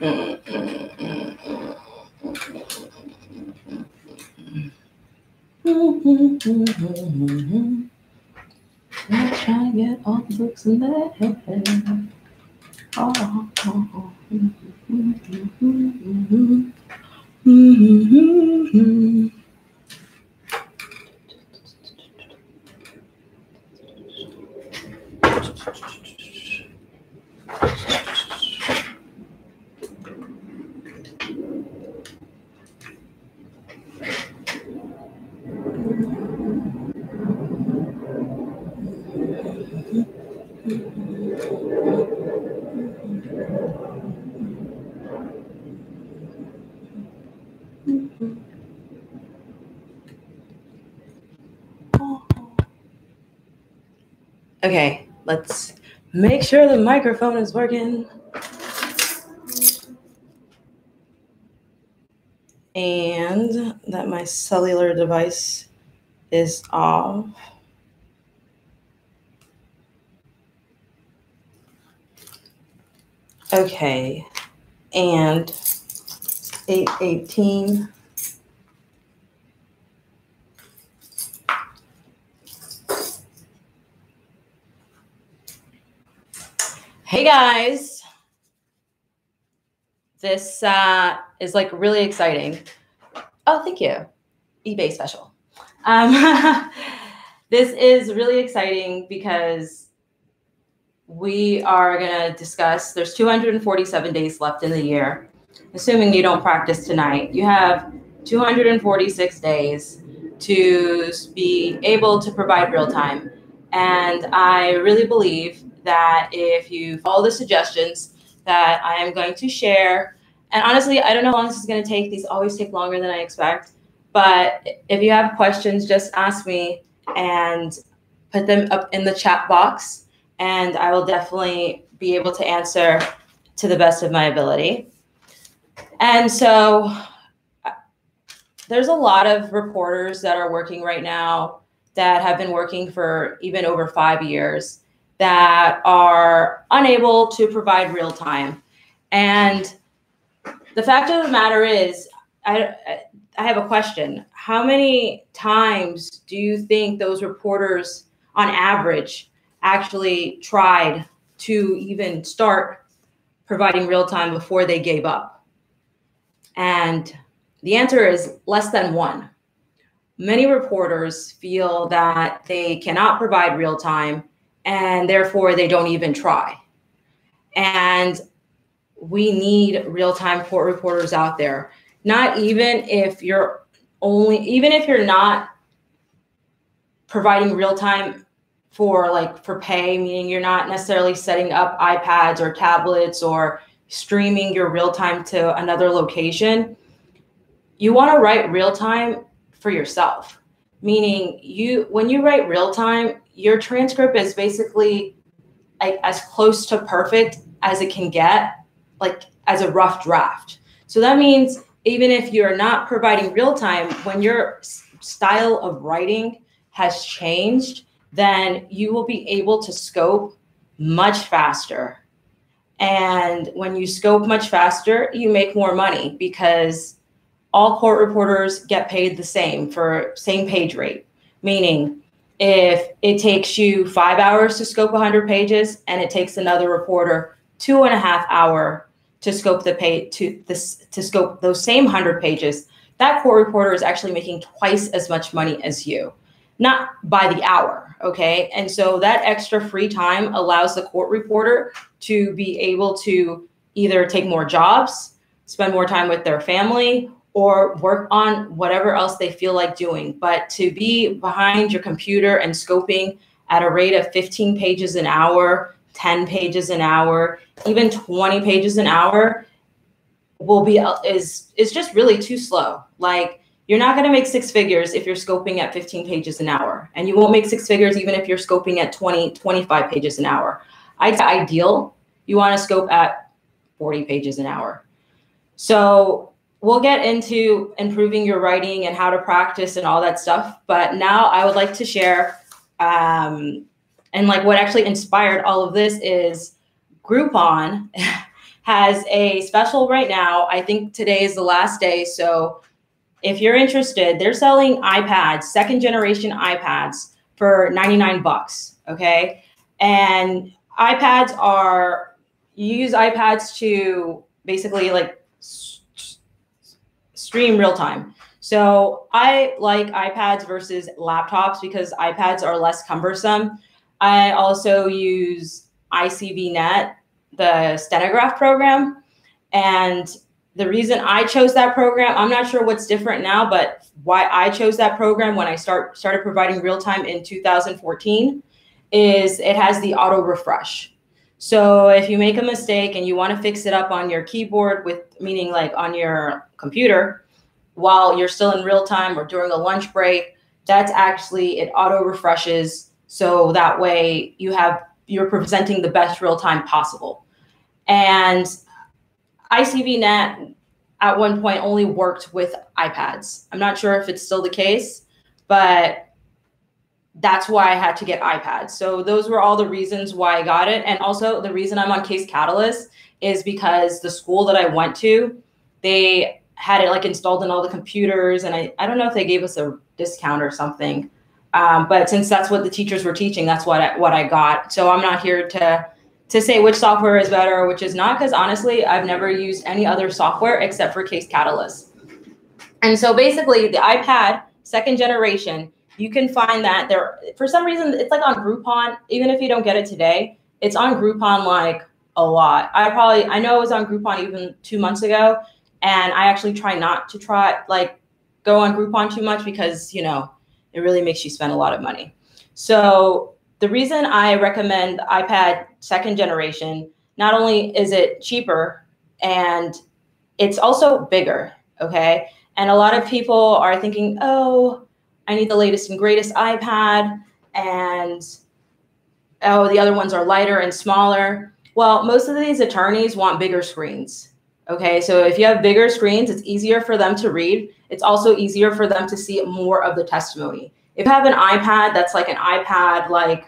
I'm trying to get all the books in there. Okay, let's make sure the microphone is working. And that my cellular device is off. Okay, and 8:18. Hey guys, this is like really exciting. Oh, thank you. eBay special. This is really exciting because we are going to discuss, there's 247 days left in the year. Assuming you don't practice tonight, you have 246 days to be able to provide real time. And I really believe that if you follow the suggestions that I am going to share, and honestly, I don't know how long this is going to take. These always take longer than I expect. But if you have questions, just ask me and put them up in the chat box, and I will definitely be able to answer to the best of my ability. And so there's a lot of reporters that are working right now that have been working for even over 5 years that are unable to provide real time. And the fact of the matter is, I have a question. How many times do you think those reporters on average actually tried to even start providing real time before they gave up? And the answer is less than one. Many reporters feel that they cannot provide real time and therefore they don't even try. And we need real time court reporters out there. Not even if you're even if you're not providing real time for pay, meaning you're not necessarily setting up iPads or tablets or streaming your real time to another location. You want to write real time for yourself, meaning when you write real time, your transcript is basically like as close to perfect as it can get, like as a rough draft. So that means even if you're not providing real time, when your style of writing has changed, then you will be able to scope much faster. And when you scope much faster, you make more money because all court reporters get paid the same for same page rate. Meaning if it takes you 5 hours to scope 100 pages and it takes another reporter 2.5 hours to scope to scope those same 100 pages, that court reporter is actually making twice as much money as you, not by the hour, okay? And so that extra free time allows the court reporter to be able to either take more jobs, spend more time with their family, or work on whatever else they feel like doing. But to be behind your computer and scoping at a rate of 15 pages an hour, 10 pages an hour, even 20 pages an hour is just really too slow. Like, you're not going to make six figures if you're scoping at 15 pages an hour, and you won't make six figures even if you're scoping at 20, 25 pages an hour. Ideal, you want to scope at 40 pages an hour. So we'll get into improving your writing and how to practice and all that stuff. But now I would like to share, and like what actually inspired all of this is Groupon has a special right now. I think today is the last day. So if you're interested, they're selling iPads, second generation iPads for 99 bucks. Okay. And iPads are, you use iPads to basically like stream real time. So I like iPads versus laptops because iPads are less cumbersome. I also use ICVNet, the stenograph program. And the reason I chose that program, I'm not sure what's different now, but why I chose that program when I started providing real time in 2014 is it has the auto refresh. So if you make a mistake and you want to fix it up on your keyboard, with meaning like on your computer, while you're still in real time or during a lunch break, that's actually, it auto refreshes. So that way you're presenting the best real time possible. And ICVNet at one point only worked with iPads. I'm not sure if it's still the case, but that's why I had to get iPads. So those were all the reasons why I got it. And also the reason I'm on Case Catalyst is because the school that I went to, they had it like installed in all the computers. And I don't know if they gave us a discount or something. But since that's what the teachers were teaching, that's what I got. So I'm not here to say which software is better or which is not, because honestly, I've never used any other software except for Case Catalyst. And so basically the iPad second generation, you can find that there, for some reason, it's like on Groupon. Even if you don't get it today, it's on Groupon like a lot. I know it was on Groupon even 2 months ago. And I actually try not to go on Groupon too much because, you know, it really makes you spend a lot of money. So the reason I recommend iPad second generation, not only is it cheaper and it's also bigger, okay? And a lot of people are thinking, oh, I need the latest and greatest iPad, and oh, the other ones are lighter and smaller. Well, most of these attorneys want bigger screens, okay? So if you have bigger screens, it's easier for them to read. It's also easier for them to see more of the testimony. If you have an iPad that's like an iPad, like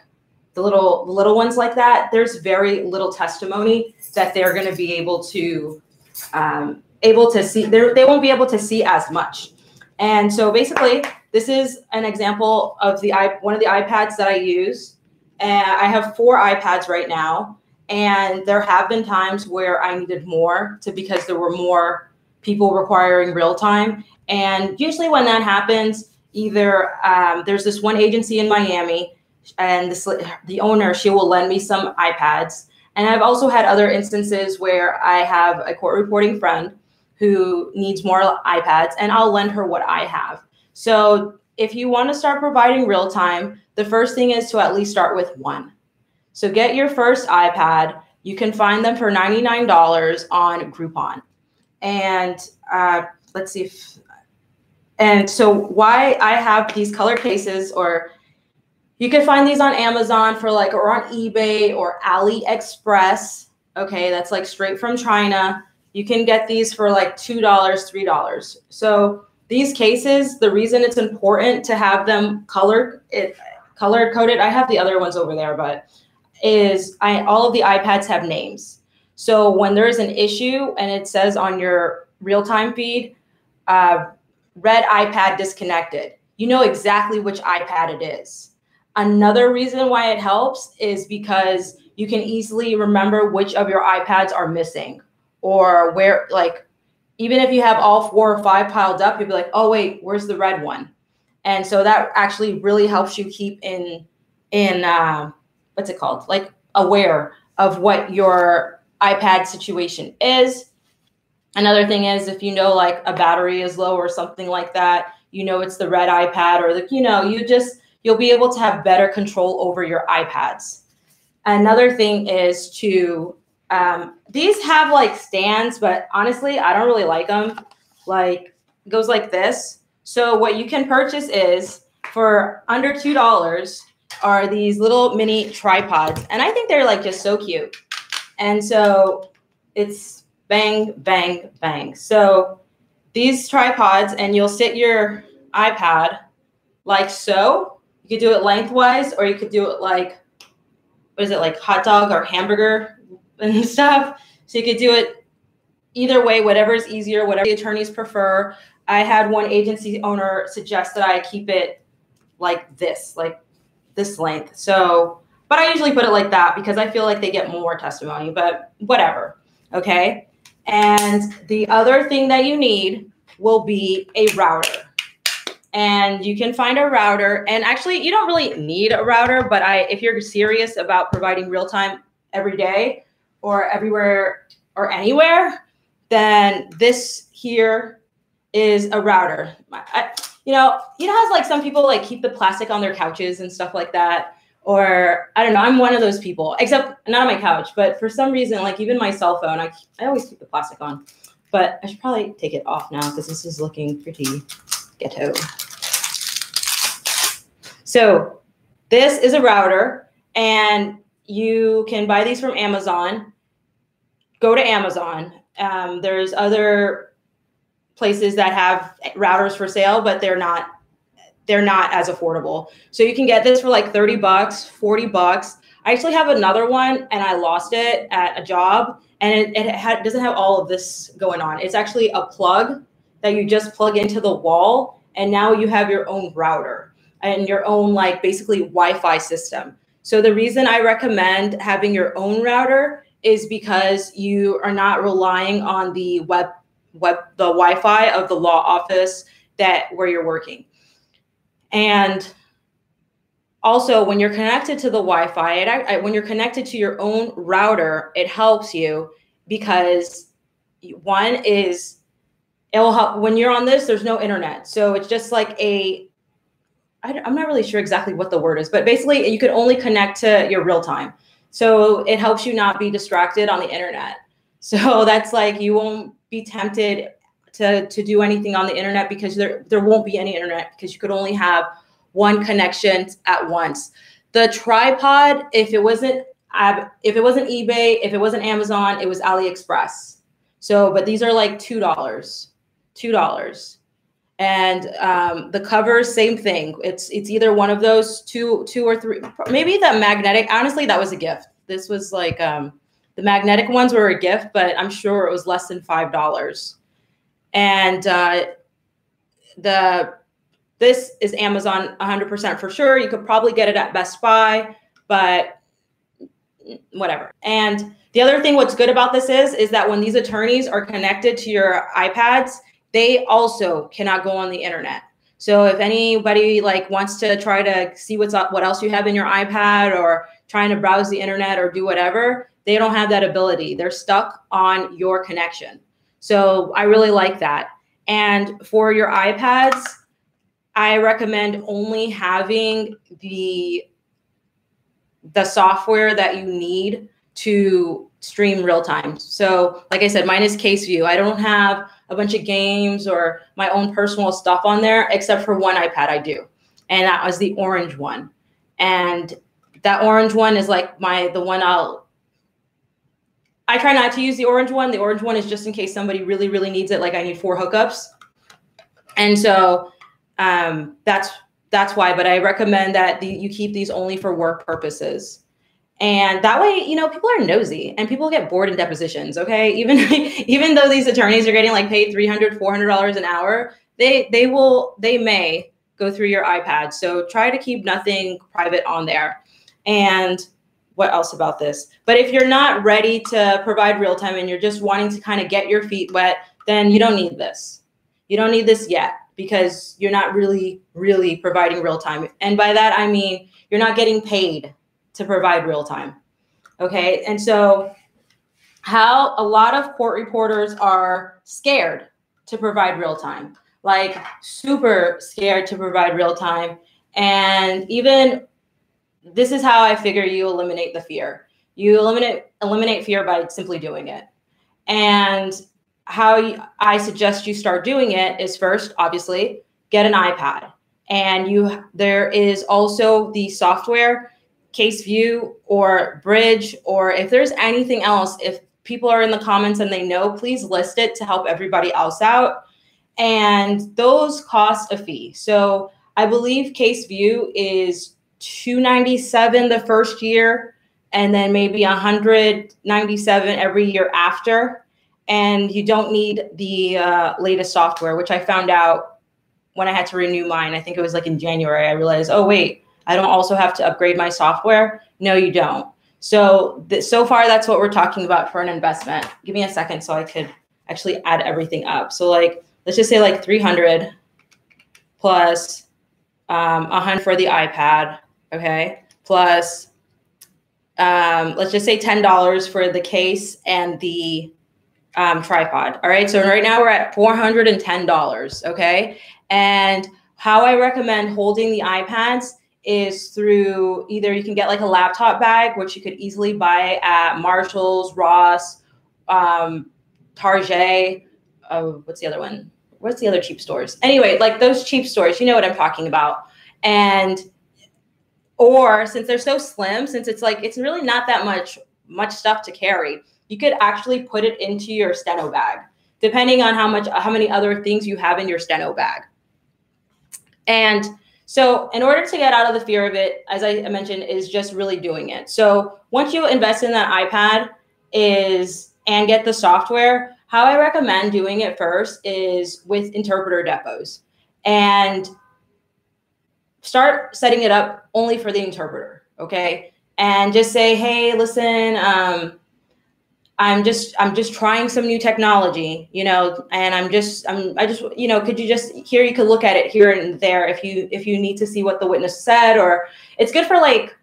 the little ones like that, there's very little testimony that they're going to be able to see. They won't be able to see as much. And so basically, this is an example of one of the iPads that I use. And I have 4 iPads right now. And there have been times where I needed more because there were more people requiring real time. And usually when that happens, either there's this one agency in Miami, and the owner, she will lend me some iPads. And I've also had other instances where I have a court reporting friend who needs more iPads, and I'll lend her what I have. So if you want to start providing real time, the first thing is to at least start with 1. So get your first iPad. You can find them for $99 on Groupon. And let's see and so why I have these color cases, or you can find these on Amazon or on eBay or AliExpress. Okay, that's like straight from China. You can get these for like $2, $3. So these cases, the reason it's important to have them color coded, I have the other ones over there, but all of the iPads have names. So when there's an issue and it says on your real-time feed, red iPad disconnected, you know exactly which iPad it is. Another reason why it helps is because you can easily remember which of your iPads are missing, or where, like, even if you have all 4 or 5 piled up, you'll be like, oh wait, where's the red one? And so that actually really helps you keep in what's it called? Like aware of what your iPad situation is. Another thing is, if you know like a battery is low or something like that, you know it's the red iPad, or you'll be able to have better control over your iPads. Another thing is these have like stands, but honestly, I don't really like them. Like, it goes like this. So what you can purchase is, for under $2, are these little mini tripods. And I think they're like just so cute. And so it's bang, bang, bang. So these tripods, and you'll sit your iPad like so. You could do it lengthwise, or you could do it like, what is it, like hot dog or hamburger and stuff. So you could do it either way, whatever is easier, whatever the attorneys prefer. I had one agency owner suggest that I keep it like this length. So, but I usually put it like that because I feel like they get more testimony, but whatever. Okay. And the other thing that you need will be a router. And you can find a router. And actually, you don't really need a router, but if you're serious about providing real time every day or everywhere or anywhere, then this here is a router. You know how like some people like keep the plastic on their couches and stuff like that. Or I don't know, I'm one of those people, except not on my couch, but for some reason, like even my cell phone, I always keep the plastic on. But I should probably take it off now because this is looking pretty ghetto. So this is a router, and you can buy these from Amazon. Go to Amazon. There's other places that have routers for sale, but they're not as affordable. So you can get this for like 30 bucks, 40 bucks. I actually have another one and I lost it at a job, and it doesn't have all of this going on. It's actually a plug that you just plug into the wall, and now you have your own router and your own like basically Wi-Fi system. So the reason I recommend having your own router is because you are not relying on the the Wi-Fi of the law office where you're working. And also, when you're connected to the Wi-Fi, when you're connected to your own router, it helps you because one is it'll help when you're on this. There's no internet, so it's just like I'm not really sure exactly what the word is, but basically you could only connect to your real time. So it helps you not be distracted on the internet. So that's like you won't be tempted to do anything on the internet because there won't be any internet because you could only have one connection at once. The tripod, if it wasn't eBay, if it wasn't Amazon, it was AliExpress. So, but these are like $2. And the covers, same thing. It's either one of those two or three. Maybe the magnetic. Honestly, that was a gift. This was like the magnetic ones were a gift, but I'm sure it was less than $5. And this is Amazon 100% for sure. You could probably get it at Best Buy, but whatever. And the other thing, what's good about this is that when these attorneys are connected to your iPads, they also cannot go on the internet. So if anybody like wants to try to see what else you have in your iPad or trying to browse the internet or do whatever, they don't have that ability. They're stuck on your connection. So I really like that. And for your iPads, I recommend only having the software that you need to stream real time. So like I said, mine is Case View. I don't have a bunch of games or my own personal stuff on there, except for one iPad I do. And that was the orange one. And that orange one is like the one I try not to use the orange one. The orange one is just in case somebody really, really needs it. Like I need 4 hookups. And so that's why, but I recommend that you keep these only for work purposes. And that way, people are nosy and people get bored in depositions. Okay. Even though these attorneys are getting like paid $300, $400 an hour, they may go through your iPad. So try to keep nothing private on there. And what else about this? But if you're not ready to provide real time and you're just wanting to kind of get your feet wet, then you don't need this. You don't need this yet because you're not really, really providing real time. And by that, I mean, you're not getting paid to provide real time. Okay. And so how a lot of court reporters are scared to provide real time, like super scared to provide real time. And even this is how I figure you eliminate the fear. You eliminate fear by simply doing it. And how I suggest you start doing it is first, obviously, get an iPad. And there is also the software, Case View or Bridge, or if there's anything else, if people are in the comments and they know, please list it to help everybody else out. And those cost a fee. So I believe Case View is $297 the first year, and then maybe 197 every year after. And you don't need the latest software, which I found out when I had to renew mine. I think it was like in January. I realized, oh, wait, I don't also have to upgrade my software. No, you don't. So so far, that's what we're talking about for an investment. Give me a second so I could actually add everything up. So like, let's just say like 300 plus 100 for the iPad, okay? Plus, let's just say $10 for the case and the tripod. All right, so right now we're at $410, okay? And how I recommend holding the iPads is through either you can get like a laptop bag, which you could easily buy at Marshall's, Ross, Target. What's the other one? What's the other cheap stores? Anyway, like those cheap stores, you know what I'm talking about. And or since they're so slim, since it's like it's really not that much stuff to carry, you could actually put it into your steno bag, depending on how many other things you have in your steno bag. And so in order to get out of the fear of it, as I mentioned, is just really doing it. So once you invest in that iPad and get the software, how I recommend doing it first is with interpreter depots, and start setting it up only for the interpreter, okay? And just say, hey, listen, I'm just trying some new technology, you know, and you know, could you just here, you could look at it here and there if you need to see what the witness said, or it's good for like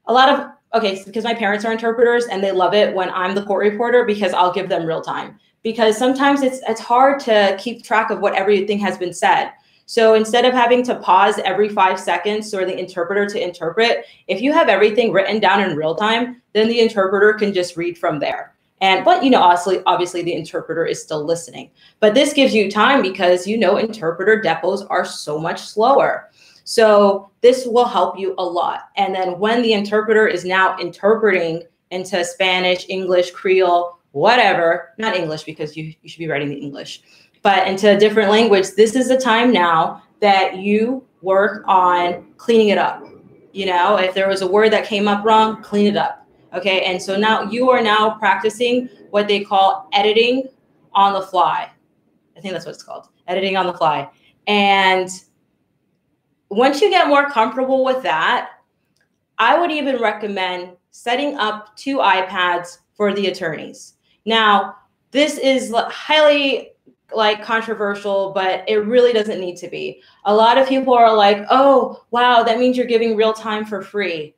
a lot of, okay, because my parents are interpreters and they love it when I'm the court reporter because I'll give them real time, because sometimes it's hard to keep track of what everything has been said. So instead of having to pause every 5 seconds for the interpreter to interpret, if you have everything written down in real time, then the interpreter can just read from there. But you know, obviously the interpreter is still listening. But this gives you time because you know interpreter depots are so much slower. So this will help you a lot. And then when the interpreter is now interpreting into Spanish, English, Creole, whatever, not English because you should be writing the English, but into a different language, this is the time now that you work on cleaning it up. You know, if there was a word that came up wrong, clean it up. Okay, and so now you are now practicing what they call editing on the fly. I think that's what it's called, editing on the fly. And once you get more comfortable with that, I would even recommend setting up 2 iPads for the attorneys. Now, this is highly like controversial, but it really doesn't need to be. A lot of people are like, oh, wow, that means you're giving real time for free.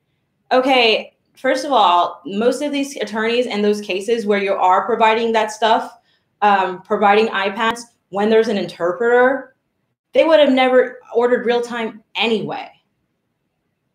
Okay, first of all, most of these attorneys and those cases where you are providing that stuff, providing iPads when there's an interpreter, they would have never ordered real time anyway.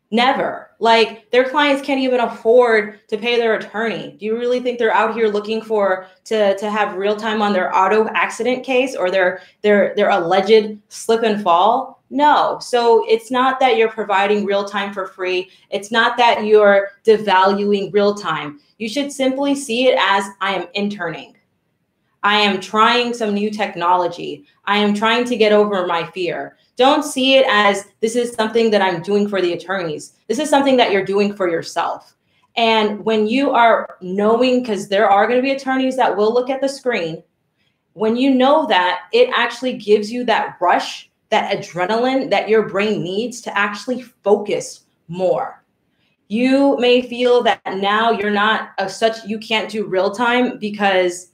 Never. Like their clients can't even afford to pay their attorney. Do you really think they're out here looking to have real time on their auto accident case or their alleged slip and fall? No. So it's not that you're providing real time for free. It's not that you're devaluing real time. You should simply see it as I am interning. I am trying some new technology. I am trying to get over my fear. Don't see it as this is something that I'm doing for the attorneys. This is something that you're doing for yourself. And when you are knowing, because there are going to be attorneys that will look at the screen, when you know that, it actually gives you that rush, that adrenaline that your brain needs to actually focus more. You may feel that now you're not you can't do real time because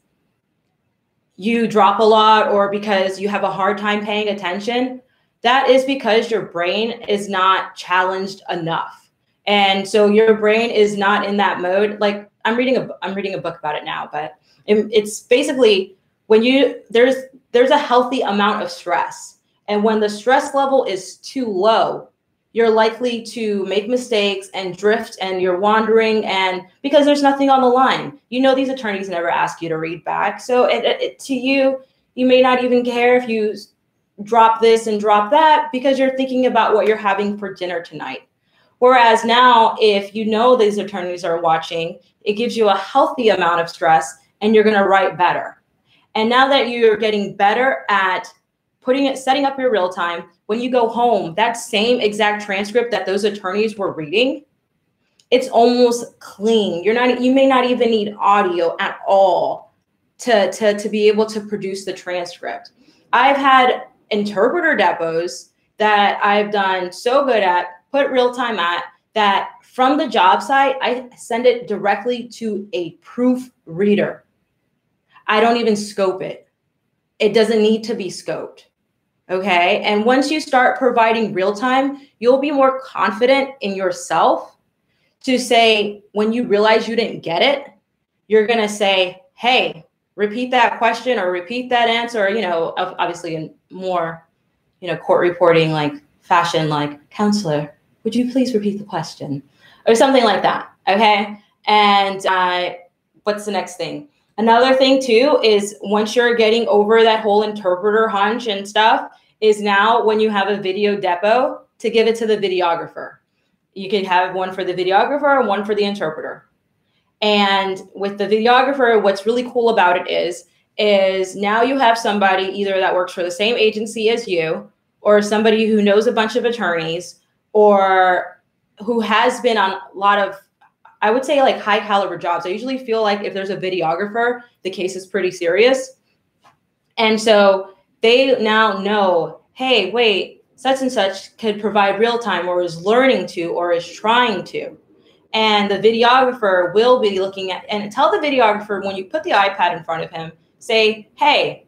you drop a lot or because you have a hard time paying attention. That is because your brain is not challenged enough. And so your brain is not in that mode. Like I'm reading a book about it now, but it's basically when there's a healthy amount of stress. And when the stress level is too low, you're likely to make mistakes and drift and you're wandering, and because there's nothing on the line. You know, these attorneys never ask you to read back. So to you may not even care if you drop this and drop that because you're thinking about what you're having for dinner tonight. Whereas now, if you know these attorneys are watching, it gives you a healthy amount of stress and you're going to write better. And now that you're getting better at setting up your real time, when you go home, that same exact transcript that those attorneys were reading, it's almost clean. You may not even need audio at all to be able to produce the transcript. I've had interpreter depos that I've done so good at, put Realtime at, that from the job site, I send it directly to a proofreader. I don't even scope it. It doesn't need to be scoped. Okay. And once you start providing Realtime, you'll be more confident in yourself to say, when you realize you didn't get it, you're going to say, hey, repeat that question or repeat that answer, you know, obviously in more, you know, court reporting like fashion, like, counselor, would you please repeat the question or something like that. Okay. And what's the next thing? Another thing too is once you're getting over that whole interpreter hunch and stuff is now when you have a video depo to give it to the videographer. You could have one for the videographer and one for the interpreter. And with the videographer, what's really cool about it is now you have somebody either that works for the same agency as you or somebody who knows a bunch of attorneys or who has been on a lot of, I would say, like high caliber jobs. I usually feel like if there's a videographer, the case is pretty serious. And so they now know, hey, wait, such and such could provide Realtime or is learning to or is trying to. And the videographer will be looking at, and tell the videographer when you put the iPad in front of him, say, hey,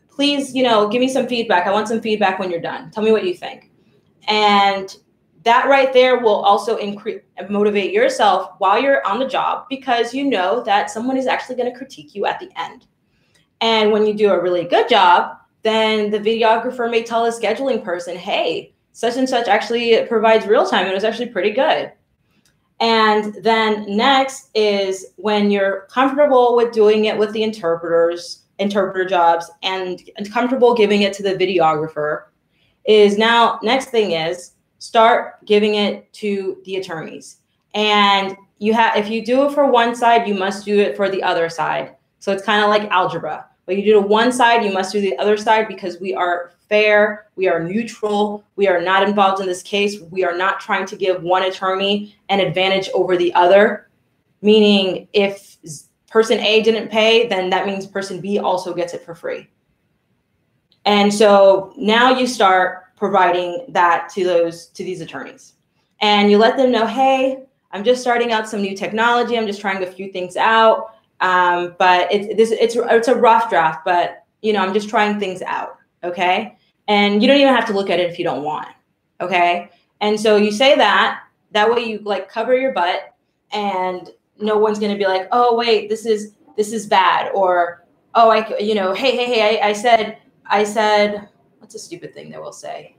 please, you know, give me some feedback. I want some feedback when you're done. Tell me what you think. And that right there will also increase and motivate yourself while you're on the job because you know that someone is actually going to critique you at the end. And when you do a really good job, then the videographer may tell a scheduling person, hey, such and such actually provides Realtime. And it was actually pretty good. And then next is when you're comfortable with doing it with the interpreter jobs and comfortable giving it to the videographer is now next thing is start giving it to the attorneys. And if you do it for one side, you must do it for the other side. So it's kind of like algebra. But you do to one side, you must do the other side because we are fair, we are neutral, we are not involved in this case. We are not trying to give one attorney an advantage over the other, meaning if person A didn't pay, then that means person B also gets it for free. And so now you start providing that to these attorneys. And you let them know, hey, I'm just starting out some new technology. I'm just trying a few things out. But it's a rough draft, but you know, I'm just trying things out. Okay. And you don't even have to look at it if you don't want. Okay. And so you say that way you like cover your butt and no one's going to be like, oh, wait, this is bad. Or, oh, hey, I said, what's a stupid thing they will say?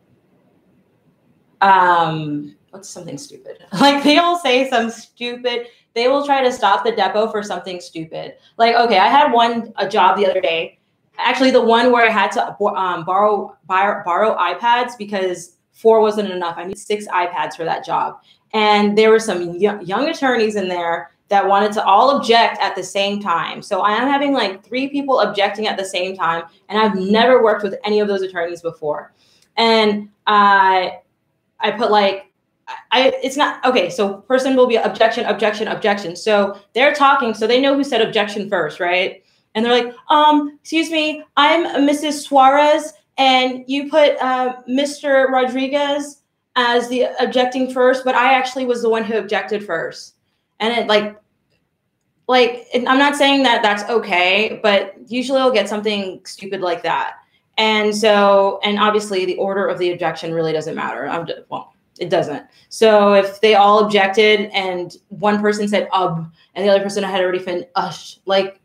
What's something stupid? Like they'll say some stupid, they will try to stop the depo for something stupid. Like, okay, I had a job the other day, actually the one where I had to borrow iPads because 4 wasn't enough. I need 6 iPads for that job. And there were some young attorneys in there that wanted to all object at the same time. So I am having like 3 people objecting at the same time. And I've never worked with any of those attorneys before. And I put like, it's not, okay, so person will be objection, objection, objection. So they're talking, so they know who said objection first, right? And they're like, excuse me, I'm Mrs. Suarez, and you put Mr. Rodriguez as the objecting first, but I actually was the one who objected first. And it I'm not saying that that's okay, but usually I'll get something stupid like that. And so, and obviously the order of the objection really doesn't matter. It doesn't. So if they all objected and one person said and the other person had already finished like,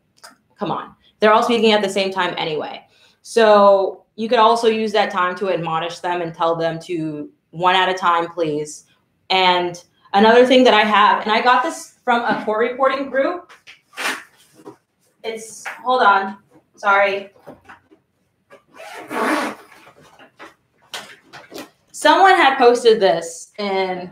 come on, they're all speaking at the same time anyway. So you could also use that time to admonish them and tell them to one at a time, please. And another thing that I have, and I got this from a court reporting group. Hold on, sorry. Someone had posted this in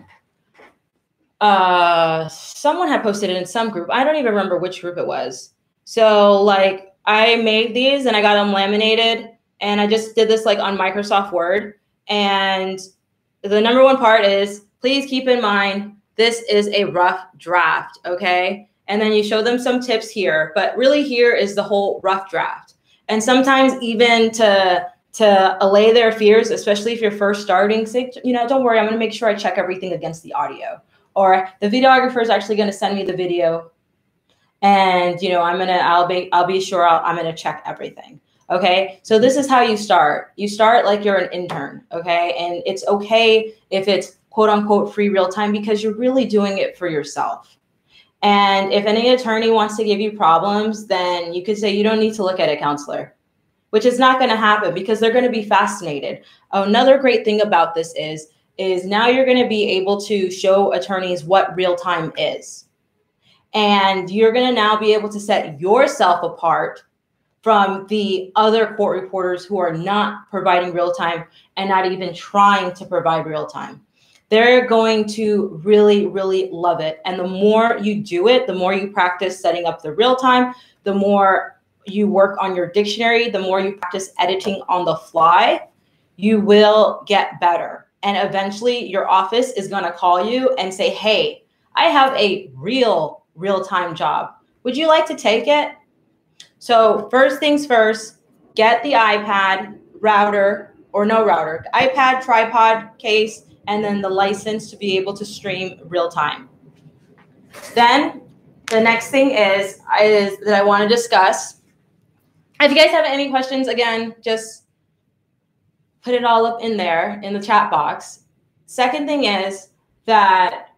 some group. I don't even remember which group it was. So like I made these and I got them laminated and I just did this like on Microsoft Word. And the number one part is, please keep in mind, this is a rough draft, okay? And then you show them some tips here, but really here is the whole rough draft. And sometimes even to allay their fears, especially if you're first starting, say, you know, don't worry, I'm gonna make sure I check everything against the audio. Or the videographer is actually gonna send me the video, and you know, I'll be sure I'm gonna check everything. Okay, so this is how you start. You start like you're an intern, okay? And it's okay if it's quote unquote free real time, because you're really doing it for yourself. And if any attorney wants to give you problems, then you could say you don't need to look at a counselor, which is not going to happen because they're going to be fascinated. Another great thing about this is now you're going to be able to show attorneys what real time is. And you're going to now be able to set yourself apart from the other court reporters who are not providing real time and not even trying to provide real time. They're going to really, really love it. And the more you do it, the more you practice setting up the real time, the more you work on your dictionary, the more you practice editing on the fly, you will get better. And eventually your office is going to call you and say, hey, I have a real-time job. Would you like to take it? So first things first, get the iPad, router, or no router, iPad, tripod, case, and then the license to be able to stream real time. Then the next thing is that I want to discuss. If you guys have any questions, again, just put it all up in there in the chat box. Second thing is that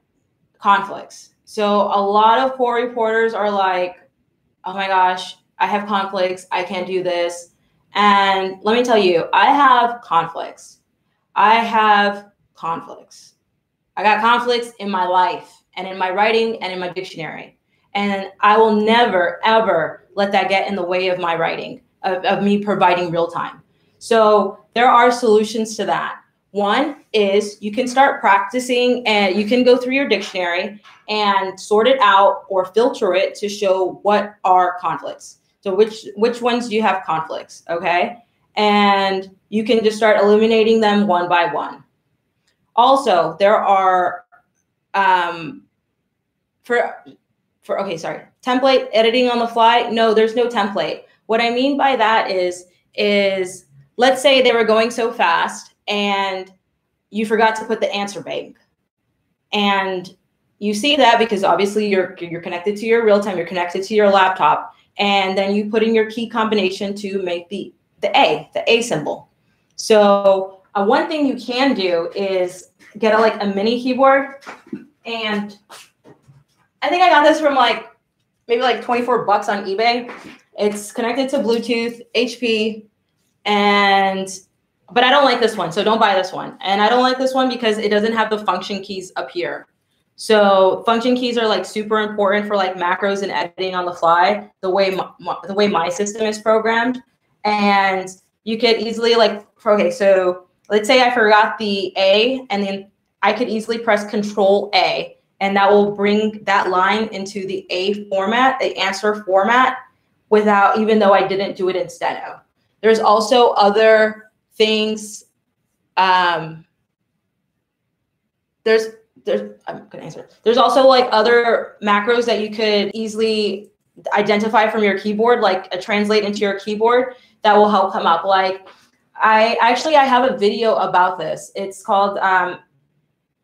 conflicts. So a lot of court reporters are like, oh my gosh, I have conflicts. I can't do this. And let me tell you, I have conflicts. I got conflicts in my life and in my writing and in my dictionary. And I will never, ever let that get in the way of my writing, of me providing real time. So there are solutions to that. One is you can start practicing, and you can go through your dictionary and sort it out or filter it to show what are conflicts. So which ones do you have conflicts, okay? And you can just start eliminating them one by one. Also, there are template editing on the fly. No, there's no template. What I mean by that is let's say they were going so fast and you forgot to put the answer bank. And you see that because obviously you're connected to your real time, you're connected to your laptop, and then you put in your key combination to make the A symbol. So one thing you can do is get a mini keyboard, and I think I got this from maybe $24 on eBay. It's connected to Bluetooth, HP, but I don't like this one, so don't buy this one. And I don't like this one because it doesn't have the function keys up here. So function keys are super important for macros and editing on the fly, the way my system is programmed. And you could easily so let's say I forgot the A, and then I could easily press Control A, and that will bring that line into the A format, the answer format, even though I didn't do it in steno. There's also other things. I'm gonna answer. There's also other macros that you could easily identify from your keyboard, a translate into your keyboard, that will help come up. I have a video about this. It's called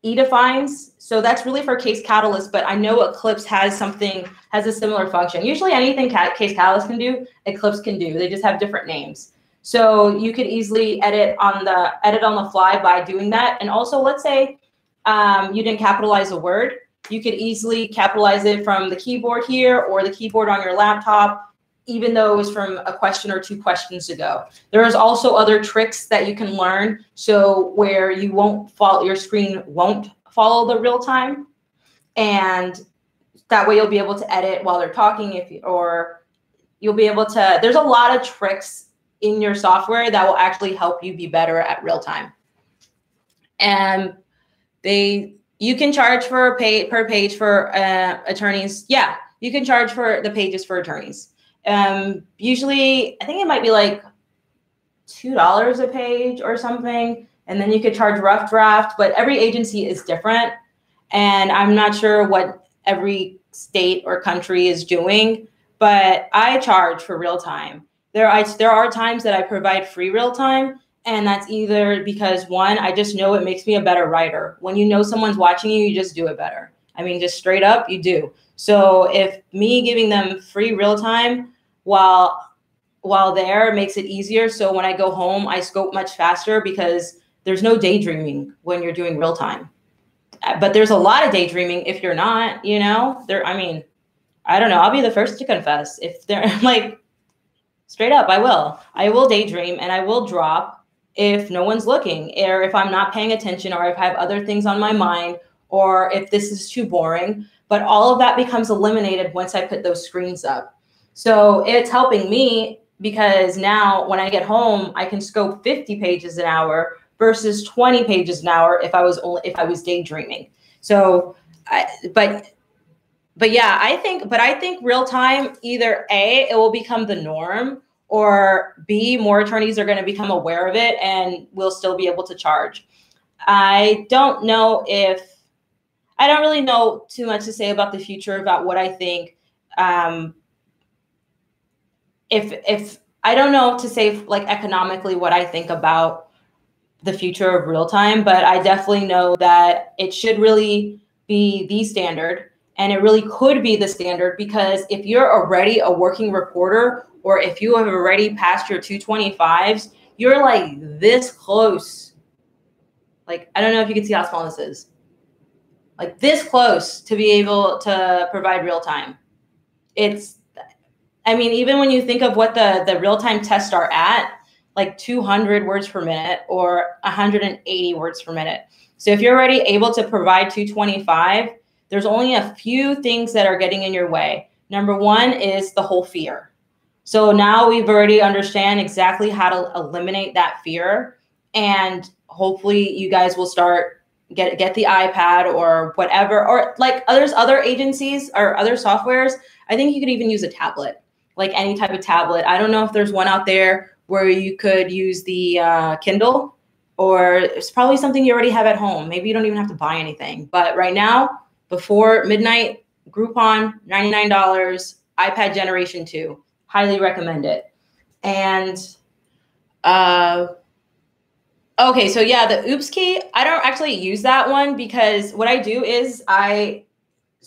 edefines. So that's really for Case Catalyst, but I know Eclipse has a similar function. Usually anything Case Catalyst can do, Eclipse can do. They just have different names. So you could easily edit on the fly by doing that. And also, let's say you didn't capitalize a word, you could easily capitalize it from the keyboard here or the keyboard on your laptop, even though it was from a question or 2 questions ago. There is also other tricks that you can learn, so where your screen won't follow the real time, and that way you'll be able to edit while they're talking, or you'll be able to. There's a lot of tricks in your software that will actually help you be better at real time. And you can charge per page for attorneys. Yeah, you can charge for the pages for attorneys. Usually, I think it might be $2 a page or something. And then you could charge rough draft, but every agency is different. And I'm not sure what every state or country is doing, but I charge for real time. There are times that I provide free real time, and that's either because one, I just know it makes me a better writer. When you know someone's watching you, you just do it better. I mean, just straight up, you do. So if me giving them free real time while there makes it easier, so when I go home, I scope much faster because there's no daydreaming when you're doing real time. But there's a lot of daydreaming if you're not, you know, there. I mean, I don't know. I'll be the first to confess if they're like straight up. I will daydream and I will drop if no one's looking, or if I'm not paying attention, or if I have other things on my mind, or if this is too boring. But all of that becomes eliminated once I put those screens up. So it's helping me because now when I get home, I can scope 50 pages an hour versus 20 pages an hour if I was daydreaming. So, but yeah, I think real time, either A, it will become the norm, or B, more attorneys are going to become aware of it and we'll still be able to charge. I don't really know too much to say about the future, about what I think. If I don't know to say like economically what I think about the future of real time, but I definitely know that it should really be the standard, and it really could be the standard, because if you're already a working reporter, or if you have already passed your 225s, you're like this close. Like, I don't know if you can see how small this is. Like this close to be able to provide real time. I mean, even when you think of what the real-time tests are at, like 200 words per minute or 180 words per minute. So if you're already able to provide 225, there's only a few things that are getting in your way. Number one is the whole fear. So now we've already understand exactly how to eliminate that fear. And hopefully you guys will start get the iPad or whatever, or like there's other agencies or other softwares. I think you could even use a tablet, like any type of tablet. I don't know if there's one out there where you could use the Kindle, or it's probably something you already have at home. Maybe you don't even have to buy anything. But right now, before midnight, Groupon, $99, iPad Generation 2. Highly recommend it. And okay, so yeah, the oops key, I don't actually use that one, because what I do is I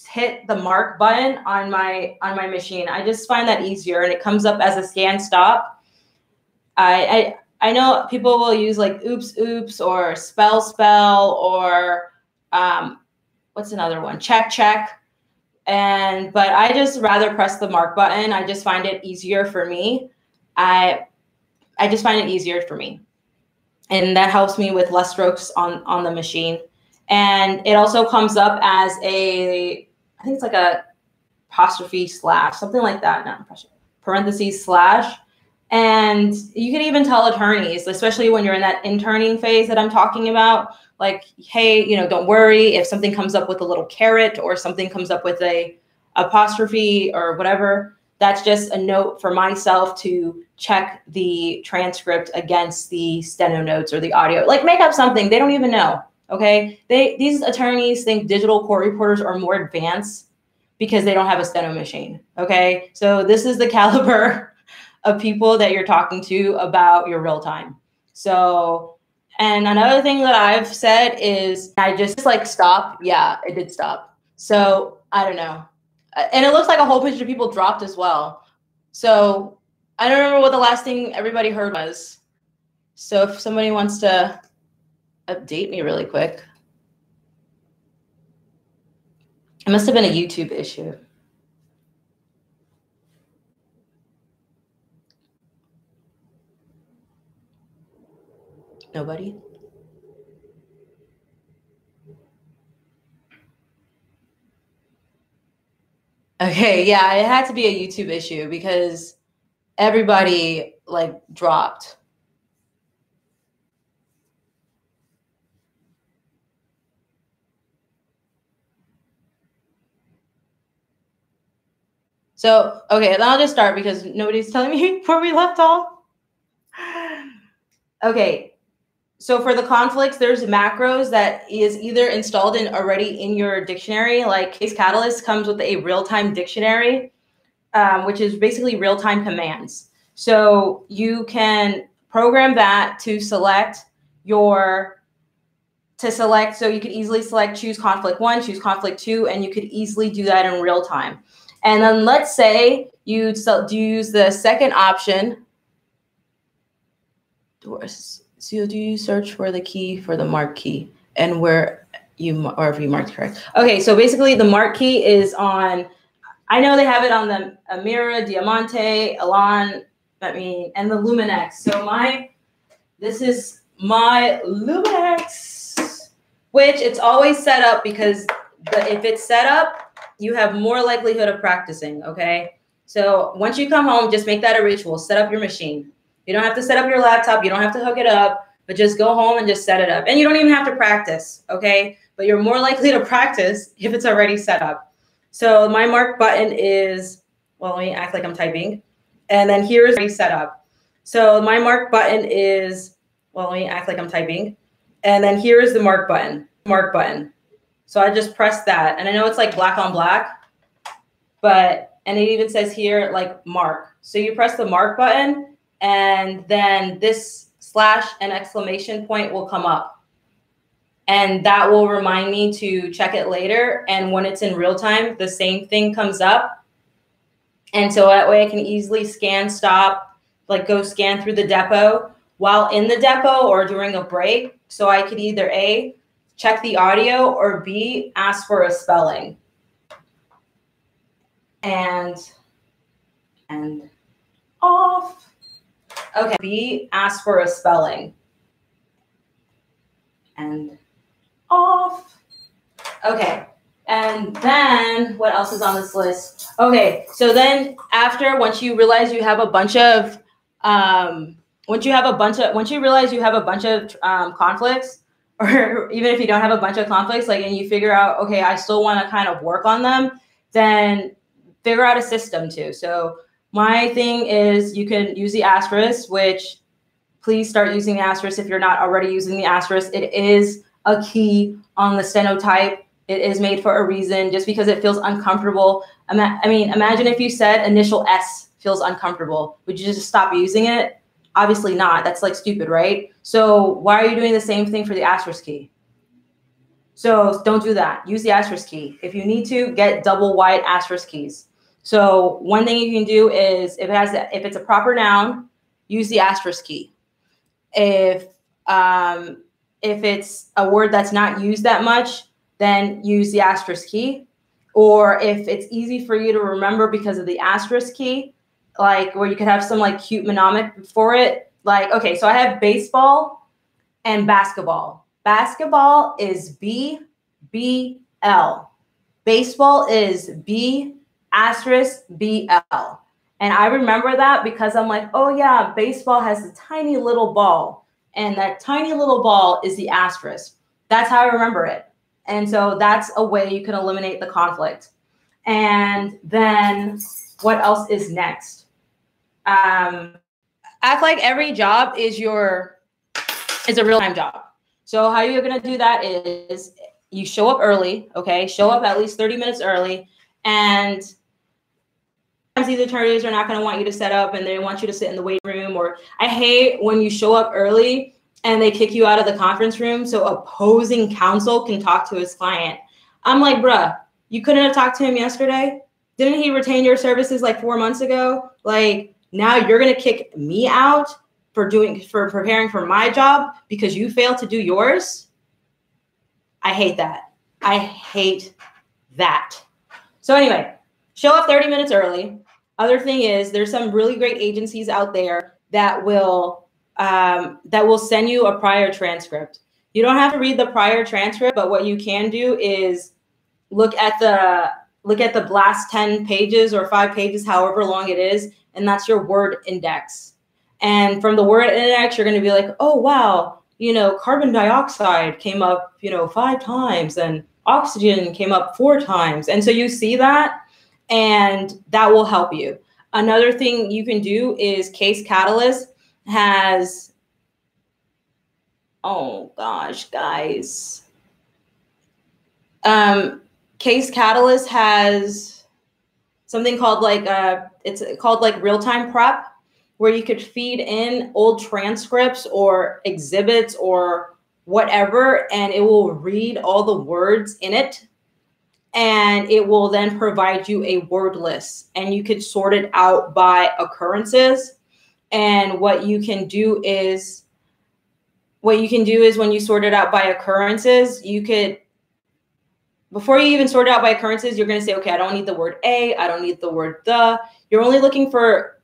hit the mark button on my machine. I just find that easier, and it comes up as a scan stop. I know people will use like oops or spell or what's another one, check, but I just rather press the mark button. I just find it easier for me. I just find it easier for me, and that helps me with less strokes on the machine. And it also comes up as I think it's like a apostrophe slash, something like that, not parentheses slash. And you can even tell attorneys, especially when you're in that interning phase that I'm talking about, like, hey, you know, don't worry if something comes up with a little caret or something comes up with a apostrophe or whatever. That's just a note for myself to check the transcript against the steno notes or the audio. Like, make up something. They don't even know. Okay. These attorneys think digital court reporters are more advanced because they don't have a steno machine. Okay. So this is the caliber of people that you're talking to about your real time. So, and another thing that I've said is I just like stop. Yeah, it did stop. So I don't know. And it looks like a whole bunch of people dropped as well. So I don't remember what the last thing everybody heard was. So if somebody wants to update me really quick. It must have been a YouTube issue. Nobody? Okay, yeah, it had to be a YouTube issue because everybody like dropped. So, okay, then I'll just start because nobody's telling me where we left off. Okay, So for the conflicts, there's macros that is either installed in already in your dictionary, like Case Catalyst comes with a real-time dictionary, which is basically real-time commands. So you can program that to select so you could easily select choose conflict 1, choose conflict 2, and you could easily do that in real time. And then let's say you use the second option. So do you search for the key for the mark key and wherever you marked correct? Okay, so basically the mark key is on, I know they have it on the Amira, Diamante, Elan, and the Luminex. So this is my Luminex, which it's always set up because if it's set up, you have more likelihood of practicing, okay? So once you come home, just make that a ritual. Set up your machine. You don't have to set up your laptop. You don't have to hook it up, but just go home and just set it up. And you don't even have to practice, okay? But you're more likely to practice if it's already set up. So my mark button is, well, let me act like I'm typing. And then here's already set up. So my mark button is, well, let me act like I'm typing. And then here is the mark button. So I just press that. And I know it's like black on black, and it even says here like mark. So you press the mark button and then this slash and exclamation point will come up. And that will remind me to check it later. And when it's in real time, the same thing comes up. And so that way I can easily scan, stop, like go scan through the Depo while in the Depo or during a break. So I could either A, check the audio, or B, ask for a spelling. And off. Okay, B, ask for a spelling. And off. Okay, and then what else is on this list? Okay, so then once you realize you have a bunch of conflicts, or even if you don't have a bunch of conflicts, and you figure out, okay, I still want to kind of work on them, then figure out a system too. So my thing is you can use the Asterisk, which please start using the Asterisk if you're not already using the Asterisk. It is a key on the stenotype. It is made for a reason. Just because it feels uncomfortable. Imagine if you said initial S feels uncomfortable. Would you just stop using it? Obviously not. That's like stupid, right? So why are you doing the same thing for the Asterisk key? So don't do that. Use the Asterisk key. If you need to, get double wide Asterisk keys. So one thing you can do is if it's a proper noun, use the Asterisk key. If it's a word that's not used that much, then use the Asterisk key. Or if it's easy for you to remember because of the Asterisk key, like where you could have some like cute mnemonic for it. Like, okay, so I have baseball and basketball. Basketball is B-B-L. Baseball is B**BL. And I remember that because I'm like, oh yeah, baseball has a tiny little ball. And that tiny little ball is the asterisk. That's how I remember it. And so that's a way you can eliminate the conflict. And then what else is next? Act like every job is a real-time job. So how you're going to do that is you show up early, okay? Show up at least 30 minutes early. And sometimes these attorneys are not going to want you to set up and they want you to sit in the waiting room. Or I hate when you show up early and they kick you out of the conference room so opposing counsel can talk to his client. I'm like, bruh, you couldn't have talked to him yesterday? Didn't he retain your services like 4 months ago? Like, now you're going to kick me out for preparing for my job because you failed to do yours? I hate that. I hate that. So anyway, show up 30 minutes early. Other thing is there's some really great agencies out there that will send you a prior transcript. You don't have to read the prior transcript, but what you can do is look at the last 10 pages or 5 pages, however long it is, and that's your word index. And from the word index, you're going to be like, oh, wow, carbon dioxide came up, 5 times and oxygen came up 4 times. And so you see that, and that will help you. Another thing you can do is Case Catalyst has oh gosh, guys. Case Catalyst has something called like it's called like real-time prep, where you could feed in old transcripts or exhibits or whatever, and it will read all the words in it, and it will then provide you a word list, and you could sort it out by occurrences. And what you can do is when you sort it out by occurrences, you could, before you even sort it out by occurrences, you're going to say, okay, I don't need the word a, I don't need the word the. You're only looking for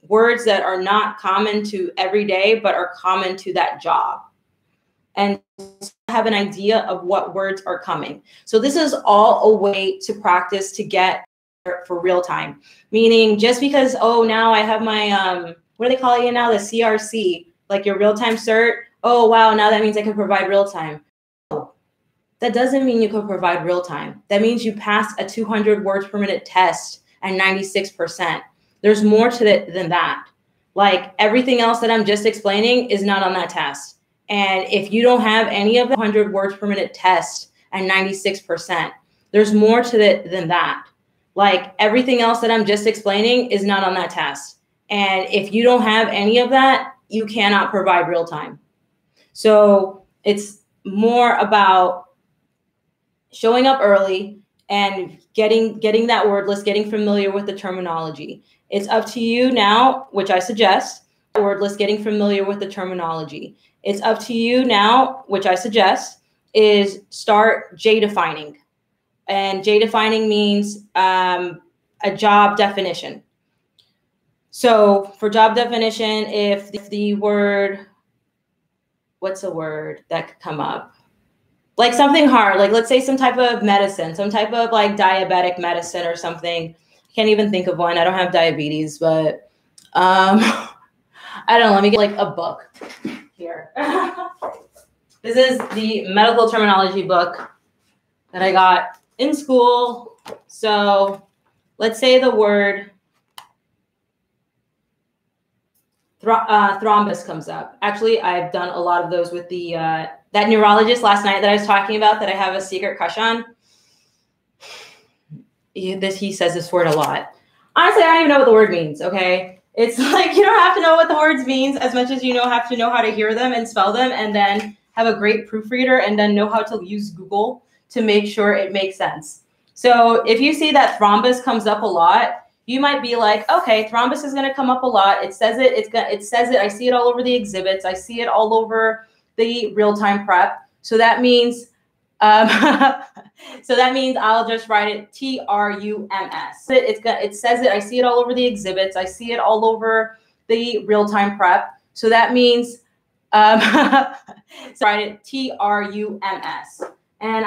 words that are not common to every day, but are common to that job, and have an idea of what words are coming. So this is all a way to practice to get for real time. Meaning just because, oh, now I have my, what do they call it now? The CRC, like your real time cert. Oh, wow, now that means I can provide real time. That doesn't mean you can provide real time. That means you passed a 200 words per minute test at 96%. There's more to it than that. Like everything else that I'm just explaining is not on that test. And if you don't have any of the 100 words per minute test at 96%, there's more to it than that. Like everything else that I'm just explaining is not on that test. And if you don't have any of that, you cannot provide real time. So it's more about showing up early and getting that word list, getting familiar with the terminology. It's up to you now, which I suggest, word list, getting familiar with the terminology. It's up to you now, which I suggest, is start J-defining. And J-defining means a job definition. So for job definition, if the word, what's a word that could come up? Like something hard, like let's say some type of medicine, some type of like diabetic medicine or something. I can't even think of one. I don't have diabetes, but I don't know. Let me get like a book here. This is the medical terminology book that I got in school. So let's say the word thrombus comes up. Actually, I've done a lot of those with the that neurologist last night that I was talking about that I have a secret crush on. He says this word a lot. Honestly, I don't even know what the word means, okay? It's like you don't have to know what the words means as much as you have to know how to hear them and spell them, and then have a great proofreader and then know how to use Google to make sure it makes sense. So if you see that thrombus comes up a lot, you might be like, okay, thrombus is going to come up a lot. It says it. It says it. I see it all over the exhibits. I see it all over the real-time prep. So that means, I'll just write it TRUMS. It says it. I see it all over the exhibits. I see it all over the real-time prep. So that means, so write it TRUMS. And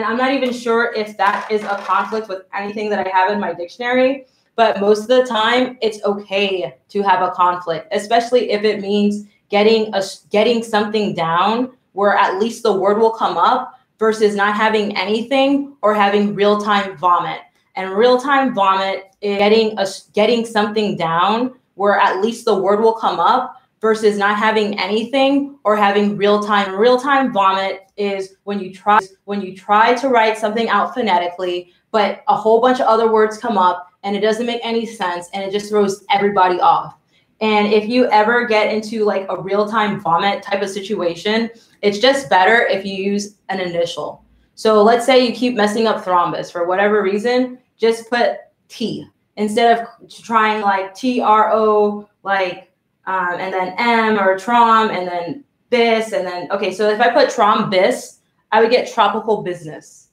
I'm not even sure if that is a conflict with anything that I have in my dictionary. But most of the time, it's okay to have a conflict, especially if it means getting something down where at least the word will come up versus not having anything or having real-time vomit. And real-time vomit is getting something down where at least the word will come up versus not having anything or having real-time. Real-time vomit is when you try to write something out phonetically, but a whole bunch of other words come up and it doesn't make any sense and it just throws everybody off. And if you ever get into like a real-time vomit type of situation, it's just better if you use an initial. So let's say you keep messing up thrombus for whatever reason, just put T instead of trying like TRO, like, and then M or TROM and then BIS and then, okay, so if I put TROM BIS, I would get tropical business.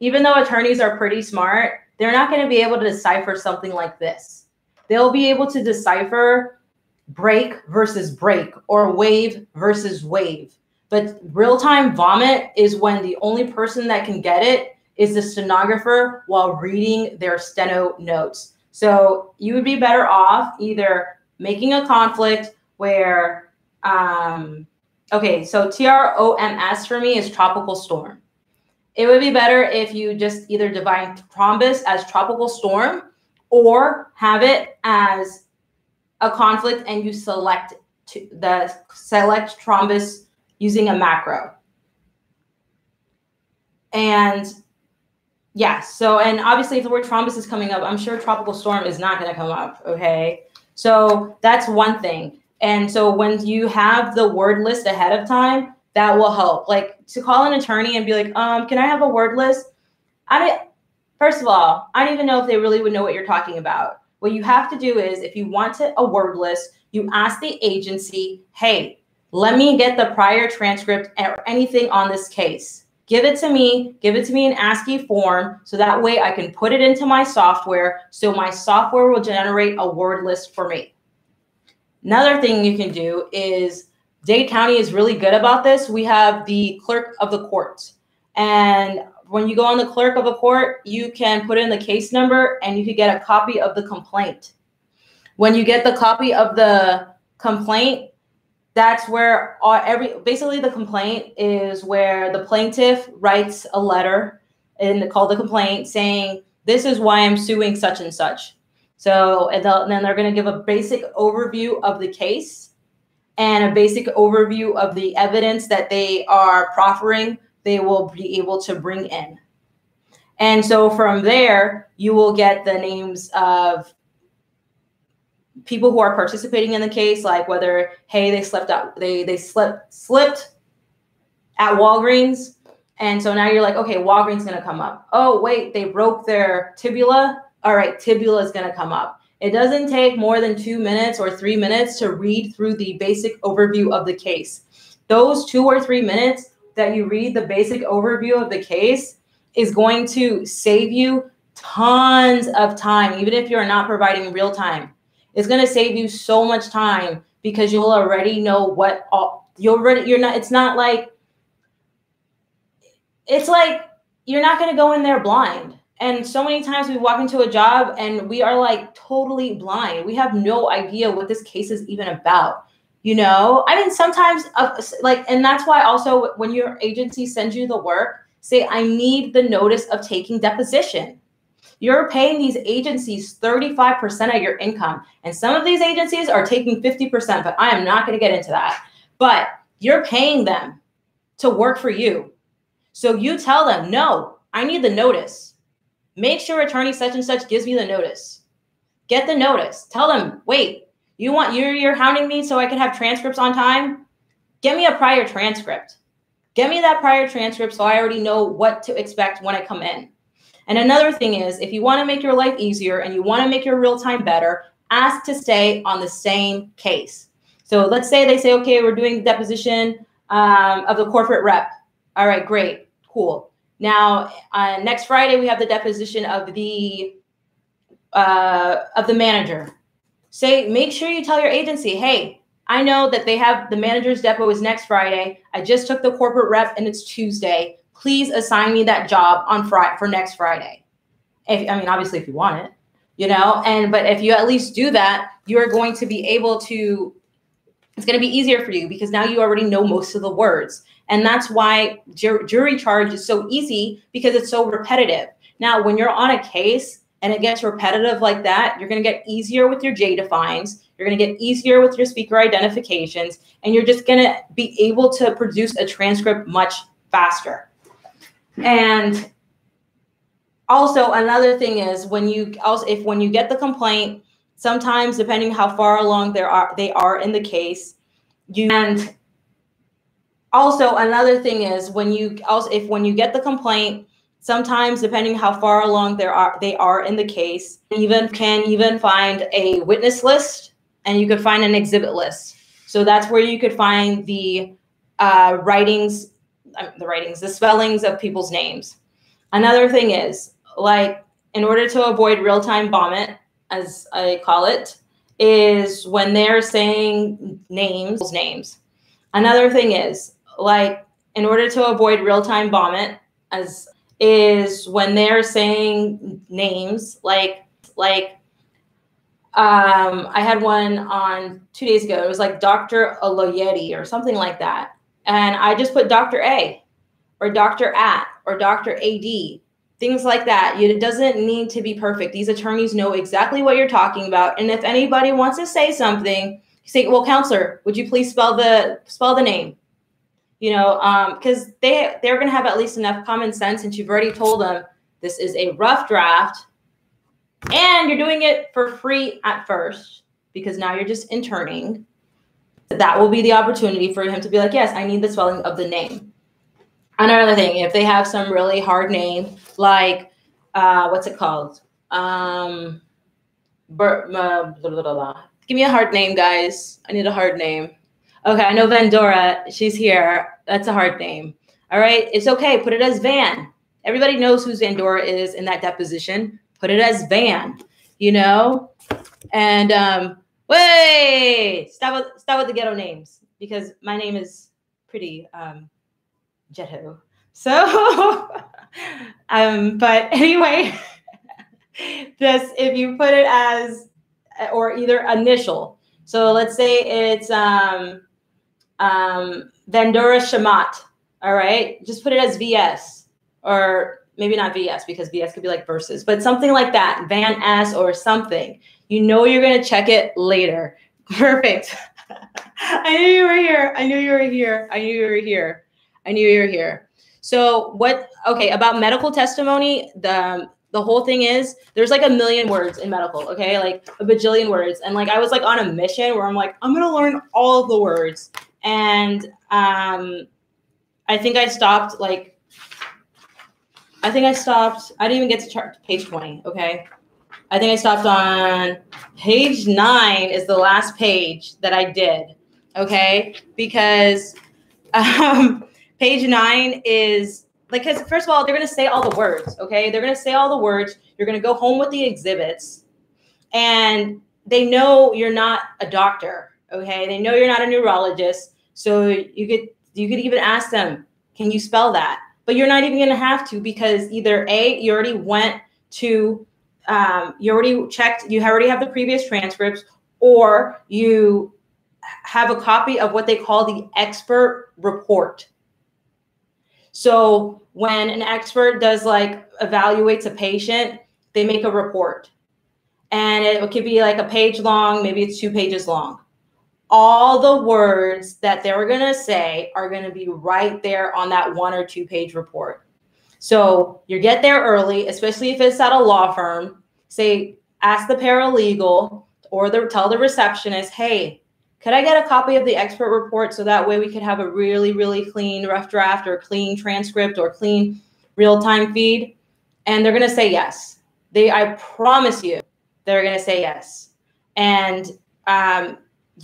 Even though attorneys are pretty smart, they're not going to be able to decipher something like this. They'll be able to decipher break versus break or wave versus wave. But real-time vomit is when the only person that can get it is the stenographer while reading their steno notes. So you would be better off either making a conflict where, okay, so TROMS for me is tropical storm. It would be better if you just either define thrombus as tropical storm or have it as a conflict and you select thrombus, using a macro. And yeah, so, and obviously if the word TROMS is coming up, I'm sure tropical storm is not going to come up, okay? So that's one thing. And so when you have the word list ahead of time, that will help. Like to call an attorney and be like, can I have a word list? First of all, I don't even know if they really would know what you're talking about. What you have to do is if you want a word list, you ask the agency, hey, let me get the prior transcript or anything on this case. Give it to me in ASCII form, so that way I can put it into my software, so my software will generate a word list for me. Another thing you can do is, Dade County is really good about this. We have the clerk of the court. And when you go on the clerk of a court, you can put in the case number and you can get a copy of the complaint. When you get the copy of the complaint, that's where basically the complaint is where the plaintiff writes a letter called the complaint saying, this is why I'm suing such and such. So and then they're going to give a basic overview of the case and a basic overview of the evidence that they are proffering, they will be able to bring in. And so from there, you will get the names of people who are participating in the case, like whether, hey, they slipped at Walgreens. And so now you're like, okay, Walgreens is going to come up. Oh, wait, they broke their tibula. All right, tibula is going to come up. It doesn't take more than 2 minutes or 3 minutes to read through the basic overview of the case. Those 2 or 3 minutes that you read the basic overview of the case is going to save you tons of time, even if you're not providing real time. It's going to save you so much time because you'll already know what it's like you're not going to go in there blind. And so many times we walk into a job and we are like totally blind. We have no idea what this case is even about. You know, I mean, sometimes and that's why also when your agency sends you the work, say, I need the notice of taking deposition. You're paying these agencies 35% of your income. And some of these agencies are taking 50%, but I am not going to get into that. But you're paying them to work for you. So you tell them, no, I need the notice. Make sure attorney such and such gives me the notice. Get the notice. Tell them, wait, you're hounding me so I can have transcripts on time? Get me a prior transcript. Get me that prior transcript so I already know what to expect when I come in. And another thing is, if you want to make your life easier and you want to make your real time better, ask to stay on the same case. So let's say they say, okay, we're doing deposition of the corporate rep. All right, great, cool. Now, next Friday, we have the deposition of the manager. Make sure you tell your agency, hey, I know that they have the manager's depo is next Friday. I just took the corporate rep and it's Tuesday. Please assign me that job on for next Friday. Obviously, if you want it, you know, but if you at least do that, you're going to be able to, it's going to be easier for you because now you already know most of the words. And that's why jury charge is so easy because it's so repetitive. Now, when you're on a case and it gets repetitive like that, you're going to get easier with your J defines. You're going to get easier with your speaker identifications, and you're just going to be able to produce a transcript much faster. And also another thing is when you get the complaint, sometimes depending how far along they are in the case, and also another thing is when you get the complaint, sometimes depending how far along they are in the case, you can find a witness list and you could find an exhibit list. So that's where you could find the the spellings of people's names. Another thing is, like, in order to avoid real-time vomit, as I call it, is when they're saying names. Another thing is, like, in order to avoid real-time vomit, is when they're saying names, I had one on 2 days ago. It was like Dr. Aloyeti or something like that. And I just put Dr. A or Dr. At or Dr. AD, things like that. It doesn't need to be perfect. These attorneys know exactly what you're talking about. And if anybody wants to say something, you say, well, counselor, would you please spell the name? because they're going to have at least enough common sense, and you've already told them this is a rough draft, and you're doing it for free at first because now you're just interning. That will be the opportunity for him to be like, yes, I need the spelling of the name. Another thing, if they have some really hard name, like, what's it called? Give me a hard name, guys. I need a hard name. Okay, I know Vandora. She's here. That's a hard name. All right, it's okay. Put it as Van. Everybody knows who Vandora is in that deposition. Put it as Van, And wait, stop with the ghetto names, because my name is pretty ghetto. So, but anyway, if you put it as, or either initial. So let's say it's Vandora Shamat. All right, just put it as VS, or maybe not VS, because VS could be like versus, but something like that, Van S or something. You're going to check it later. Perfect. I knew you were here. I knew you were here. I knew you were here. I knew you were here. So about medical testimony, the whole thing is there's like 1 million words in medical, okay? Like a bajillion words. And like I was like on a mission where I'm like, I'm going to learn all of the words. And I think I stopped I didn't even get to page 20, okay? I think I stopped on page 9 is the last page that I did, okay? Because page 9 is, because first of all, they're going to say all the words, okay? They're going to say all the words. You're going to go home with the exhibits, and they know you're not a doctor, okay? They know you're not a neurologist, so you could even ask them, can you spell that? But you're not even going to have to, because either A, you already went to, you already checked, you already have the previous transcripts, or you have a copy of what they call the expert report. So when an expert does evaluates a patient, they make a report, and it could be like a page long, maybe it's 2 pages long. All the words that they're going to say are going to be right there on that 1 or 2 page report. So you get there early, especially if it's at a law firm. Say, ask the paralegal or tell the receptionist, hey, could I get a copy of the expert report so that way we could have a really, really clean rough draft or clean transcript or clean real-time feed? And they're going to say yes. I promise you, they're going to say yes. And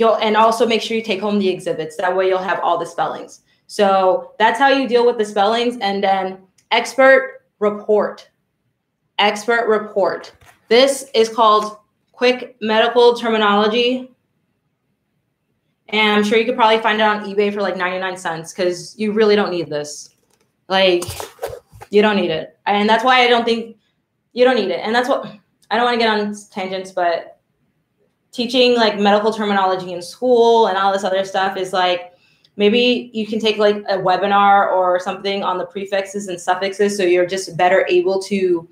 and also make sure you take home the exhibits. That way you'll have all the spellings. So that's how you deal with the spellings. And then expert report. Expert report. This is called quick medical terminology. And I'm sure you could probably find it on eBay for like 99 cents, because you really don't need this. You don't need it. And that's why I don't think you don't need it. And that's what, I don't want to get on tangents, but teaching medical terminology in school and all this other stuff is maybe you can take a webinar or something on the prefixes and suffixes, so you're just better able to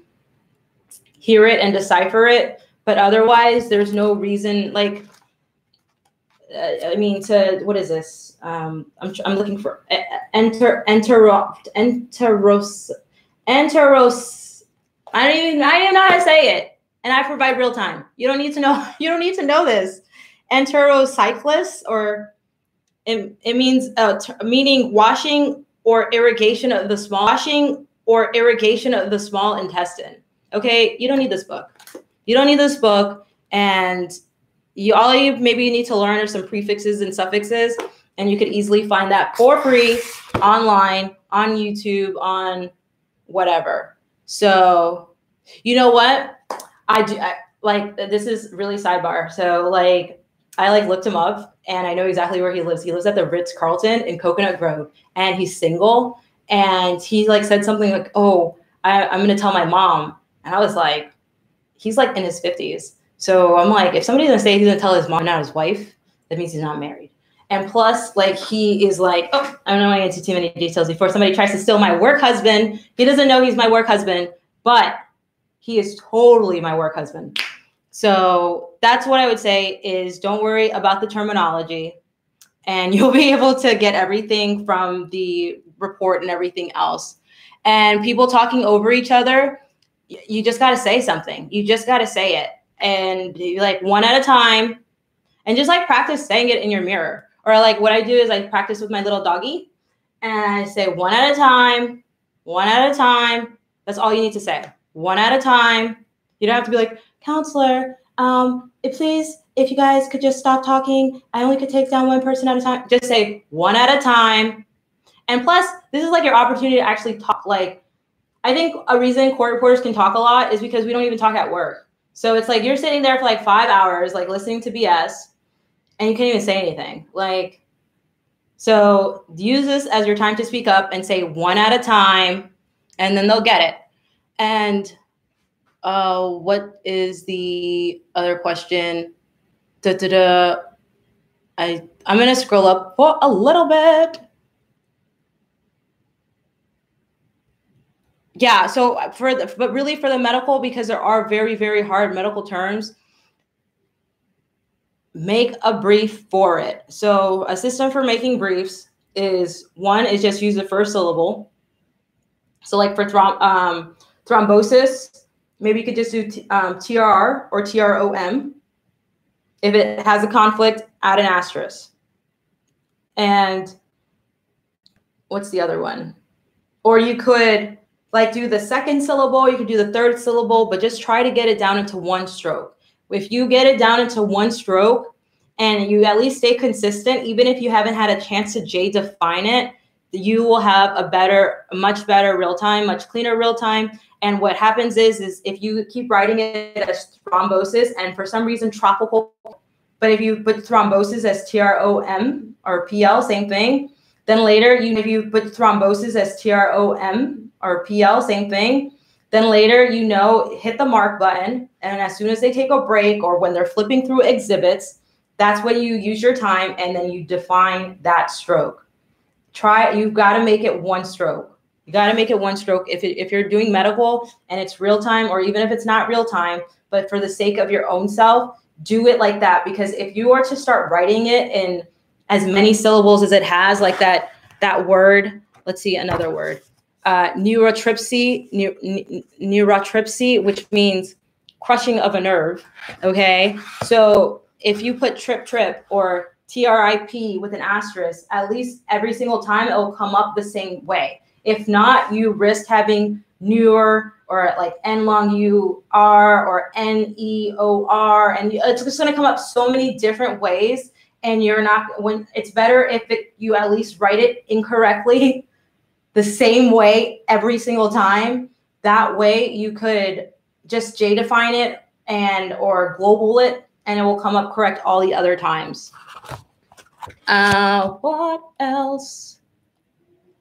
hear it and decipher it. But otherwise, there's no reason, what is this? I'm looking for enteros. I don't even know how to say it. And I provide real time. You don't need to know. You don't need to know this. Enterocyclus, or it means meaning washing or irrigation of the small intestine. Okay, you don't need this book. You don't need this book, and all you maybe need to learn are some prefixes and suffixes, and you could easily find that for free online, on YouTube, on whatever. So, you know what? This is really sidebar. So I looked him up, and I know exactly where he lives. He lives at the Ritz-Carlton in Coconut Grove, and he's single. And he said something like, oh, I'm going to tell my mom. And I was like, he's in his 50s. So I'm like, if somebody's going to say he's going to tell his mom, not his wife, that means he's not married. And plus, he is oh, I don't want to get into too many details before somebody tries to steal my work husband. He doesn't know he's my work husband, but he is totally my work husband. So that's what I would say is, don't worry about the terminology. and you'll be able to get everything from the report and everything else. And people talking over each other, you just got to say something. You just got to say it, and like one at a time, and just like practice saying it in your mirror. Or like what I do is I practice with my little doggy, and I say one at a time, one at a time. That's all you need to say. One at a time. You don't have to be like, counselor, please, if you guys could just stop talking. I only could take down one person at a time. Just say one at a time. And plus, this is like your opportunity to actually talk. Like, I think a reason court reporters can talk a lot is because we don't even talk at work. So it's like you're sitting there for like 5 hours, like listening to BS, and you can't even say anything. Like, so use this as your time to speak up and say one at a time, and then they'll get it. And what is the other question? I'm going to scroll up for a little bit. Yeah, so but really for the medical, because there are very, very hard medical terms, make a brief for it. So a system for making briefs is, one is just use the first syllable. So like for thrombosis, maybe you could just do TR or TROM. If it has a conflict, add an asterisk. And what's the other one? Or you could like do the second syllable, you could do the third syllable, but just try to get it down into one stroke. If you get it down into one stroke and you at least stay consistent, even if you haven't had a chance to define it, you will have a much better real time, much cleaner real time. And what happens is if you keep writing it as thrombosis and for some reason tropical, but if you put thrombosis as TROM or PL, same thing, then later, if you put thrombosis as TROM or PL, same thing, then later, hit the mark button. And as soon as they take a break or when they're flipping through exhibits, that's when you use your time and then you define that stroke. You've got to make it one stroke. You got to make it one stroke if you're doing medical and it's real time, or even if it's not real time, but for the sake of your own self, do it like that. Because if you are to start writing it in as many syllables as it has, like that word, let's see, another word, neurotripsy, which means crushing of a nerve, okay? So if you put trip or TRIP with an asterisk, at least every single time it will come up the same way. If not, you risk having newer or like N-long-U-R or N-E-O-R, and it's just gonna come up so many different ways. And it's better if you at least write it incorrectly the same way every single time. That way you could just define it or global it, and it will come up correct all the other times. What else?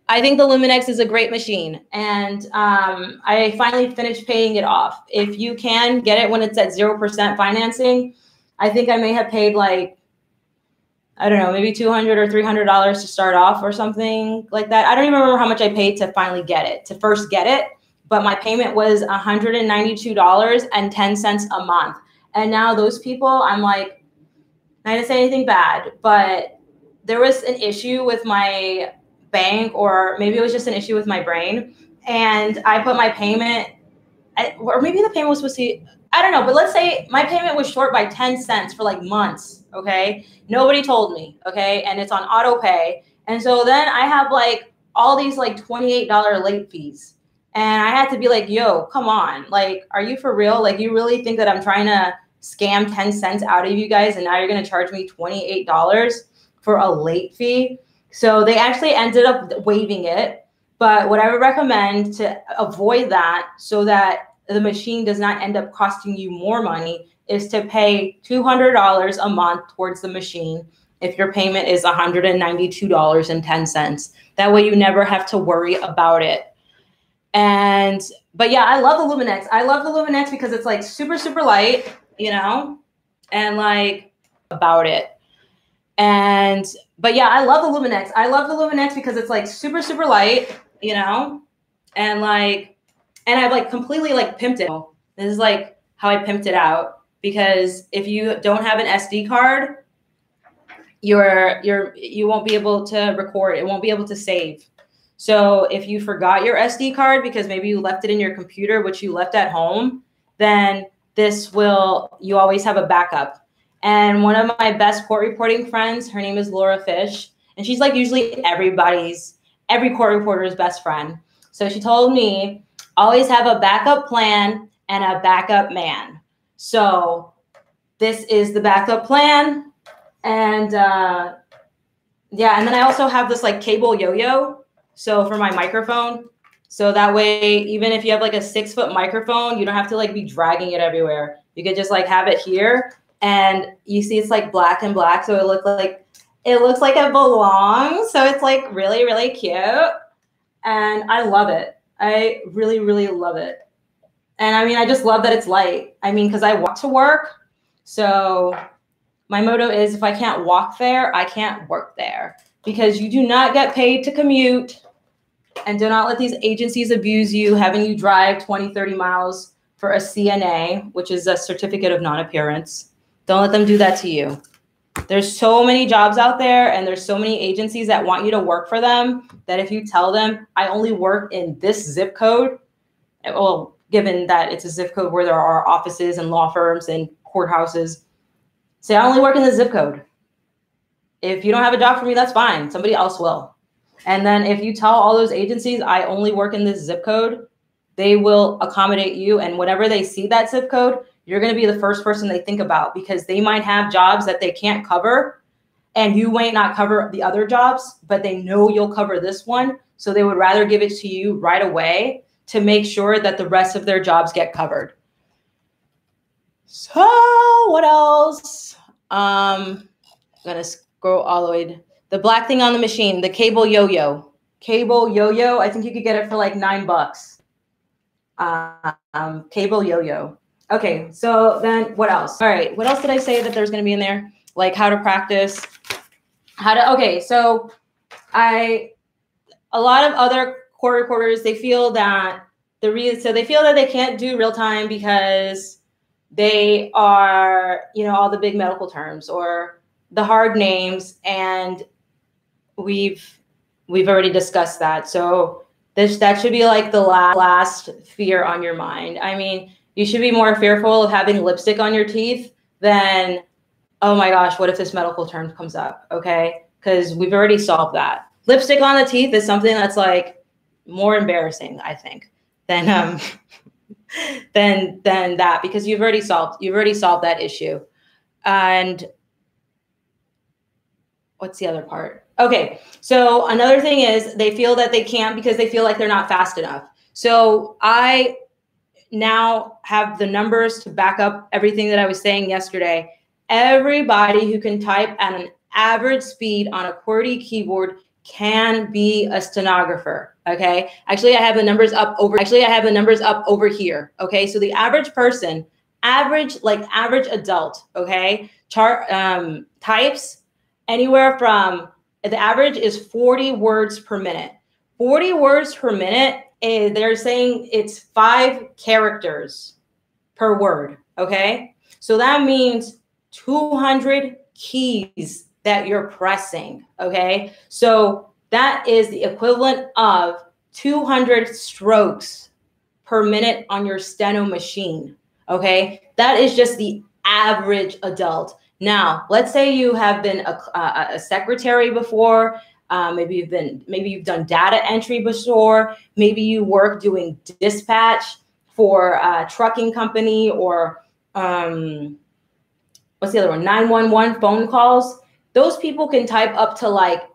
I think the Luminex is a great machine, and I finally finished paying it off. If you can get it when it's at 0% financing, I think I may have paid like, I don't know, maybe $200 or $300 to start off or something like that. I don't even remember how much I paid to finally get it, to first get it, but my payment was $192.10 a month. And now those people, I'm like, not to say anything bad, but there was an issue with my bank, or maybe it was just an issue with my brain. And I put my payment, or maybe the payment was supposed to, I don't know, but let's say my payment was short by 10 cents for like months, okay? Nobody told me, okay? And it's on auto pay. And so then I have like all these like $28 late fees. And I had to be like, yo, come on. Like, are you for real? Like, you really think that I'm trying to scam 10 cents out of you guys, and now you're going to charge me $28 for a late fee? So they actually ended up waiving it. But what I would recommend to avoid that, so that the machine does not end up costing you more money, is to pay $200 a month towards the machine if your payment is $192.10. That way you never have to worry about it. But yeah, I love the Luminex. I love the Luminex because it's like super, super light, and like about it. But yeah, I love the Luminex. I love the Luminex because it's like super, super light, and I've like completely like pimped it. This is like how I pimped it out, because if you don't have an SD card, you won't be able to record. It won't be able to save. So if you forgot your SD card because maybe you left it in your computer, which you left at home, then you always have a backup. And one of my best court reporting friends, her name is Laura Fish, and she's like usually every court reporter's best friend. So she told me, always have a backup plan and a backup man. So this is the backup plan. And yeah, and then I also have this like cable yo-yo. So for my microphone, so that way, even if you have like a 6-foot microphone, you don't have to like be dragging it everywhere. You could just like have it here, and you see it's like black and black, so it looks like it belongs. So it's like really, really cute, and I love it. I really, really love it. And I mean, I just love that it's light. I mean, because I walk to work, so my motto is if I can't walk there, I can't work there, because you do not get paid to commute. And do not let these agencies abuse you, having you drive 20, 30 miles for a CNA, which is a certificate of non-appearance. Don't let them do that to you. There's so many jobs out there, and there's so many agencies that want you to work for them, that if you tell them, I only work in this zip code, well, given that it's a zip code where there are offices and law firms and courthouses, say, I only work in the zip code. If you don't have a job for me, that's fine. Somebody else will. And then if you tell all those agencies, I only work in this zip code, they will accommodate you. And whenever they see that zip code, you're going to be the first person they think about, because they might have jobs that they can't cover, and you might not cover the other jobs, but they know you'll cover this one. So they would rather give it to you right away to make sure that the rest of their jobs get covered. So what else? I'm going to scroll all the way to the black thing on the machine, the cable yo-yo. Cable yo-yo, I think you could get it for like $9. Cable yo-yo. Okay, so then what else? All right, what else did I say that there's going to be in there? Like how to practice, okay, so a lot of other court reporters, they feel that they feel that they can't do real time because they are, all the big medical terms or the hard names, and we've already discussed that. So that should be like the last fear on your mind. I mean, you should be more fearful of having lipstick on your teeth than, oh my gosh, what if this medical term comes up? Okay, because we've already solved that. Lipstick on the teeth is something that's like more embarrassing, I think, than than that, because you've already solved that issue. And what's the other part? Okay, so another thing is they feel that they can't because they feel like they're not fast enough. So I now have the numbers to back up everything that I was saying yesterday. Everybody who can type at an average speed on a QWERTY keyboard can be a stenographer. Okay, actually I have the numbers up over here. Okay, so the average person, average adult, okay, types anywhere from, the average is 40 words per minute. 40 words per minute, they're saying it's 5 characters per word, okay? So that means 200 keys that you're pressing, okay? So that is the equivalent of 200 strokes per minute on your steno machine, okay? That is just the average adult. Now, let's say you have been a secretary before. Maybe you've done data entry before. Maybe you work doing dispatch for a trucking company, or what's the other one? 911 phone calls. Those people can type up to like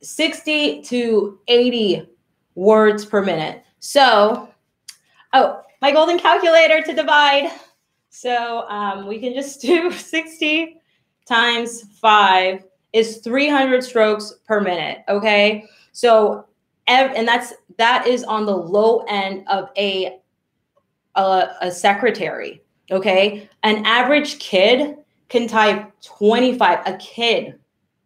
60 to 80 words per minute. So, oh, my golden calculator to divide. So we can just do 60 times 5 is 300 strokes per minute, okay? So, and that is on the low end of a secretary, okay? An average kid can type 25, a kid,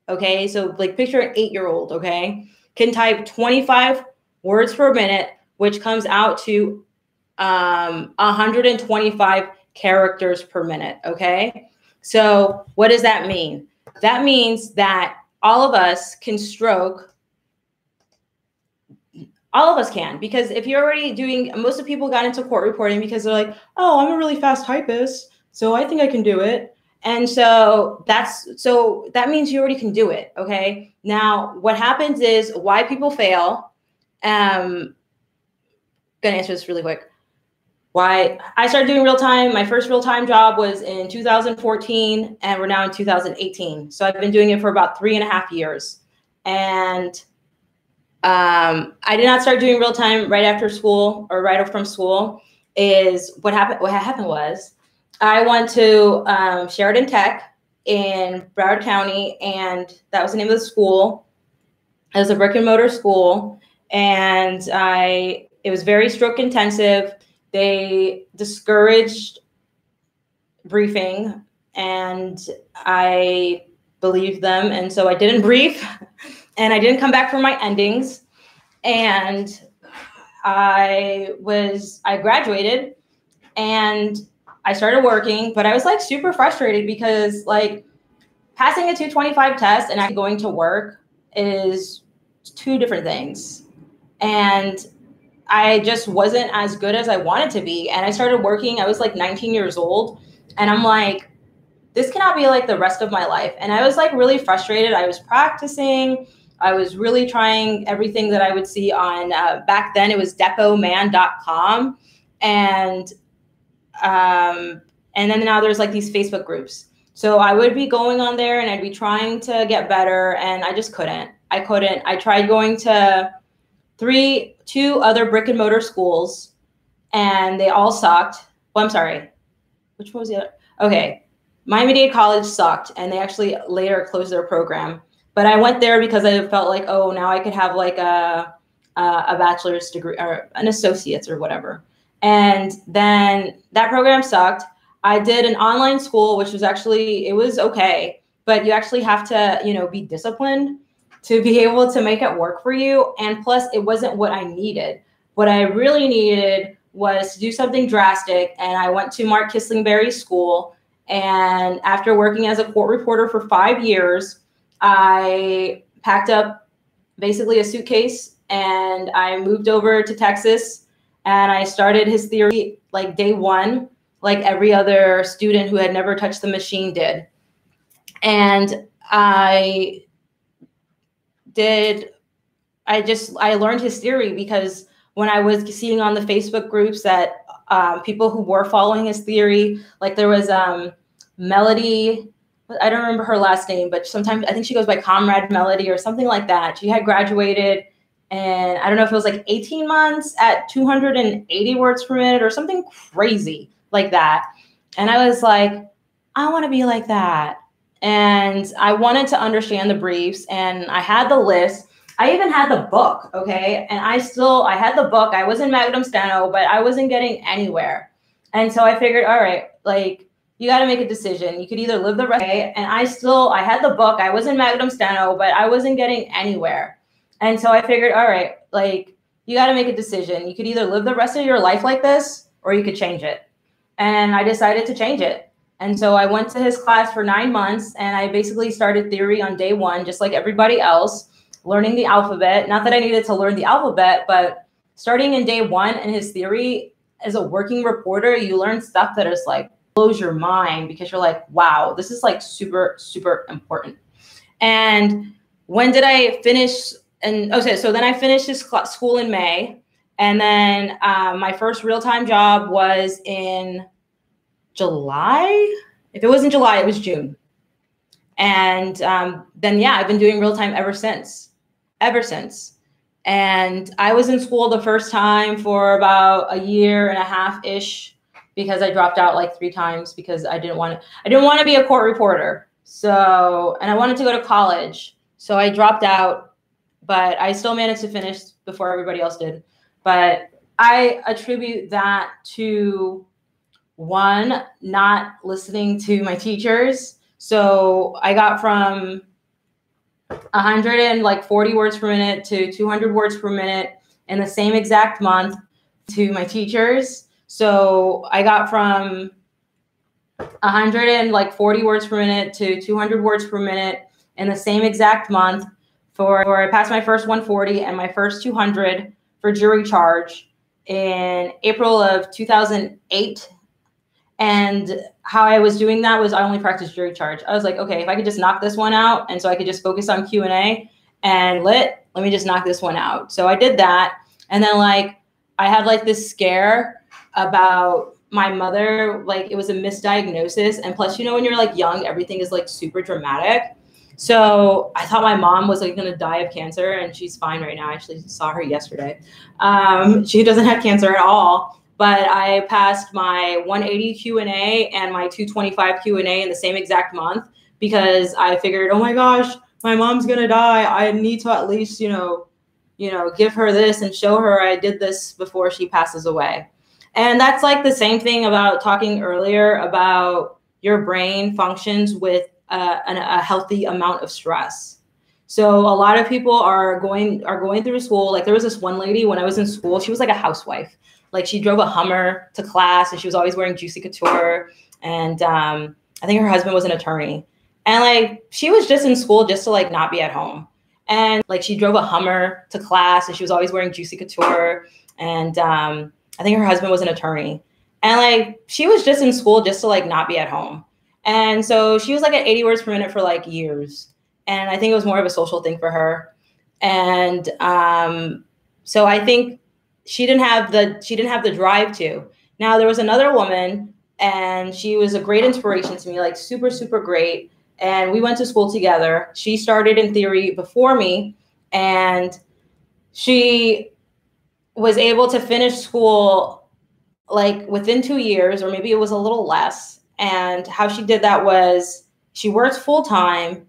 okay? So like picture an 8-year-old, okay? Can type 25 words per minute, which comes out to 125 characters per minute, okay? So what does that mean? that means that all of us can stroke. All of us can, because if you're already doing, most of the people got into court reporting because they're like, oh, I'm a really fast typist, so I think I can do it. And so that means you already can do it. Okay. Now, what happens is why people fail. Gonna answer this really quick. Why I started doing real time. My first real time job was in 2014, and we're now in 2018. So I've been doing it for about 3.5 years. And I did not start doing real time right after school or right from school. Is what happened. What happened was I went to Sheridan Tech in Broward County, and that was the name of the school. It was a brick and mortar school, and it was very stroke intensive. They discouraged briefing, and I believed them, and so I didn't brief, and I didn't come back for my endings, and I graduated, and I started working, but I was like super frustrated because like passing a 225 test and actually going to work is two different things. And I just wasn't as good as I wanted to be. And I started working, I was like 19 years old. And I'm like, this cannot be like the rest of my life. And I was like really frustrated. I was practicing. I was really trying everything that I would see on, back then it was depoman.com. And then now there's like these Facebook groups. So I would be going on there and I'd be trying to get better, and I just couldn't. I tried going to two other brick and mortar schools, and they all sucked. Well, I'm sorry. Which one was the other? Okay. Miami-Dade College sucked, and they actually later closed their program. But I went there because I felt like, oh, now I could have like a bachelor's degree or an associate's or whatever. And then that program sucked. I did an online school, which was actually, it was okay, but you actually have to, be disciplined to be able to make it work for you. And plus, it wasn't what I needed. What I really needed was to do something drastic. And I went to Mark Kislingberry School. And after working as a court reporter for 5 years, I packed up basically a suitcase and I moved over to Texas, and I started his theory like day one, like every other student who had never touched the machine did. And I learned his theory because when I was seeing on the Facebook groups that people who were following his theory, like there was Melody, I don't remember her last name, but sometimes I think she goes by Comrade Melody or something like that. She had graduated, and I don't know if it was like 18 months at 280 words per minute or something crazy like that. And I was like, I want to be like that. And I wanted to understand the briefs, and I had the list. I even had the book, okay? And I had the book. I was in Magnum Steno, but I wasn't getting anywhere. And so I figured, all right, like, you got to make a decision. You could either live the rest of the day, and I had the book. I was in Magnum Steno, but I wasn't getting anywhere. And so I figured, all right, like, you got to make a decision. You could either live the rest of your life like this, or you could change it. And I decided to change it. And so I went to his class for 9 months, and I basically started theory on day one, just like everybody else, learning the alphabet. Not that I needed to learn the alphabet, but starting in day one in his theory, as a working reporter, you learn stuff that is like, blows your mind, because you're like, wow, this is like super, super important. And when did I finish? And okay, so then I finished his school in May. And then my first real-time job was in July. If it wasn't July, it was June. And then, yeah, I've been doing real-time ever since. And I was in school the first time for about 1.5 years-ish, because I dropped out like 3 times because I didn't want to be a court reporter. So, and I wanted to go to college. So I dropped out, but I still managed to finish before everybody else did. But I attribute that to, one, not listening to my teachers. So I got from 140 words per minute to 200 words per minute in the same exact month to my teachers. So I got from 140 words per minute to 200 words per minute in the same exact month I passed my first 140 and my first 200 for jury charge in April of 2008. And how I was doing that was I only practiced jury charge. I was like, okay, if I could just knock this one out, and so I could just focus on Q&A and let me just knock this one out. So I did that. And then like, I had like this scare about my mother, like it was a misdiagnosis. And plus, you know, when you're like young, everything is like super dramatic. So I thought my mom was like gonna die of cancer, and she's fine right now. I actually saw her yesterday. She doesn't have cancer at all. But I passed my 180 Q&A and my 225 Q&A in the same exact month because I figured, oh my gosh, my mom's gonna die. I need to at least, you know, give her this and show her I did this before she passes away. And that's like the same thing about talking earlier about your brain functions with a healthy amount of stress. So a lot of people are going through school. Like there was this one lady when I was in school, she was like a housewife. Like she drove a Hummer to class and she was always wearing Juicy Couture. And I think her husband was an attorney. And like, she was just in school just to like not be at home. And like, she drove a Hummer to class and she was always wearing Juicy Couture. And I think her husband was an attorney. And like, she was just in school just to like not be at home. And so she was like at 80 words per minute for like years. And I think it was more of a social thing for her. And so I think she didn't have the drive to. Now there was another woman and she was a great inspiration to me, like super, super great. And we went to school together. She started in theory before me and she was able to finish school like within 2 years, or maybe it was a little less. And how she did that was she worked full time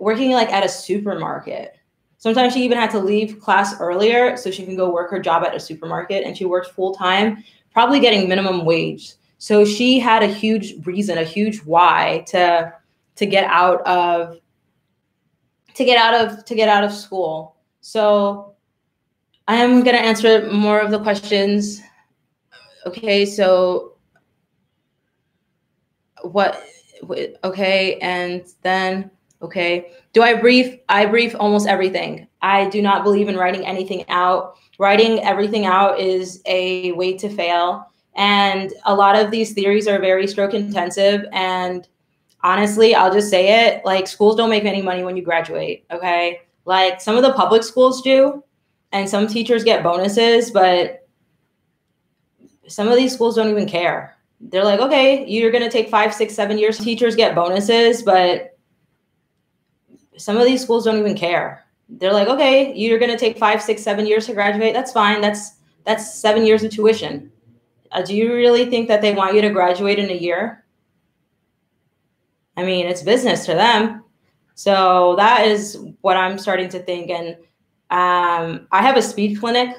working like at a supermarket. Sometimes she even had to leave class earlier so she can go work her job at a supermarket, and she worked full time, probably getting minimum wage. So she had a huge reason, a huge why to get out of school. So I am going to answer more of the questions. Okay, so okay, and then okay. Do I brief? I brief almost everything. I do not believe in writing anything out. Writing everything out is a way to fail. And a lot of these theories are very stroke intensive. And honestly, I'll just say it, like schools don't make any money when you graduate, okay? Like some of the public schools do, and some teachers get bonuses, but some of these schools don't even care. They're like, okay, you're gonna take 5, 6, 7 years. Teachers get bonuses, but some of these schools don't even care. They're like, okay, you're going to take 5, 6, 7 years to graduate. That's fine. That's 7 years of tuition. Do you really think that they want you to graduate in a year? I mean, it's business to them. So that is what I'm starting to think. And I have a speed clinic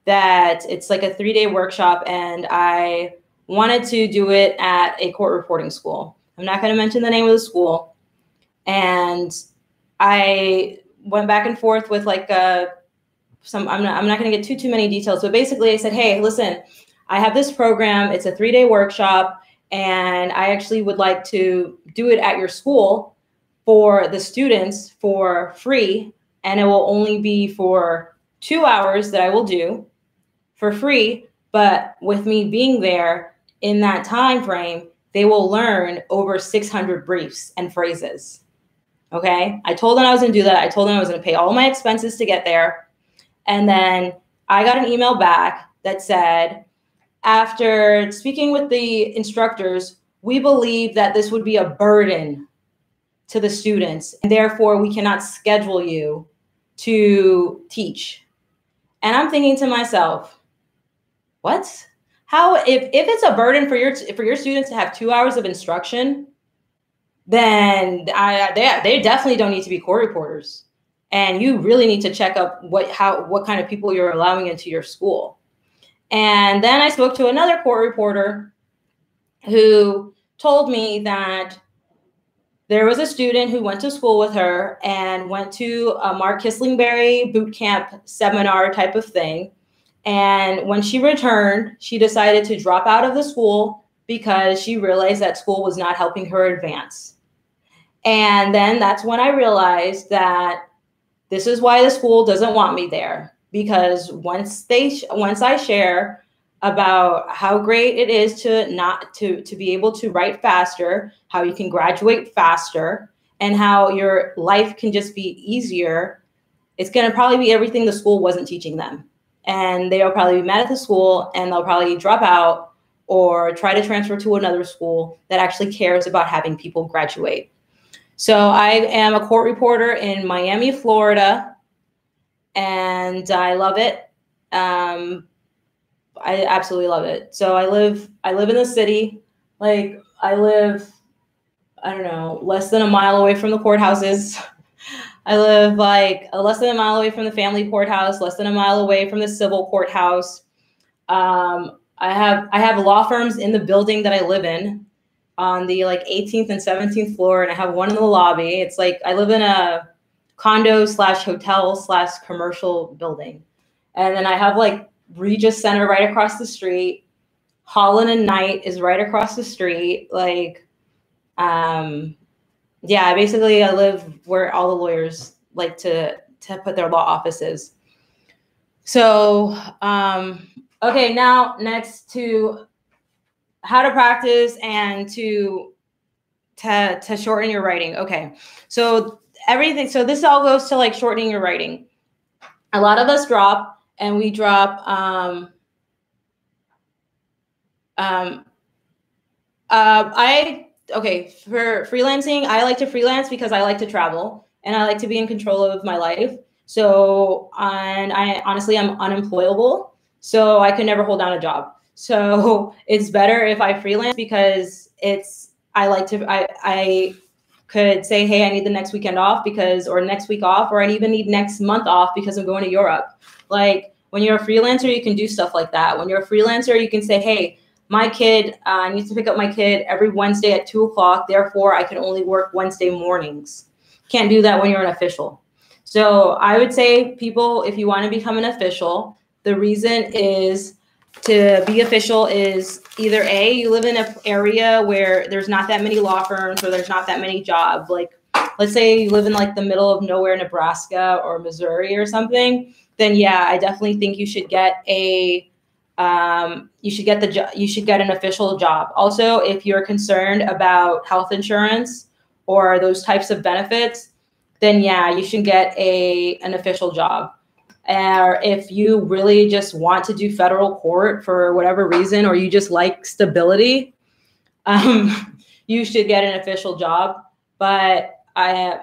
that it's like a 3-day workshop, and I wanted to do it at a court reporting school. I'm not going to mention the name of the school. And I went back and forth with like I'm not going to get too many details, but basically I said, hey, listen, I have this program. It's a 3-day workshop, and I actually would like to do it at your school for the students for free. And it will only be for 2 hours that I will do for free. But with me being there in that time frame, they will learn over 600 briefs and phrases. Okay. I told them I was going to do that. I told them I was going to pay all my expenses to get there. And then I got an email back that said, after speaking with the instructors, we believe that this would be a burden to the students, and therefore we cannot schedule you to teach. And I'm thinking to myself, what? How, if it's a burden for your students to have 2 hours of instruction, then they definitely don't need to be court reporters. And you really need to check up what kind of people you're allowing into your school. And then I spoke to another court reporter who told me that there was a student who went to school with her and went to a Mark Kislingberry boot camp seminar type of thing. And when she returned, she decided to drop out of the school because she realized that school was not helping her advance. And then that's when I realized that this is why the school doesn't want me there, because once I share about how great it is to be able to write faster, how you can graduate faster, and how your life can just be easier, it's going to probably be everything the school wasn't teaching them. And they'll probably be mad at the school, and they'll probably drop out or try to transfer to another school that actually cares about having people graduate. So I am a court reporter in Miami, Florida, and I love it. I absolutely love it. So I live in the city. Like, I live, I don't know, less than a mile away from the courthouses. I live like less than a mile away from the family courthouse, less than a mile away from the civil courthouse. I have law firms in the building that I live in, on the like 18th and 17th floor, and I have one in the lobby. It's like I live in a condo / hotel / commercial building. And then I have like Regis Center right across the street. Holland and Knight is right across the street. Like, yeah, basically I live where all the lawyers like to put their law offices. So, okay, now next to how to practice and to shorten your writing. Okay, so everything. So this all goes to like shortening your writing. A lot of us drop, and we drop. For freelancing, I like to freelance because I like to travel and I like to be in control of my life. So, and I honestly, I'm unemployable, so I could never hold down a job. So it's better if I freelance, because I could say, hey, I need the next weekend off or next week off, or I even need next month off because I'm going to Europe. Like, when you're a freelancer, you can do stuff like that. When you're a freelancer, you can say, hey, my kid needs to pick up my kid every Wednesday at 2:00. Therefore, I can only work Wednesday mornings. Can't do that when you're an official. So I would say, people, if you want to become an official, the reason is to be official is either A, you live in an area where there's not that many law firms or there's not that many jobs. Like, let's say you live in like the middle of nowhere, Nebraska or Missouri or something, then yeah, I definitely think you should get an official job. Also, if you're concerned about health insurance or those types of benefits, then yeah, you should get an official job. Or if you really just want to do federal court for whatever reason, or you just like stability, you should get an official job. But I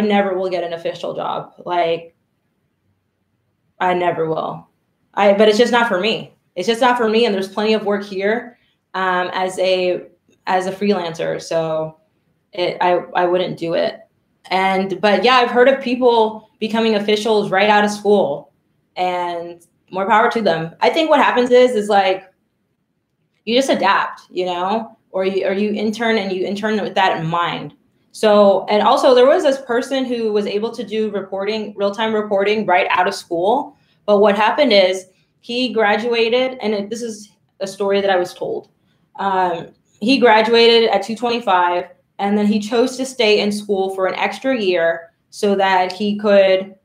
never will get an official job. Like, I never will. But it's just not for me. It's just not for me. And there's plenty of work here as a freelancer. So I wouldn't do it. But yeah, I've heard of people becoming officials right out of school, and more power to them. I think what happens is like, you just adapt, or you intern, and you intern with that in mind. So, and also there was this person who was able to do real-time reporting right out of school. But what happened is he graduated, and this is a story that I was told. He graduated at 225, and then he chose to stay in school for an extra year so that he could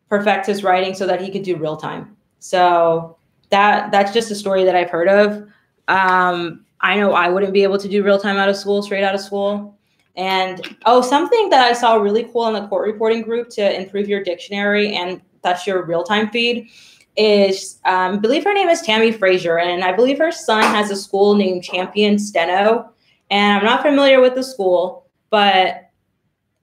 perfect his writing, so that he could do real time. So that's just a story that I've heard of. I know I wouldn't be able to do real time straight out of school. And something that I saw really cool in the court reporting group to improve your dictionary, and that's your real time feed, is I believe her name is Tammy Frazier, and I believe her son has a school named Champion Steno. And I'm not familiar with the school, but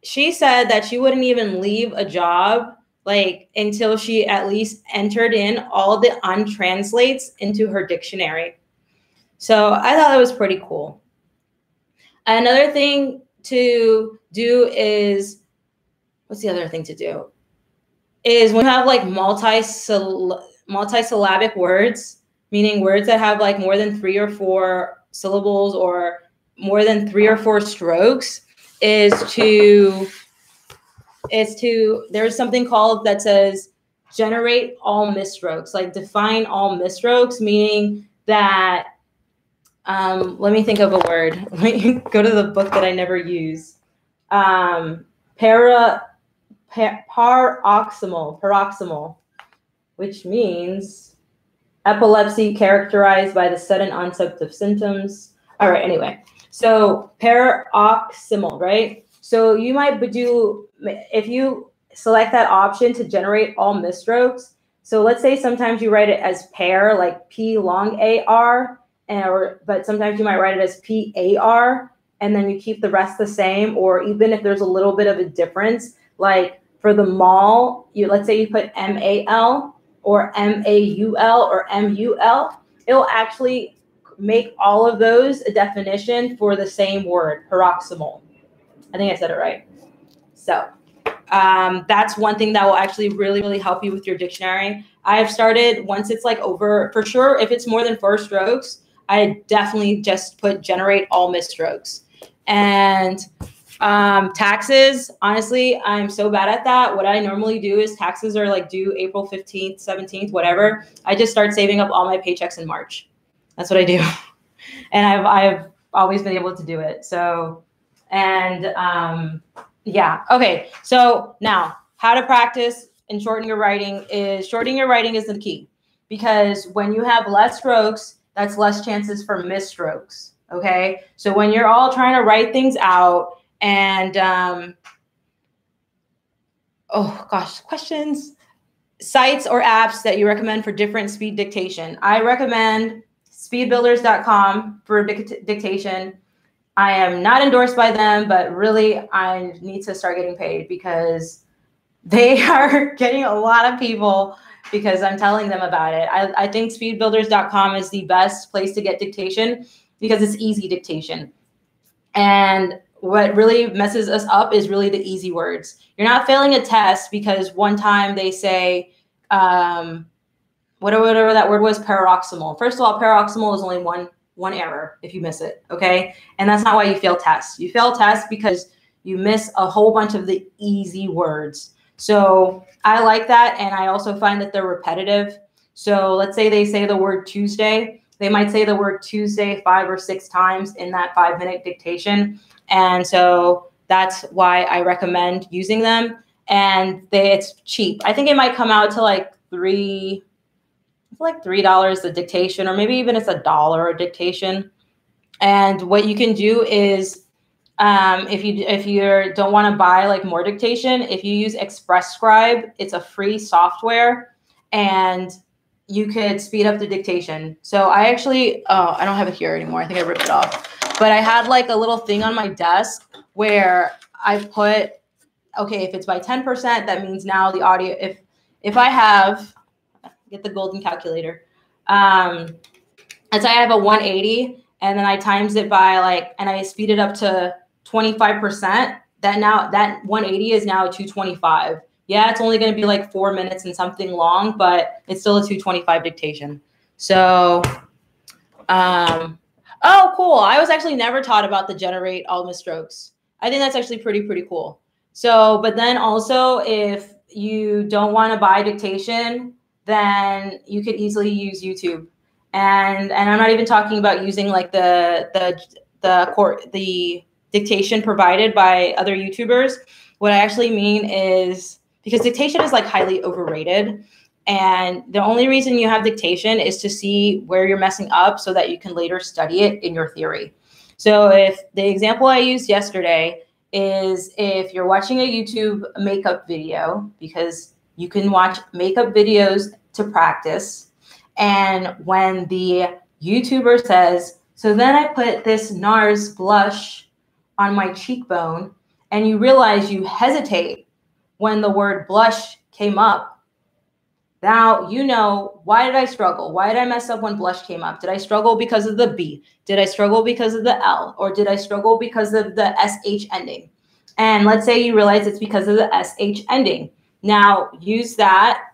she said that she wouldn't even leave a job like until she at least entered in all the untranslates into her dictionary. So I thought that was pretty cool. Another thing to do is, what's the other thing to do? Is when you have like multisyllabic words, meaning words that have like more than 3 or 4 syllables or more than 3 or 4 strokes, there's something called that says generate all misstrokes, like define all misstrokes, meaning that, let me think of a word. Let me go to the book that I never use. Paroxysmal, which means epilepsy characterized by the sudden onset of symptoms. All right, anyway. So paroxysmal, right? So you might do, if you select that option to generate all misstrokes. So let's say sometimes you write it as pair, like P long AR, but sometimes you might write it as PAR, and then you keep the rest the same, or even if there's a little bit of a difference, like for the mall, let's say you put MAL or MAUL or MUL, it'll actually make all of those a definition for the same word, paroxysmal. I think I said it right. So that's one thing that will actually really, really help you with your dictionary. I have started, once it's like over, for sure, if it's more than 4 strokes, I definitely just put generate all misstrokes. And taxes, honestly, I'm so bad at that. What I normally do is taxes are like due April 15th, 17th, whatever. I just start saving up all my paychecks in March. That's what I do. And I've always been able to do it. So, and yeah. Okay. So now how to practice and shorten your writing is the key, because when you have less strokes, that's less chances for misstrokes. Okay. So when you're all trying to write things out and, oh gosh, questions, sites or apps that you recommend for different speed dictation. I recommend speedbuilders.com for dictation. I am not endorsed by them, but really I need to start getting paid because they are getting a lot of people because I'm telling them about it. I think speedbuilders.com is the best place to get dictation because it's easy dictation. And what really messes us up is really the easy words. You're not failing a test because one time they say, whatever that word was, paroxysmal. First of all, paroxysmal is only one error if you miss it, okay? And that's not why you fail tests. You fail tests because you miss a whole bunch of the easy words. So I like that, and I also find that they're repetitive. So let's say they say the word Tuesday. They might say the word Tuesday 5 or 6 times in that 5-minute dictation. And so that's why I recommend using them. And it's cheap. I think it might come out to like $3 a dictation, or maybe even it's $1 a dictation. And what you can do is, if you don't want to buy like more dictation, if you use Express Scribe, it's a free software, and you could speed up the dictation. So I actually, I don't have it here anymore. I think I ripped it off. But I had like a little thing on my desk where I put, okay, if it's by 10%, that means now the audio, if I have, get the golden calculator. Let's say I have a 180 and then I times it by like, and I speed it up to 25%, that 180 is now a 225. Yeah, it's only going to be like 4 minutes and something long, but it's still a 225 dictation. So, oh, cool. I was actually never taught about the generate all misstrokes. I think that's actually pretty cool. So, but then also if you don't want to buy dictation, then you could easily use YouTube. And I'm not even talking about using like the dictation provided by other YouTubers. What I actually mean is, because dictation is like highly overrated, and the only reason you have dictation is to see where you're messing up so that you can later study it in your theory. So if the example I used yesterday is if you're watching a YouTube makeup video, because you can watch makeup videos to practice, and when the YouTuber says, so then I put this NARS blush on my cheekbone, and you realize you hesitate when the word blush came up, now you know, why did I struggle? Why did I mess up when blush came up? Did I struggle because of the B? Did I struggle because of the L? Or did I struggle because of the SH ending? And let's say you realize it's because of the SH ending. Now use that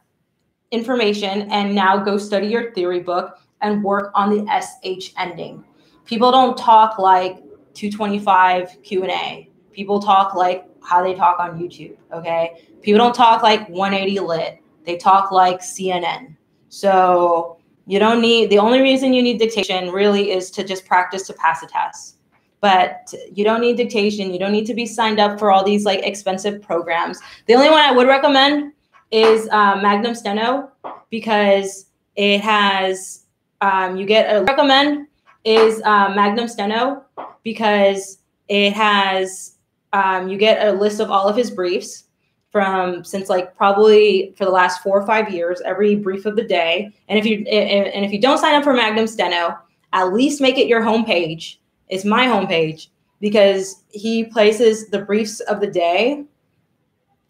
information and now go study your theory book and work on the SH ending. People don't talk like 225 Q&A. People talk like how they talk on YouTube, okay? People don't talk like 180 lit. They talk like CNN. So You don't need, the only reason you need dictation really is to just practice to pass a test. But you don't need dictation. You don't need to be signed up for all these like expensive programs. The only one I would recommend is Magnum Steno, because it has, you get a recommend is Magnum Steno, because it has, you get a list of all of his briefs from since like probably for the last 4 or 5 years, every brief of the day. And if you don't sign up for Magnum Steno, at least make it your homepage. It's my homepage, because he places the briefs of the day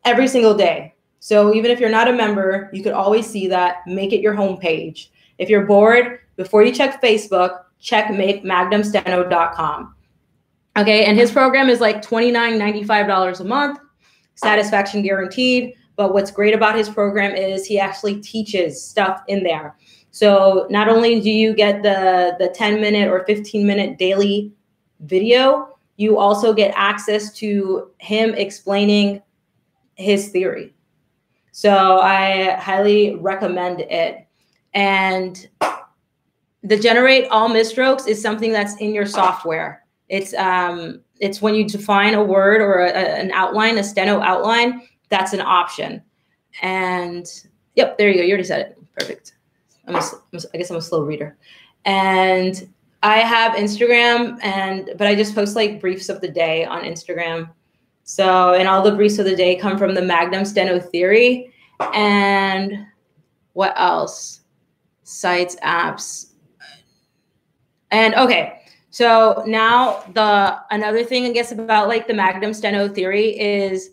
every single day. So even if you're not a member, you could always see that. Make it your homepage. If you're bored, before you check Facebook, check magnumsteno.com. Okay, and his program is like $29.95 a month, satisfaction guaranteed. But what's great about his program is he actually teaches stuff in there. So not only do you get the 10-minute or 15-minute daily video, you also get access to him explaining his theory. So I highly recommend it. And the generate all misstrokes is something that's in your software. It's when you define a word or an outline, a steno outline, that's an option. And yep, there you go. You already said it. Perfect. I guess I'm a slow reader. And I have Instagram, but I just post like briefs of the day on Instagram. So, and all the briefs of the day come from the Magnum Steno theory. And what else? Sites, apps. And okay, so now another thing I guess about like the Magnum Steno theory is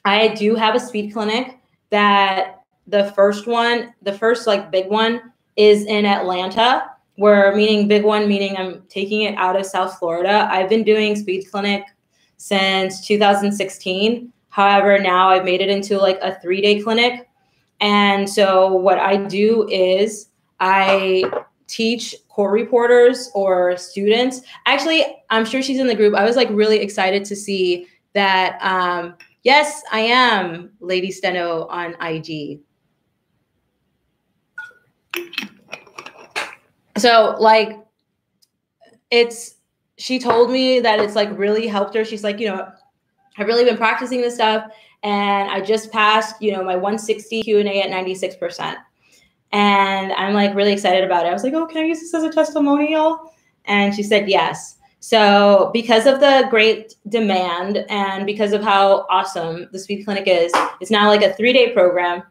I do have a speed clinic that the first like big one is in Atlanta, big one meaning I'm taking it out of South Florida. I've been doing speed clinic since 2016. However, now I've made it into like a 3-day clinic. And so what I do is I teach court reporters or students. Actually, I'm sure she's in the group. I was like really excited to see that. Yes, I am Lady Steno on IG. So like she told me that it's like really helped her. She's like, I've really been practicing this stuff, and I just passed, my 160 Q&A at 96%. And I'm like really excited about it. I was like, oh, can I use this as a testimonial? And she said yes. So because of the great demand and because of how awesome the Speed Clinic is, it's now like a 3-day program.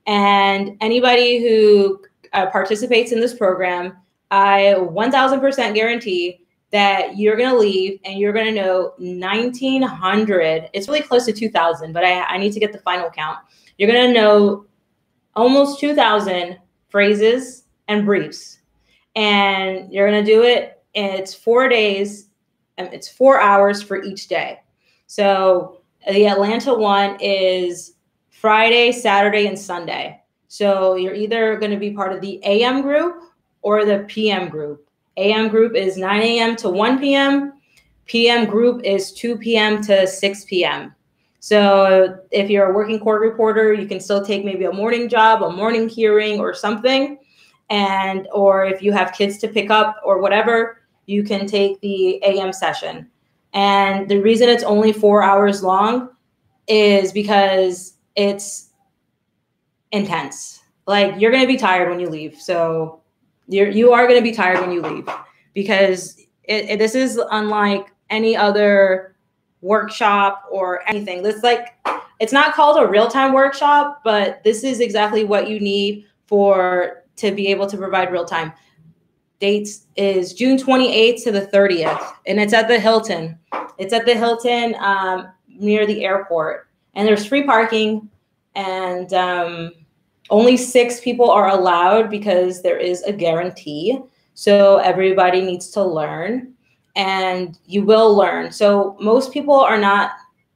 And anybody who participates in this program, I 1000% guarantee that you're going to leave and you're going to know 1,900. It's really close to 2,000, but I need to get the final count. You're going to know almost 2,000 phrases and briefs. And you're going to do it. And it's 4 days. And it's 4 hours for each day. So the Atlanta one is Friday, Saturday, and Sunday. So you're either going to be part of the AM group or the PM group. AM group is 9 a.m. to 1 p.m. PM group is 2 p.m. to 6 p.m. So if you're a working court reporter, you can still take maybe a morning job, a morning hearing or something. Or if you have kids to pick up or whatever, you can take the AM session. And the reason it's only 4 hours long is because it's intense. Like you're going to be tired when you leave. So you are going to be tired when you leave, because this is unlike any other workshop or anything. It's not called a real-time workshop, but this is exactly what you need to be able to provide real-time. Dates is June 28th to the 30th, and it's at the Hilton. It's at the Hilton near the airport, and there's free parking, and only 6 people are allowed because there is a guarantee. So everybody needs to learn, and you will learn. So most people are not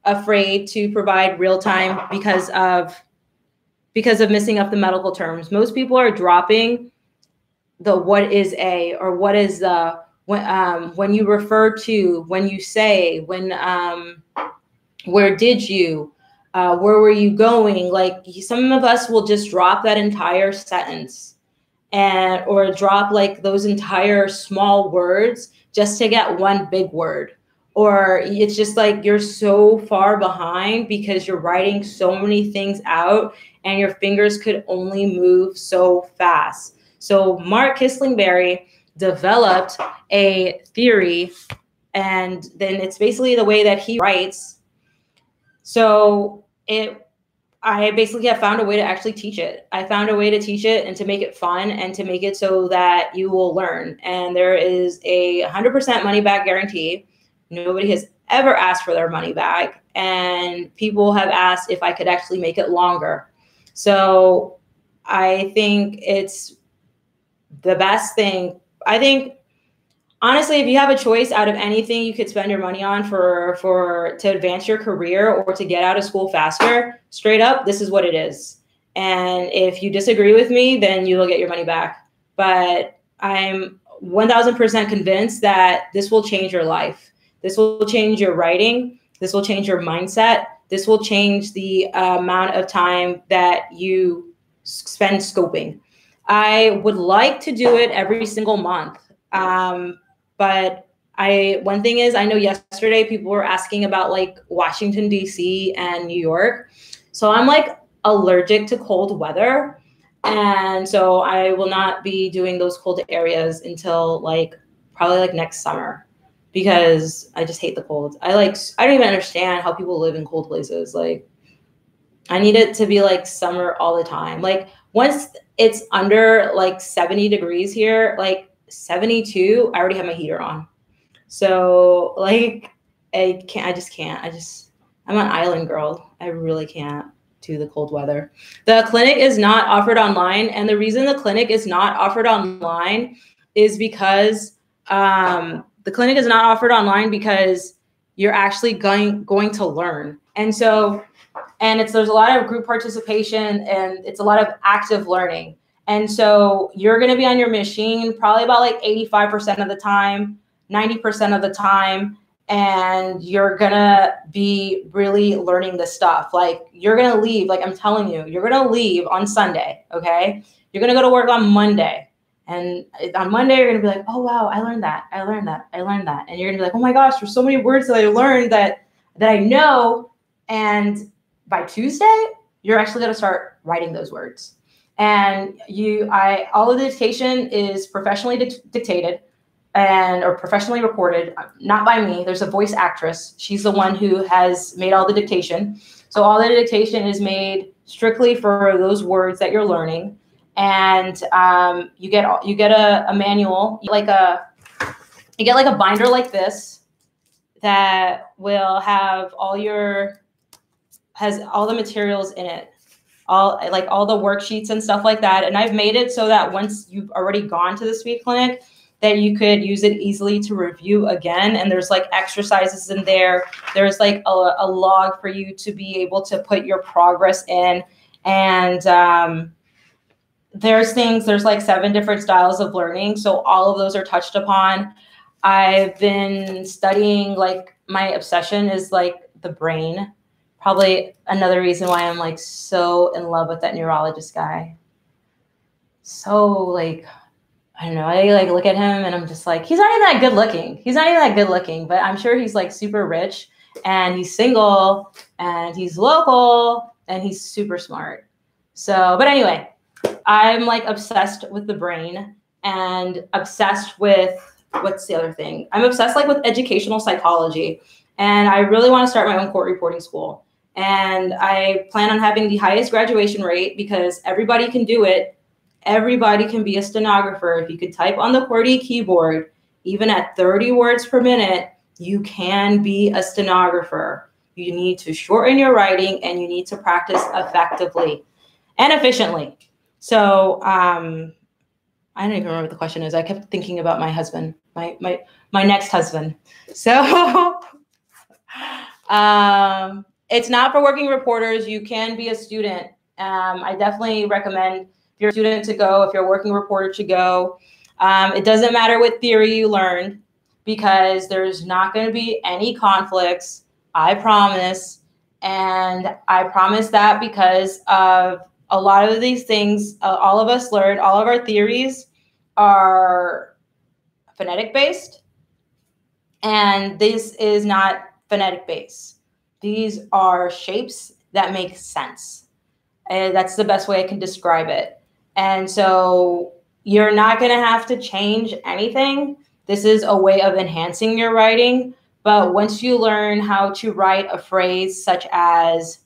afraid to provide real time because of messing up the medical terms. Most people are dropping the what is a, or what is the, when you refer to, when you say, where did you, where were you going? Like some of us will just drop that entire sentence. and or drop like those entire small words just to get one big word. Or it's just like you're so far behind because you're writing so many things out and your fingers could only move so fast. So Mark Kislingberry developed a theory, and then it's basically the way that he writes. So I basically have found a way to actually teach it. I found a way to teach it and to make it fun and to make it so that you will learn. And there is a 100% money back guarantee. Nobody has ever asked for their money back. And people have asked if I could actually make it longer. So I think it's the best thing. I think, honestly, if you have a choice out of anything you could spend your money on to advance your career or to get out of school faster, straight up, this is what it is. And if you disagree with me, then you will get your money back. But I'm 1000% convinced that this will change your life. This will change your writing. This will change your mindset. This will change the amount of time that you spend scoping. I would like to do it every single month. But one thing is, I know yesterday people were asking about like Washington, D.C. and New York. So I'm like allergic to cold weather. And so I will not be doing those cold areas until like probably like next summer, because I just hate the cold. I don't even understand how people live in cold places. Like, I need it to be like summer all the time. Like once it's under like 70 degrees here, like 72, I already have my heater on. So like, I'm an island girl. I really can't do the cold weather. The clinic is not offered online. And the reason the clinic is not offered online is because you're actually going to learn. And so, there's a lot of group participation and it's a lot of active learning. And so you're going to be on your machine probably about like 85% of the time, 90% of the time. And you're going to be really learning this stuff. Like you're going to leave, like I'm telling you, you're going to leave on Sunday. Okay. You're going to go to work on Monday. And on Monday, you're going to be like, oh, wow, I learned that. And you're going to be like, oh my gosh, there's so many words that I learned that I know. And by Tuesday, you're actually going to start writing those words. And all of the dictation is professionally dictated or professionally recorded, not by me. There's a voice actress. She's the one who has made all the dictation. So all the dictation is made strictly for those words that you're learning. And you get a manual, you get like a binder like this that will have has all the materials in it, all the worksheets and stuff like that. And I've made it so that once you've already gone to the speed clinic, that you could use it easily to review again. And there's like exercises in there. There's like a log for you to be able to put your progress in. And there's like 7 different styles of learning. So all of those are touched upon. I've been studying, like my obsession is like the brain. Probably another reason why I'm like so in love with that neurologist guy. So like, I don't know, I like look at him and I'm just like, he's not even that good looking, but I'm sure he's like super rich and he's single and he's local and he's super smart. So, but anyway, I'm like obsessed with the brain and obsessed with, what's the other thing? I'm obsessed like with educational psychology, and I really want to start my own court reporting school. And I plan on having the highest graduation rate because everybody can do it. Everybody can be a stenographer. If you could type on the QWERTY keyboard, even at 30 words per minute, you can be a stenographer. You need to shorten your writing and you need to practice effectively and efficiently. So I don't even remember what the question is. I kept thinking about my husband, my next husband. So it's not for working reporters. You can be a student. I definitely recommend if you're a student to go, if you're a working reporter to go. It doesn't matter what theory you learned because there's not going to be any conflicts. I promise. And I promise that because of a lot of these things, all of us learned, all of our theories are phonetic based, and this is not phonetic based. These are shapes that make sense. And that's the best way I can describe it. And so you're not going to have to change anything. This is a way of enhancing your writing. But once you learn how to write a phrase such as,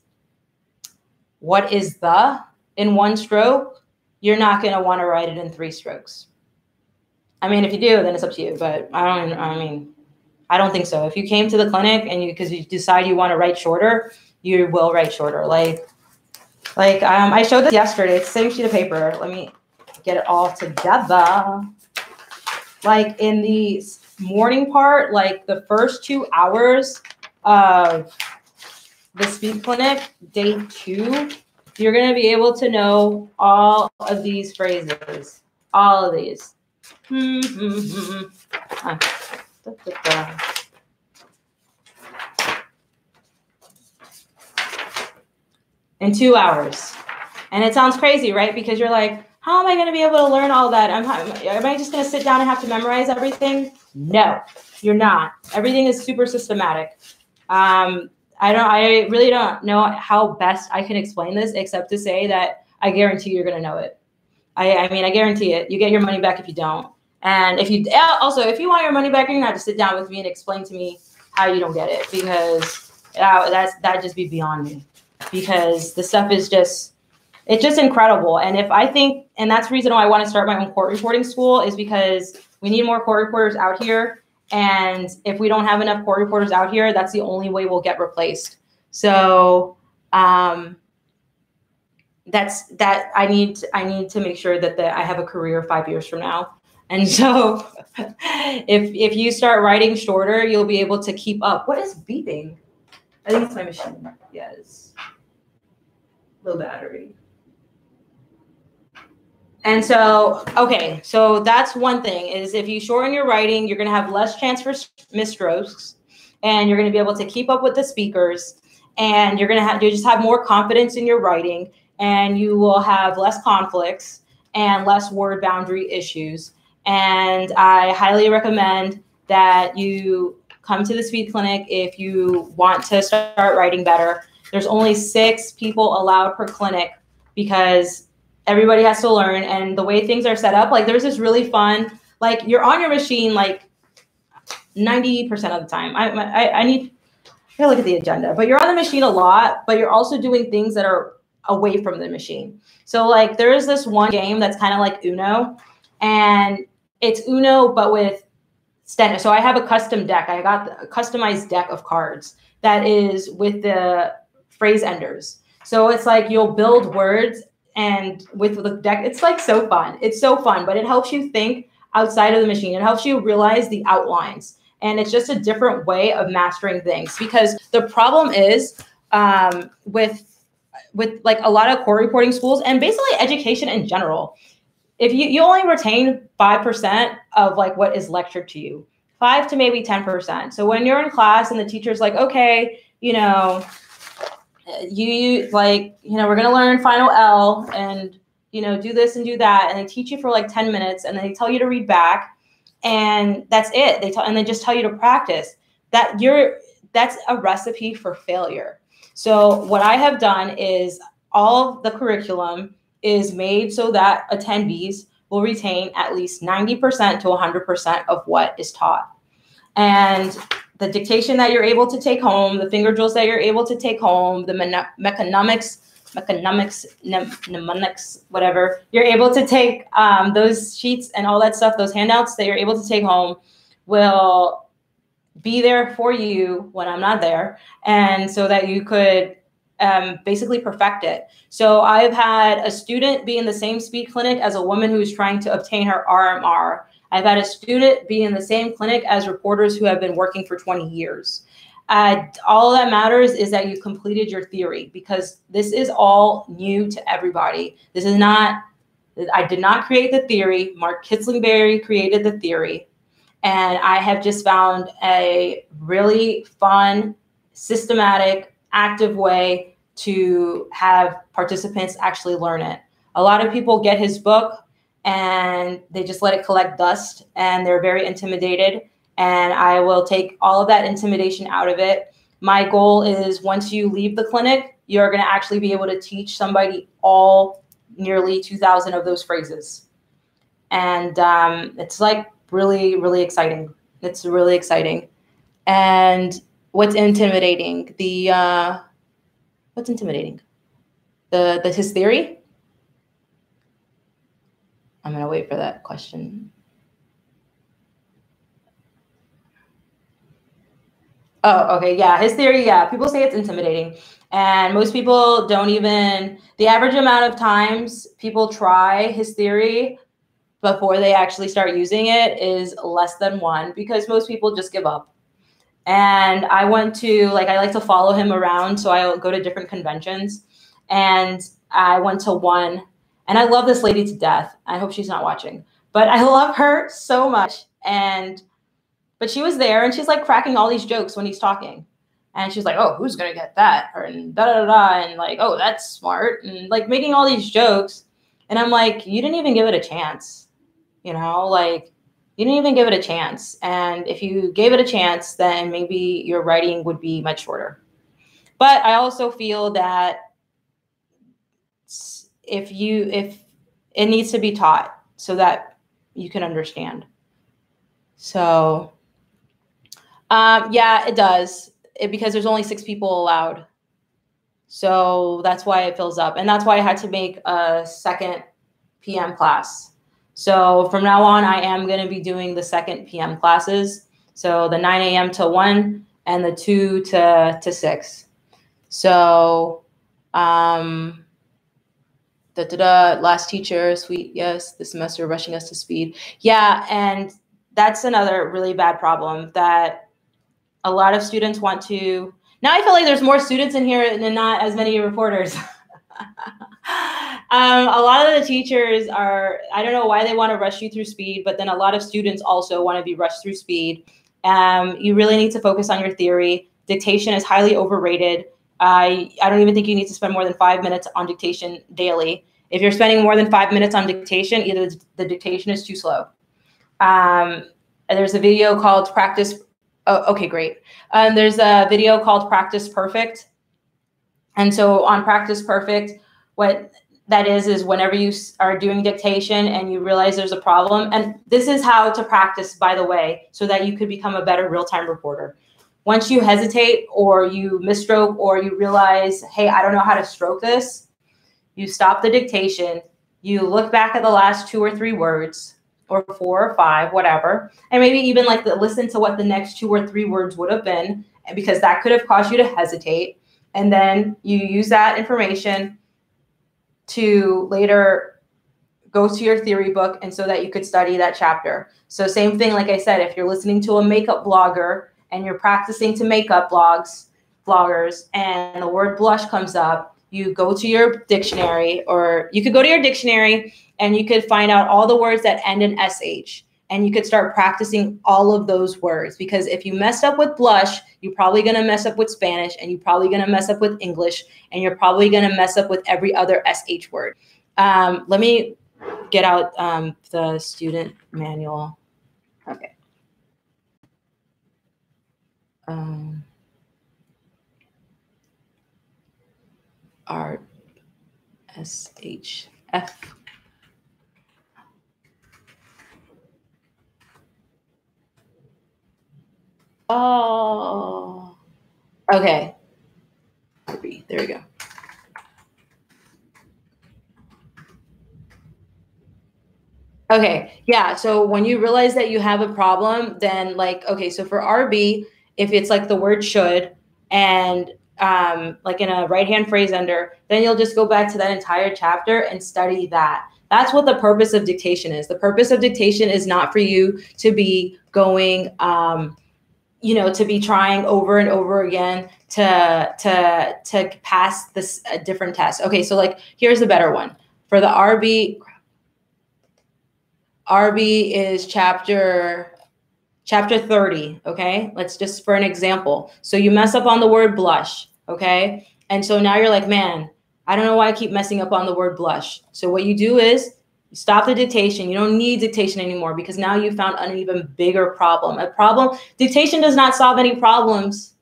what is the, in one stroke, you're not going to want to write it in 3 strokes. I mean, if you do, then it's up to you. But I don't think so. If you came to the clinic and because you decide you want to write shorter, you will write shorter. I showed this yesterday. It's the same sheet of paper. Let me get it all together. Like in the morning part, like the first 2 hours of the speed clinic, day 2, you're going to be able to know all of these phrases, all of these. In 2 hours. And it sounds crazy, right? Because you're like, how am I going to be able to learn all that? Am I just going to sit down and have to memorize everything? No, you're not. Everything is super systematic. I really don't know how best I can explain this except to say that I guarantee you're going to know it. I guarantee it. You get your money back if you don't. And if you want your money back, you're going to have to sit down with me and explain to me how you don't get it, because that'd just be beyond me. Because the stuff is it's just incredible. And and that's the reason why I want to start my own court reporting school, is because we need more court reporters out here. And if we don't have enough court reporters out here, that's the only way we'll get replaced. So I need to make sure that I have a career 5 years from now. And so if you start writing shorter, you'll be able to keep up. What is beeping? I think it's my machine. Yes. Low battery. And so, okay, so that's one thing, is if you shorten your writing, you're going to have less chance for misstrokes, and you're going to be able to keep up with the speakers, and you just have more confidence in your writing, and you will have less conflicts and less word boundary issues. And I highly recommend that you come to the speed clinic if you want to start writing better. There's only 6 people allowed per clinic because everybody has to learn. And the way things are set up, like there's this really fun, like you're on your machine like 90% of the time. I gotta look at the agenda, but you're on the machine a lot, but you're also doing things that are away from the machine. So like there is this one game that's kind of like Uno, and it's Uno, but with steno. So I have a custom deck. I got a customized deck of cards that is with the phrase enders. So it's like you'll build words, and with the deck, it's like so fun. It's so fun, but it helps you think outside of the machine. It helps you realize the outlines. And it's just a different way of mastering things, because the problem is with like a lot of core reporting schools and basically education in general, if you only retain 5% of like what is lectured to you, 5 to maybe 10%. So when you're in class and the teacher's like, okay, we're going to learn final L and, do this and do that. And they teach you for like 10 minutes and then they tell you to read back, and that's it. And they just tell you to practice. That's a recipe for failure. So what I have done is all of the curriculum is made so that attendees will retain at least 90% to 100% of what is taught. And the dictation that you're able to take home, the finger drills that you're able to take home, the mnemonics, whatever, you're able to take those sheets and all that stuff, those handouts that you're able to take home will be there for you when I'm not there. And so that you could basically perfect it. So I've had a student be in the same speed clinic as a woman who's trying to obtain her RMR. I've had a student be in the same clinic as reporters who have been working for 20 years. All that matters is that you completed your theory, because this is all new to everybody. This is not, I did not create the theory. Mark Kitzlingberry created the theory. And I have just found a really fun, systematic, active way to have participants actually learn it. A lot of people get his book and they just let it collect dust and they're very intimidated. And I will take all of that intimidation out of it. My goal is once you leave the clinic, you're going to actually be able to teach somebody all nearly 2,000 of those phrases. And it's like really, really exciting. It's really exciting. And what's intimidating? What's intimidating? His theory? I'm going to wait for that question. Oh, okay. Yeah. His theory. Yeah. People say it's intimidating. And most people don't even, the average amount of times people try his theory before they actually start using it is less than one, because most people just give up. And I like to follow him around. So I'll go to different conventions, and I went to one, and I love this lady to death. I hope she's not watching, but I love her so much. But she was there, and she's like cracking all these jokes when he's talking. And she's like, oh, who's going to get that? And da, da, da, da. And like, oh, that's smart. And like making all these jokes. And I'm like, you didn't even give it a chance. You know, like you didn't even give it a chance. And if you gave it a chance, then maybe your writing would be much shorter. But I also feel that if it needs to be taught so that you can understand. So yeah, it does. Because there's only 6 people allowed. So that's why it fills up. And that's why I had to make a second PM class. So from now on, I am going to be doing the second PM classes. So the 9 a.m. to 1 and the 2 to 6. So last teacher, sweet, yes, this semester rushing us to speed. Yeah, and that's another really bad problem that a lot of students want to. Now I feel like there's more students in here and not as many reporters. A lot of the teachers are, I don't know why they want to rush you through speed, but then a lot of students also want to be rushed through speed. You really need to focus on your theory. Dictation is highly overrated. I don't even think you need to spend more than 5 minutes on dictation daily. If you're spending more than 5 minutes on dictation, either the dictation is too slow. There's a video called Practice. Oh, okay, great. There's a video called Practice Perfect. And so on Practice Perfect, what that is whenever you are doing dictation and you realize there's a problem, and this is how to practice, by the way, so that you could become a better real-time reporter. Once you hesitate or you misstroke or you realize, hey, I don't know how to stroke this, you stop the dictation, you look back at the last 2 or 3 words, or 4 or 5, whatever, and maybe even like listen to what the next 2 or 3 words would have been, because that could have caused you to hesitate. And then you use that information to later go to your theory book, and so that you could study that chapter. So same thing, like I said, if you're listening to a makeup blogger and you're practicing to makeup bloggers, and the word blush comes up, you go to your dictionary, or you could go to your dictionary and you could find out all the words that end in SH. And you could start practicing all of those words, because if you messed up with blush, you're probably going to mess up with Spanish, and you're probably going to mess up with English, and you're probably going to mess up with every other SH word. Let me get out the student manual. Okay. RSHF. Oh, okay. There we go. Okay, yeah, so when you realize that you have a problem, then like, okay, so for RB, if it's like the word should and like in a right-hand phrase ender, then you'll just go back to that entire chapter and study that. That's what the purpose of dictation is. The purpose of dictation is not for you to be going, you know, to be trying over and over again to pass this different test. Okay, so like here's a better one. For the RB is chapter 30, okay? Let's just for an example. So you mess up on the word blush, okay? And so now you're like, man, I don't know why I keep messing up on the word blush. So what you do is you stop the dictation. You don't need dictation anymore because now you found an even bigger problem. Dictation does not solve any problems.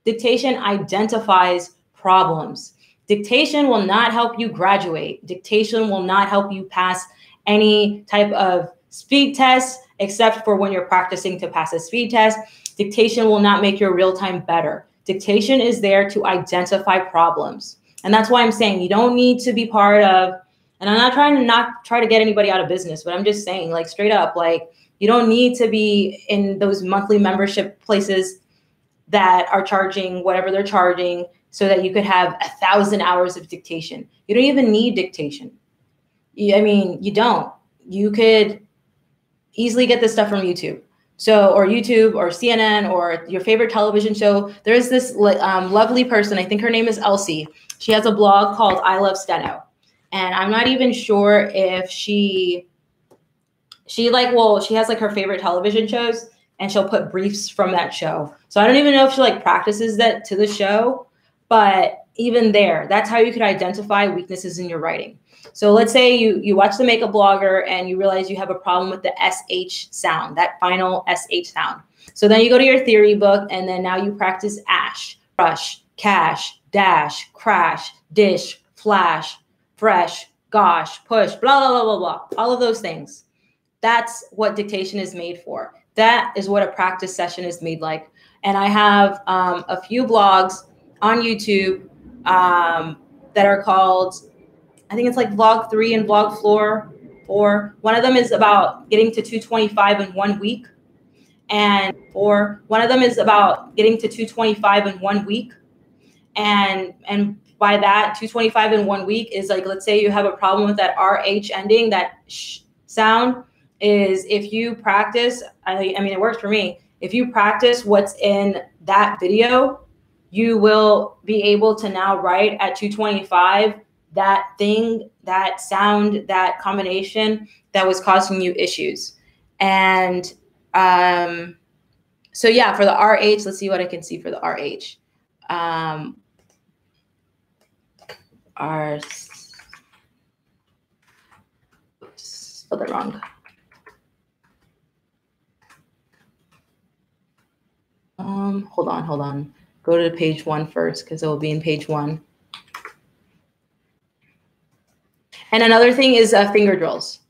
Dictation identifies problems. Dictation will not help you graduate. Dictation will not help you pass any type of speed test, except for when you're practicing to pass a speed test. Dictation will not make your real time better. Dictation is there to identify problems. And that's why I'm saying you don't need to be part of, and I'm not try to get anybody out of business, but I'm just saying, like, straight up, like, you don't need to be in those monthly membership places that are charging whatever they're charging so that you could have 1,000 hours of dictation. You don't even need dictation. I mean, you don't. You could easily get this stuff from YouTube. So, or YouTube or CNN or your favorite television show. There is this lovely person, I think her name is Elsie. She has a blog called I Love Steno. And I'm not even sure if she has like her favorite television shows and she'll put briefs from that show. So I don't even know if she like practices that to the show, but even there, that's how you could identify weaknesses in your writing. So let's say you watch the makeup blogger and you realize you have a problem with the SH sound, that final SH sound. So then you go to your theory book and then now you practice ash, brush, cash, dash, crash, dish, flash, fresh, gosh, push, blah, blah, blah, blah, blah. All of those things. That's what dictation is made for. That is what a practice session is made like. And I have a few blogs on YouTube that are called, I think it's like Vlog 3 and Vlog 4. One of them is about getting to 225 in 1 week. And one of them is about getting to 225 in 1 week. And by that, 225 in 1 week is like, let's say you have a problem with that RH ending, that sh sound, is if you practice, I mean, it works for me. If you practice what's in that video, you will be able to now write at 225 that thing, that sound, that combination that was causing you issues. And so yeah, for the RH, let's see what I can see for the RH. Oops, spelled it wrong. Hold on. Go to page 1 first because it will be in page 1. And another thing is finger drills.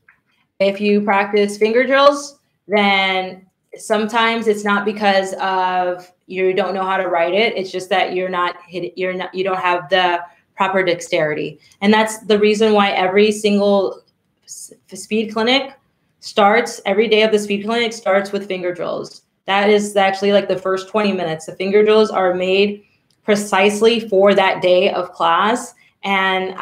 If you practice finger drills, then sometimes it's not because of you don't know how to write it. It's just that you don't have the proper dexterity. And that's the reason why every single speed clinic every day of the speed clinic starts with finger drills. That is actually like the first 20 minutes. The finger drills are made precisely for that day of class. And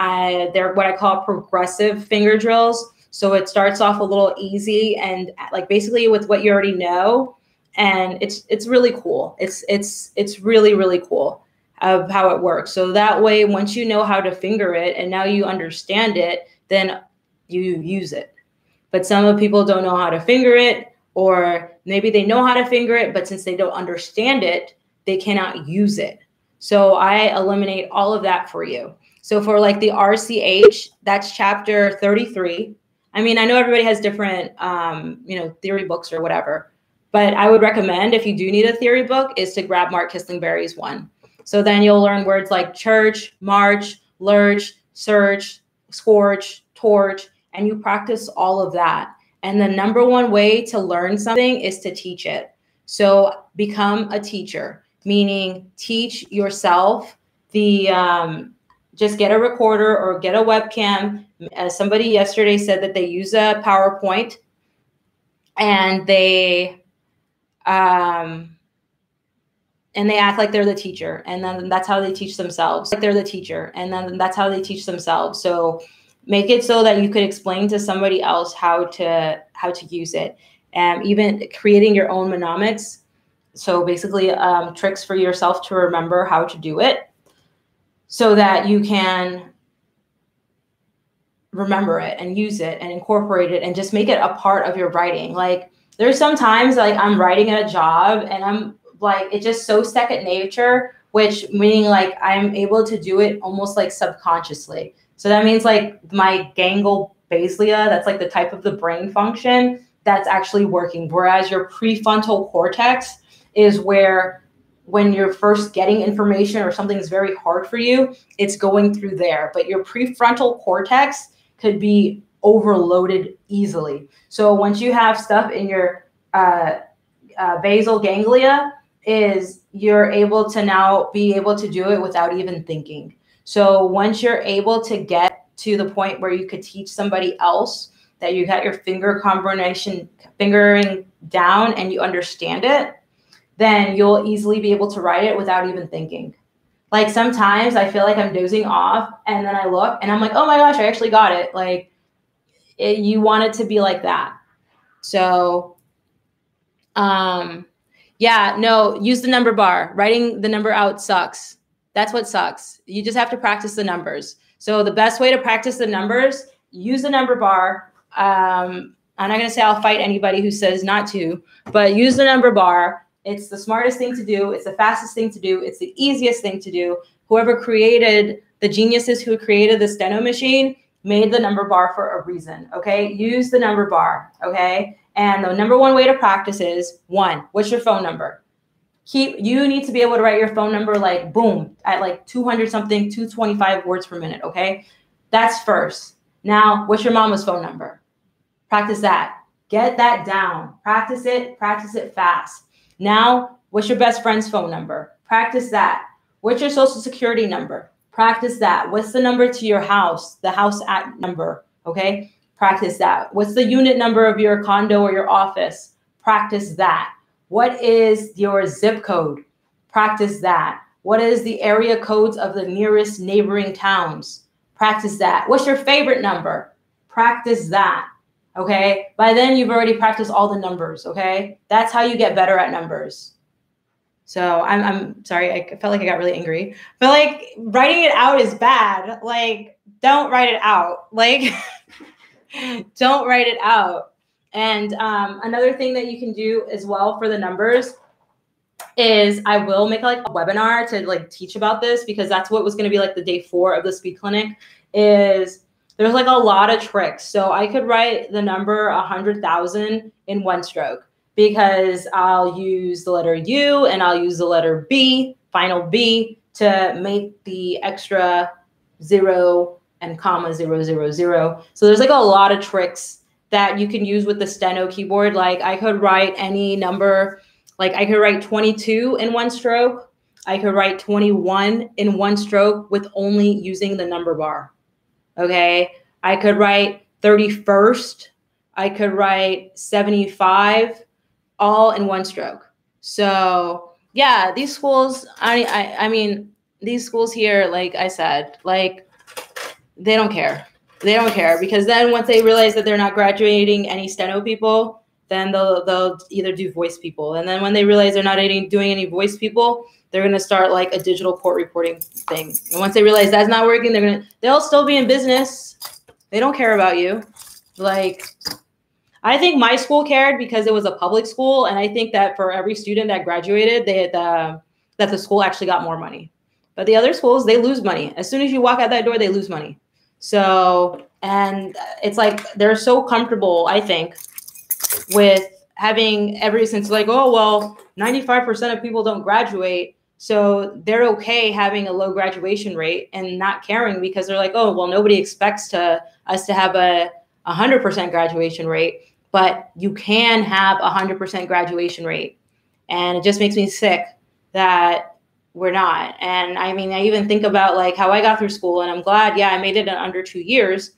they're what I call progressive finger drills. So it starts off a little easy and like basically with what you already know. And it's really cool. It's really, really cool of how it works. So that way, once you know how to finger it and now you understand it, then you use it. But some people don't know how to finger it, or maybe they know how to finger it, but since they don't understand it, they cannot use it. So I eliminate all of that for you. So for like the RCH, that's chapter 33. I mean, I know everybody has different, theory books or whatever, but I would recommend if you do need a theory book is to grab Mark Kisslingberry's one. So then you'll learn words like church, march, lurch, search, scorch, torch, and you practice all of that. And the number one way to learn something is to teach it. So become a teacher, meaning teach yourself just get a recorder or get a webcam. As somebody yesterday said that they use a PowerPoint and they act like they're the teacher. And then that's how they teach themselves. Like they're the teacher. And then that's how they teach themselves. So make it so that you could explain to somebody else how to use it. And even creating your own mnemonics. So basically tricks for yourself to remember how to do it, so that you can remember it and use it and incorporate it and just make it a part of your writing. Like there's sometimes like I'm writing at a job and I'm like, it's just so second nature which meaning like I'm able to do it almost like subconsciously. So that means like my gangliobasia, that's like the type of the brain function that's actually working. Whereas your prefrontal cortex is where when you're first getting information or something's very hard for you, it's going through there. But your prefrontal cortex could be overloaded easily. So once you have stuff in your basal ganglia, is you're able to now be able to do it without even thinking. So once you're able to get to the point where you could teach somebody else that you got your fingering down and you understand it, then you'll easily be able to write it without even thinking. Like sometimes I feel like I'm dozing off and then I look and I'm like, oh my gosh, I actually got it. Like you want it to be like that. So, yeah, no, use the number bar. Writing the number out sucks. That's what sucks. You just have to practice the numbers. So the best way to practice the numbers, use the number bar. I'm not going to say I'll fight anybody who says not to, but use the number bar. It's the smartest thing to do. It's the fastest thing to do. It's the easiest thing to do. Whoever created, the geniuses who created the steno machine made the number bar for a reason, okay? Use the number bar, okay? And the number one way to practice is, one, what's your phone number? You need to be able to write your phone number like boom at like 200 something, 225 words per minute, okay? That's first. Now, what's your mama's phone number? Practice that. Get that down. Practice it fast. Now, what's your best friend's phone number? Practice that. What's your social security number? Practice that. What's the number to your house? The house at number, okay? Practice that. What's the unit number of your condo or your office? Practice that. What is your zip code? Practice that. What is the area codes of the nearest neighboring towns? Practice that. What's your favorite number? Practice that. Okay? By then, you've already practiced all the numbers, okay? That's how you get better at numbers. So I'm sorry, I felt like I got really angry. But like writing it out is bad. Like, don't write it out. Like, don't write it out. And another thing that you can do as well for the numbers is I will make like a webinar to like teach about this, because that's what was going to be like the day 4 of the speed clinic. Is there's like a lot of tricks. So I could write the number 100,000 in one stroke, because I'll use the letter U and I'll use the letter B, final B, to make the extra 0 and comma 000. So there's like a lot of tricks that you can use with the steno keyboard. Like I could write any number, like I could write 22 in one stroke. I could write 21 in one stroke with only using the number bar. Okay. I could write 31st. I could write 75, all in one stroke. So yeah, these schools, I mean, these schools here, like I said, like they don't care. They don't care, because then once they realize that they're not graduating any steno people, then they'll either do voice people. And then when they realize they're not doing any voice people, they're going to start like a digital court reporting thing. And once they realize that's not working, they'll still be in business. They don't care about you. Like, I think my school cared because it was a public school. And I think that for every student that graduated, that the school actually got more money. But the other schools, they lose money. As soon as you walk out that door, they lose money. So, and it's like, they're so comfortable, I think, with having since like, oh, well, 95% of people don't graduate. So they're okay having a low graduation rate and not caring, because they're like, oh, well, nobody expects us to have a 100% graduation rate, but you can have a 100% graduation rate. And it just makes me sick that we're not. And I mean, I even think about like how I got through school, and I'm glad, yeah, I made it in under 2 years,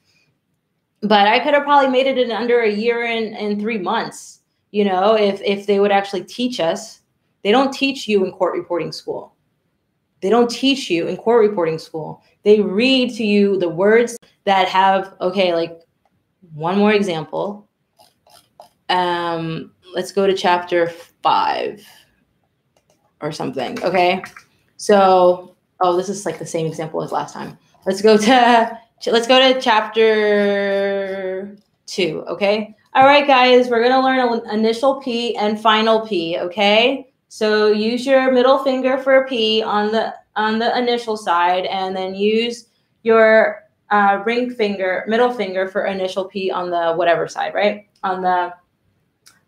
but I could have probably made it in under a year and 3 months, you know, if they would actually teach us. They don't teach you in court reporting school. They don't teach you in court reporting school. They read to you the words that have, okay, like one more example. Let's go to chapter 5 or something. Okay. So, oh, this is like the same example as last time. Let's go to chapter 2. Okay. All right, guys, we're going to learn initial P and final P. Okay. So use your middle finger for a P on the initial side, and then use your middle finger for initial P on the whatever side, right? On the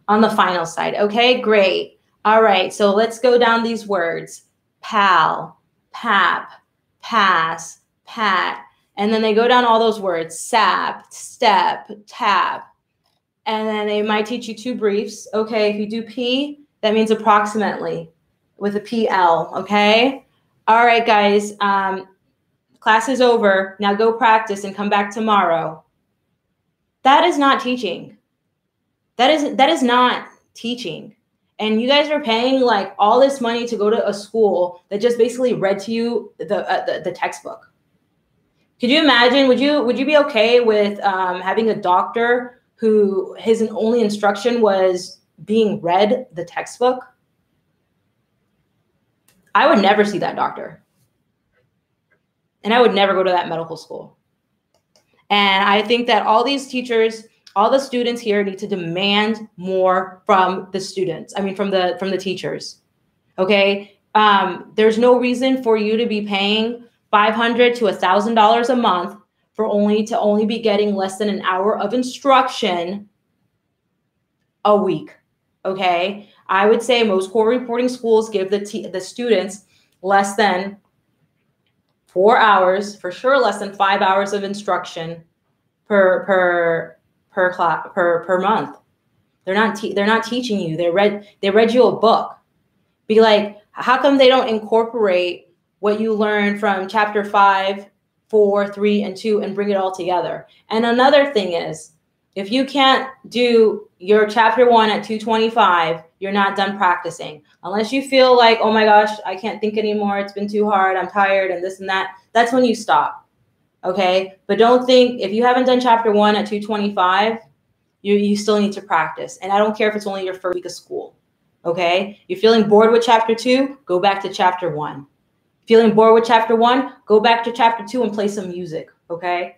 final side. Okay, great. All right, so let's go down these words. Pal, pap, pass, pat. And then they go down all those words. Sap, step, tap. And then they might teach you two briefs. Okay, if you do P, that means approximately with a PL, okay? All right, guys, class is over. Now go practice and come back tomorrow. That is not teaching. That is not teaching. And you guys are paying like all this money to go to a school that just basically read to you the textbook. Could you imagine? Would you be okay with having a doctor who his only instruction was being read the textbook? I would never see that doctor. And I would never go to that medical school. And I think that all these teachers, all the students here need to demand more from the students. I mean, from the teachers. Okay. There's no reason for you to be paying $500 to $1,000 a month for only be getting less than an hour of instruction a week. Okay. I would say most core reporting schools give the students less than 4 hours, for sure less than 5 hours of instruction per month. They're not teaching you. They read you a book. Be like, how come they don't incorporate what you learned from chapter 5, 4, 3, and 2 and bring it all together? And another thing is, if you can't do your chapter 1 at 225, you're not done practicing. Unless you feel like, oh my gosh, I can't think anymore. It's been too hard. I'm tired and this and that. That's when you stop. Okay. But don't think if you haven't done chapter 1 at 225, you still need to practice. And I don't care if it's only your first week of school. Okay. You're feeling bored with chapter 2, go back to chapter 1. Feeling bored with chapter 1, go back to chapter 2 and play some music. Okay.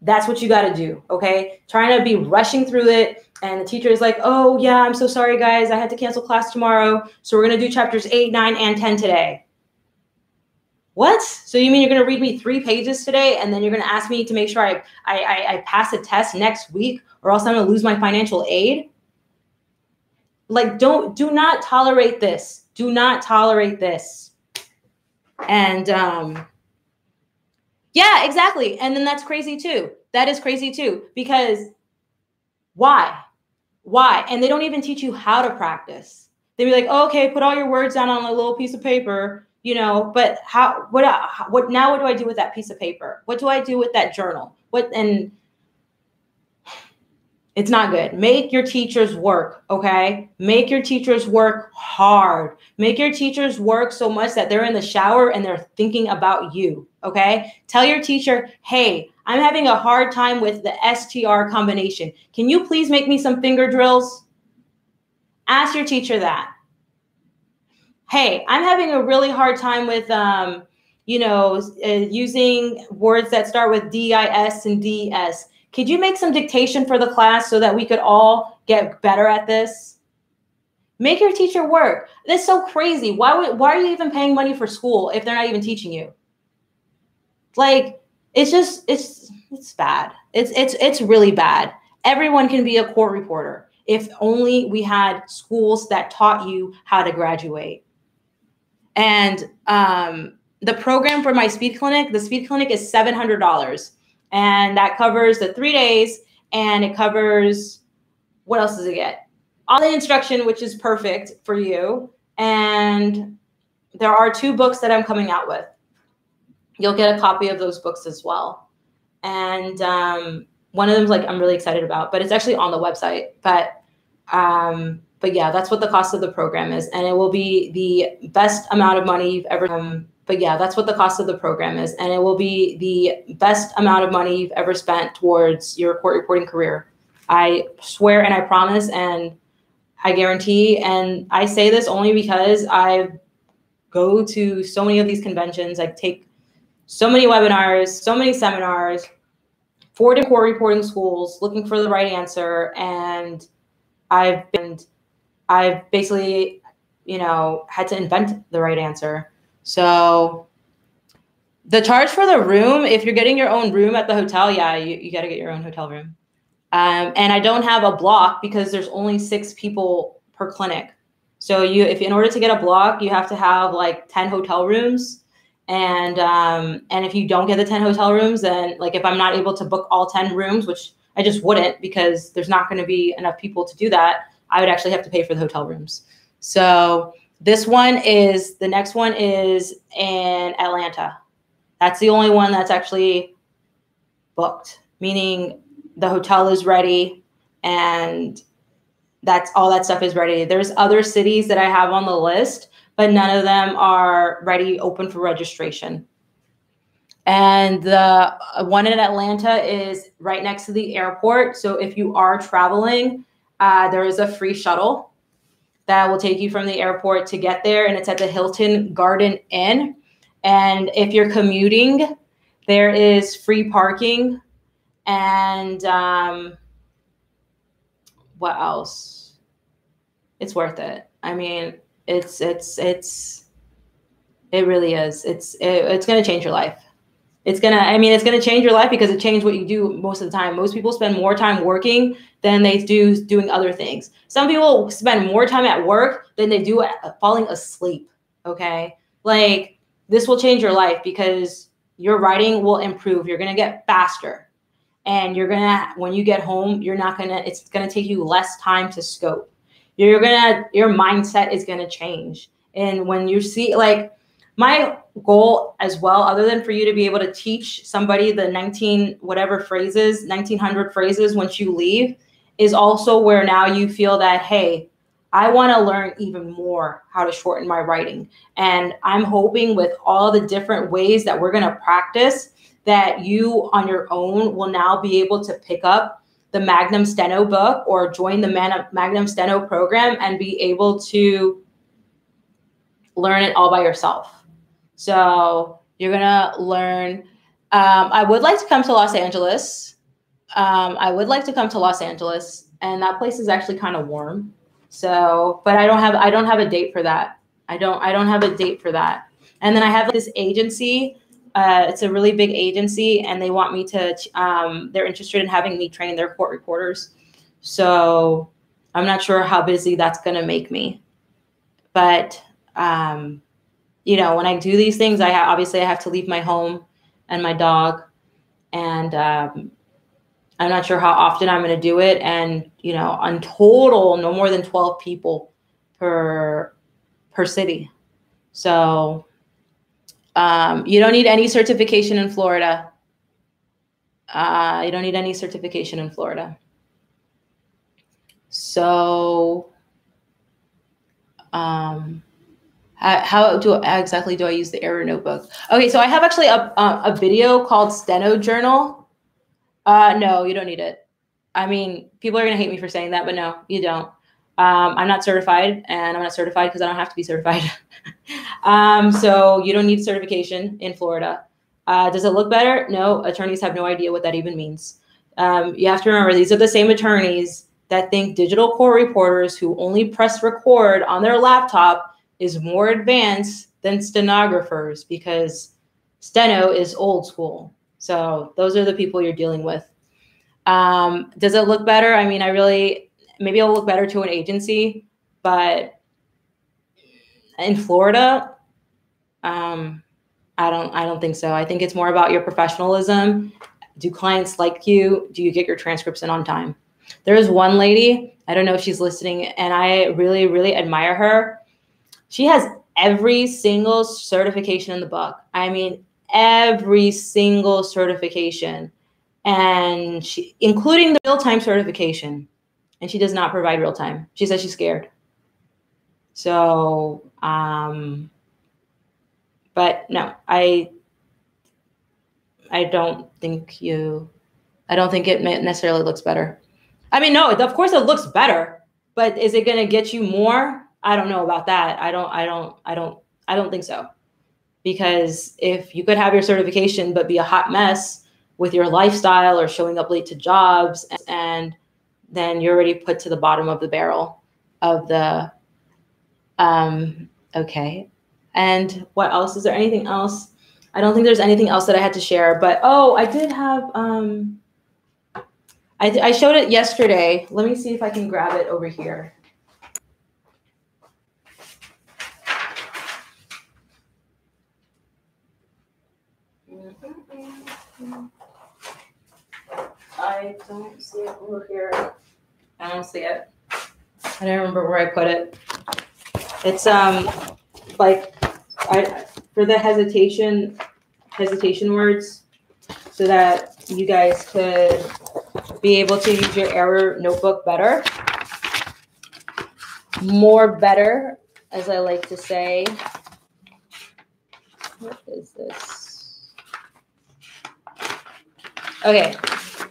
That's what you got to do. Okay. Trying to be rushing through it. And the teacher is like, oh yeah, I'm so sorry guys. I had to cancel class tomorrow. So we're going to do chapters 8, 9, and 10 today. What? So you mean you're going to read me 3 pages today and then you're going to ask me to make sure I pass a test next week, or else I'm going to lose my financial aid? Like, do not tolerate this. Do not tolerate this. And yeah, exactly. And then that's crazy too. That is crazy too, because why? And they don't even teach you how to practice. They'd be like, oh, okay, put all your words down on a little piece of paper, you know, but what now? What do I do with that piece of paper? What do I do with that journal? And it's not good. Make your teachers work, okay? Make your teachers work hard. Make your teachers work so much that they're in the shower and they're thinking about you, okay? Tell your teacher, hey, I'm having a hard time with the STR combination. Can you please make me some finger drills? Ask your teacher that. Hey, I'm having a really hard time with, using words that start with DIS and DS. Could you make some dictation for the class so that we could all get better at this? Make your teacher work. That's so crazy. Why are you even paying money for school if they're not even teaching you? Like, it's bad. It's really bad. Everyone can be a court reporter if only we had schools that taught you how to graduate. And the program for my speed clinic, the speed clinic is $700. And that covers the 3 days, and it covers, what else does it get? All the instruction, which is perfect for you. And there are 2 books that I'm coming out with. You'll get a copy of those books as well. And one of them is like, I'm really excited about, but it's actually on the website. But yeah, that's what the cost of the program is. And it will be the best amount of money you've ever But yeah, that's what the cost of the program is. And it will be the best amount of money you've ever spent towards your court reporting career. I swear and I promise and I guarantee. And I say this only because I go to so many of these conventions. I take so many webinars, so many seminars, 4 different court reporting schools looking for the right answer. And I've basically had to invent the right answer. So the charge for the room, if you're getting your own room at the hotel, yeah, you got to get your own hotel room. And I don't have a block because there's only 6 people per clinic. So if in order to get a block, you have to have like 10 hotel rooms. And if you don't get the 10 hotel rooms, then like if I'm not able to book all 10 rooms, which I just wouldn't because there's not going to be enough people to do that, I would actually have to pay for the hotel rooms. So the next one is in Atlanta. That's the only one that's actually booked, meaning the hotel is ready and that's all that stuff is ready. There's other cities that I have on the list, but none of them are ready, open for registration. And the one in Atlanta is right next to the airport. So if you are traveling, there is a free shuttle that will take you from the airport to get there. And it's at the Hilton Garden Inn. And if you're commuting, there is free parking. And what else? It's worth it. I mean, it really is. It's going to change your life. It's going to change your life because it changed what you do most of the time. Most people spend more time working than they do doing other things. Some people spend more time at work than they do falling asleep. Okay. Like this will change your life because your writing will improve. You're going to get faster. And when you get home, it's going to take you less time to scope. Your mindset is going to change. And when you see, like, my goal as well, other than for you to be able to teach somebody the 1900 phrases once you leave, is also where now you feel that, hey, I want to learn even more how to shorten my writing. And I'm hoping with all the different ways that we're going to practice that you on your own will now be able to pick up the Magnum Steno book or join the Magnum Steno program and be able to learn it all by yourself. So you're going to learn. I would like to come to Los Angeles. And that place is actually kind of warm. So, but I don't have a date for that. I don't have a date for that. And then I have this agency. It's a really big agency and they want me to, they're interested in having me train their court reporters. So I'm not sure how busy that's going to make me, but, when I do these things, obviously I have to leave my home and my dog, and I'm not sure how often I'm going to do it. And, on total, no more than 12 people per city. So you don't need any certification in Florida. So how exactly do I use the error notebook? Okay, so I have actually a video called Steno Journal. No, you don't need it. I mean, people are going to hate me for saying that, but no, you don't. I'm not certified, and I'm not certified because I don't have to be certified. So you don't need certification in Florida. Does it look better? No, attorneys have no idea what that even means. You have to remember, these are the same attorneys that think digital court reporters who only press record on their laptop is more advanced than stenographers because steno is old school. So those are the people you're dealing with. Does it look better? I mean, maybe it'll look better to an agency, but in Florida, I don't think so. I think it's more about your professionalism. Do clients like you? Do you get your transcripts in on time? There is one lady, I don't know if she's listening, and I really, really admire her. She has every single certification in the book. I mean, every single certification, and including the real-time certification. And she does not provide real-time. She says she's scared. So, but no, I don't think it necessarily looks better. I mean, no, of course it looks better, but is it going to get you more? I don't know about that. I don't think so. Because if you could have your certification, but be a hot mess with your lifestyle or showing up late to jobs, and then you're already put to the bottom of the barrel of the Okay. And what else? Is there anything else? I don't think there's anything else that I had to share, but oh, I did have, I showed it yesterday. Let me see if I can grab it over here. I don't see it over here. I don't see it. I don't remember where I put it. It's like for the hesitation words, so that you guys could be able to use your error notebook better. More better, as I like to say. What is this? Okay,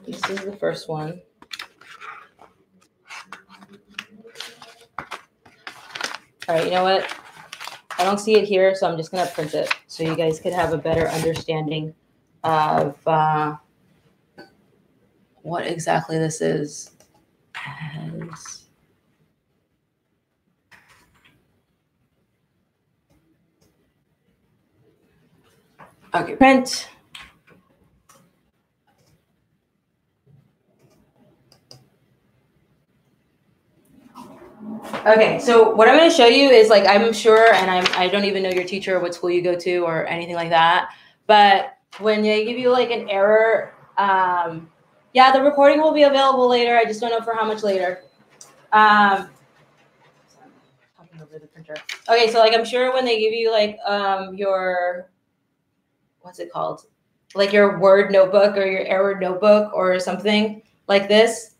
this is the first one. All right, you know what? I don't see it here, so I'm just going to print it so you guys could have a better understanding of what exactly this is. Okay, print. Okay, so what I'm going to show you is, like, I'm sure, and I don't even know your teacher or what school you go to or anything like that, but when they give you like an error, yeah, the recording will be available later. I just don't know for how much later. Talking over the printer. Okay, so like I'm sure when they give you like your, what's it called? Like your Word notebook or your error notebook or something like this.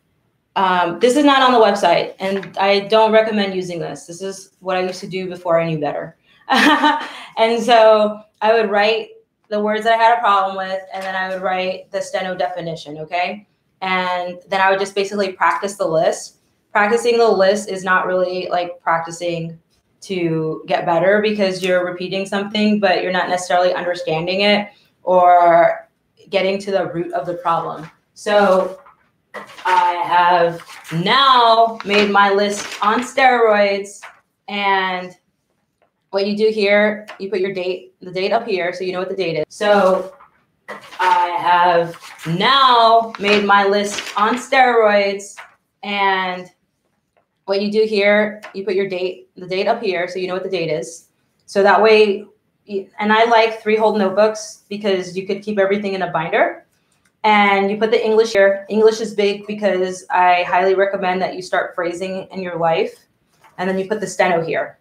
This is not on the website, and I don't recommend using this. This is what I used to do before I knew better. And so I would write the words that I had a problem with, and then I would write the steno definition, okay? And then I would just basically practice the list. Practicing the list is not really like practicing to get better, because you're repeating something, but you're not necessarily understanding it or getting to the root of the problem. So I have now made my list on steroids, and what you do here, you put your date, the date up here, so you know what the date is. So I have now made my list on steroids, and what you do here, you put your date, the date up here, so you know what the date is. So that way, and I like 3-hold notebooks because you could keep everything in a binder. And you put the English here. English is big because I highly recommend that you start phrasing in your life. And then you put the steno here.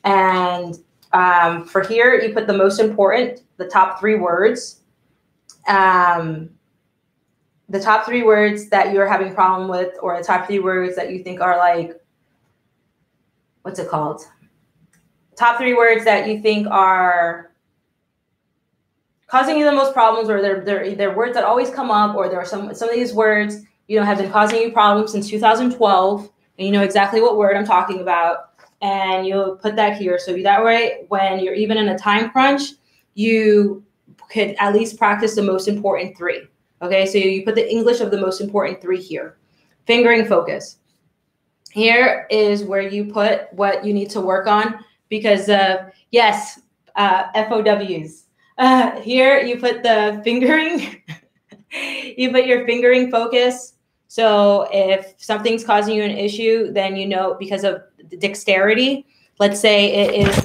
And for here, you put the most important, the top 3 words. The top 3 words that you're having a problem with, or the top 3 words that you think are like, what's it called? Top 3 words that you think are causing you the most problems, or they're words that always come up, or there are some of these words, you know, have been causing you problems since 2012, and you know exactly what word I'm talking about, and you'll put that here. So that way, when you're even in a time crunch, you could at least practice the most important 3. Okay, so you put the English of the most important 3 here. Fingering focus. Here is where you put what you need to work on, because yes, FOWs. Here you put the fingering, you put your fingering focus. So if something's causing you an issue, then you know, because of the dexterity, let's say it is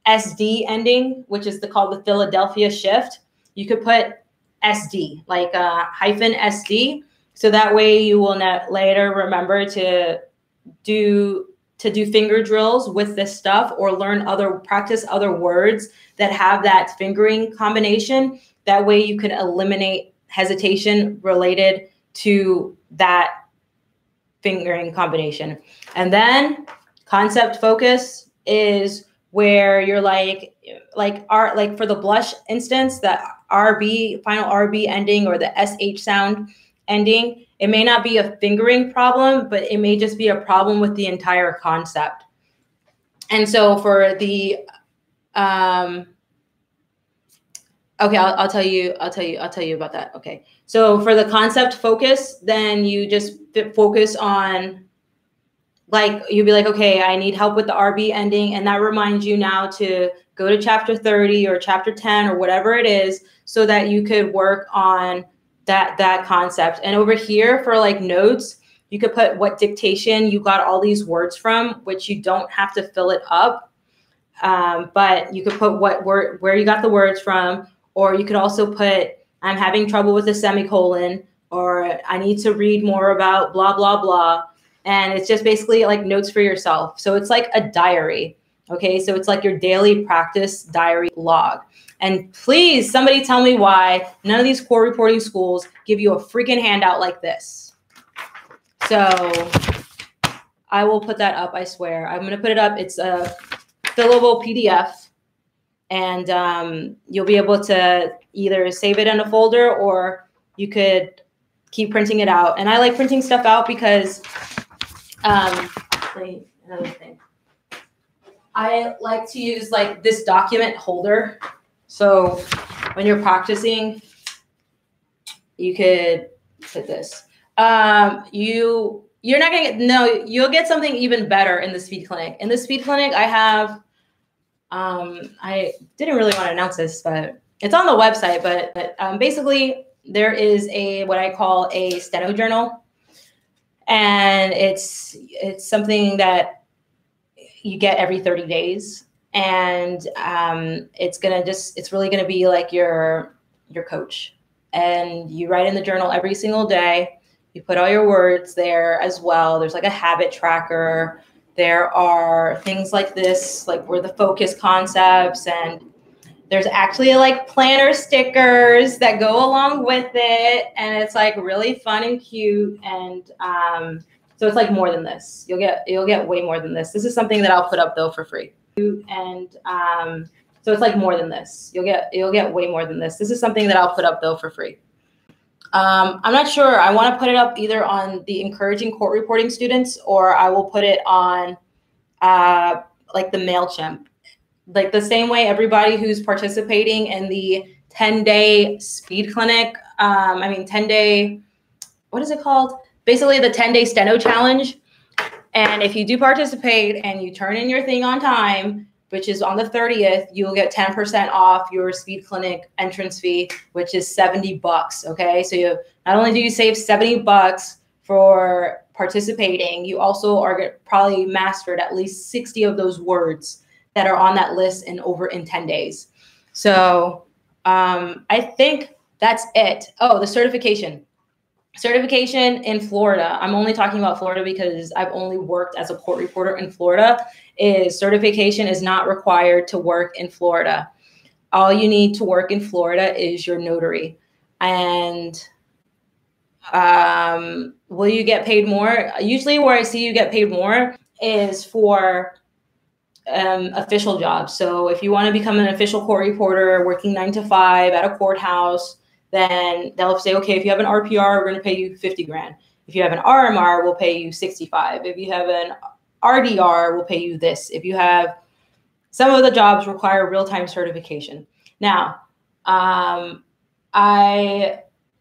SD ending, which is called the Philadelphia shift. You could put SD, like hyphen SD. So that way you will not later remember to do finger drills with this stuff, or practice other words that have that fingering combination. That way you can eliminate hesitation related to that fingering combination. And then concept focus is where you're like for the blush instance, that RB, final RB ending, or the SH sound ending, it may not be a fingering problem, but it may just be a problem with the entire concept. And so for the okay, I'll tell you about that. Okay, so for the concept focus, then you just focus on like you'll be like, okay, I need help with the RB ending. And that reminds you now to go to chapter 30 or chapter 10 or whatever it is, so that you could work on that concept. And over here for like notes, you could put what dictation you got all these words from, which you don't have to fill it up. But you could put what word, where you got the words from, or you could also put, I'm having trouble with a semicolon, or I need to read more about blah, blah, blah. And it's just basically like notes for yourself. So it's like a diary. Okay, so it's like your daily practice diary log. And please, somebody tell me why none of these core reporting schools give you a freaking handout like this. So I will put that up, I swear. I'm gonna put it up. It's a fillable PDF, and you'll be able to either save it in a folder or you could keep printing it out. And I like printing stuff out because, another thing. I like to use like this document holder. So when you're practicing, you could put this. You're not gonna get, no, you'll get something even better in the speed clinic. In the speed clinic, I have, I didn't really want to announce this, but it's on the website, but basically there is what I call a steno journal. And it's something that you get every 30 days. And it's really gonna be like your coach. And you write in the journal every single day. You put all your words there as well. There's like a habit tracker. There are things like this, like where the focus concepts, and there's actually like planner stickers that go along with it. And it's like really fun and cute. And so it's like more than this. You'll get way more than this. This is something that I'll put up though for free. And so it's like more than this. You'll get way more than this. This is something that I'll put up though for free. I'm not sure. I want to put it up either on the encouraging court reporting students, or I will put it on like the MailChimp. Like the same way everybody who's participating in the 10-day speed clinic, 10-day, what is it called? Basically the 10-day steno challenge. And if you do participate and you turn in your thing on time, which is on the 30th, you'll get 10% off your speed clinic entrance fee, which is $70. Okay. So not only do you save $70 for participating, you also are probably mastered at least 60 of those words that are on that list in 10 days. So I think that's it. Oh, the certification in Florida. I'm only talking about Florida because I've only worked as a court reporter in Florida. Certification is not required to work in Florida. All you need to work in Florida is your notary. And will you get paid more? Usually where I see you get paid more is for official jobs. So if you want to become an official court reporter working 9 to 5 at a courthouse, then they'll say, okay, if you have an RPR, we're going to pay you 50 grand. If you have an RMR, we'll pay you 65. If you have an RDR, we'll pay you this. If you have, some of the jobs require real-time certification. Now, I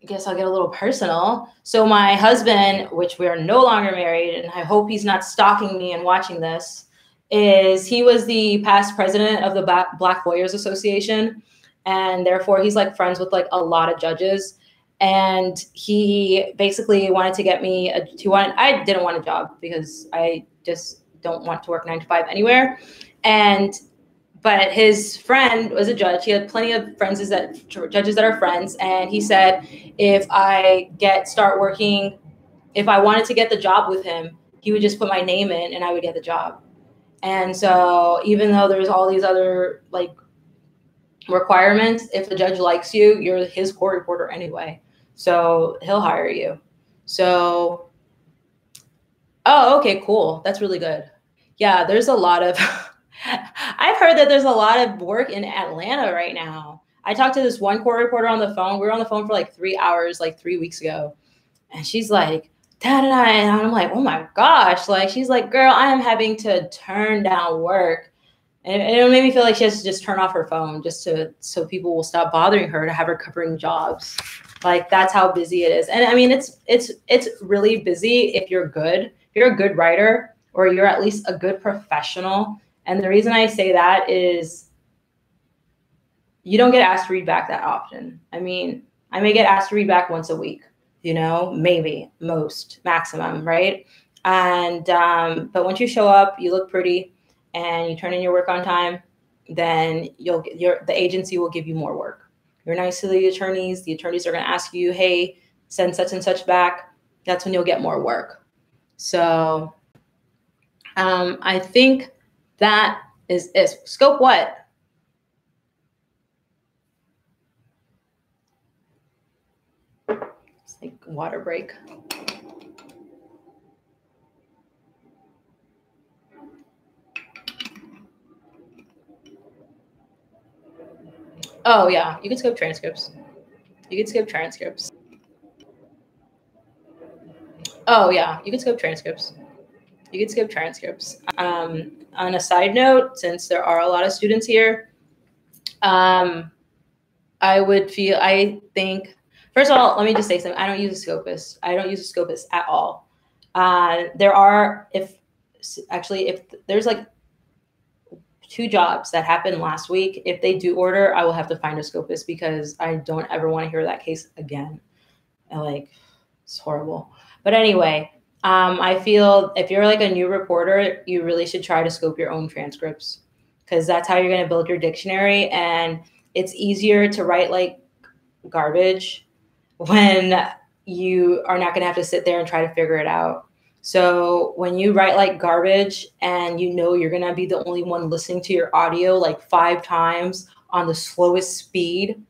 guess I'll get a little personal. So my husband, which we are no longer married, and I hope he's not stalking me and watching this, he was the past president of the Black Lawyers Association. And therefore he's like friends with like a lot of judges. And he basically wanted to get me I didn't want a job because I just don't want to work 9 to 5 anywhere. But his friend was a judge. He had plenty of judges that are friends. And he said, if I wanted to get the job with him, he would just put my name in and I would get the job. And so even though there's all these other like requirements, if the judge likes you, you're his court reporter anyway. So he'll hire you. So, oh, okay, cool. That's really good. Yeah, there's a lot of, I've heard that there's a lot of work in Atlanta right now. I talked to this one court reporter on the phone. We were on the phone for like 3 hours, like 3 weeks ago. And she's like, da-da-da. And I'm like, oh my gosh. Like, she's like, girl, I am having to turn down work. And it made me feel like she has to just turn off her phone so people will stop bothering her to have her covering jobs. Like that's how busy it is. And I mean, it's really busy if you're good. If you're a good writer or you're at least a good professional. And the reason I say that is you don't get asked to read back that often. I mean, I may get asked to read back once a week, maybe, most, maximum, right? And but once you show up, you look pretty, and you turn in your work on time, then the agency will give you more work. You're nice to the attorneys are going to ask you, hey, send such and such back. That's when you'll get more work. So I think that is scope what? It's like water break. Oh yeah, you can skip transcripts. You can skip transcripts. Oh yeah, you can skip transcripts. You can skip transcripts. On a side note, since there are a lot of students here, I think, first of all, let me just say something. I don't use a Scopus. I don't use a Scopus at all. If there's like 2 jobs that happened last week, if they do order, I will have to find a Scopus because I don't ever want to hear that case again. It's horrible. But anyway, I feel if you're like a new reporter, you really should try to scope your own transcripts, because that's how you're going to build your dictionary. And it's easier to write like garbage when you are not going to have to sit there and try to figure it out. So when you write like garbage and you're going to be the only one listening to your audio like 5 times on the slowest speed,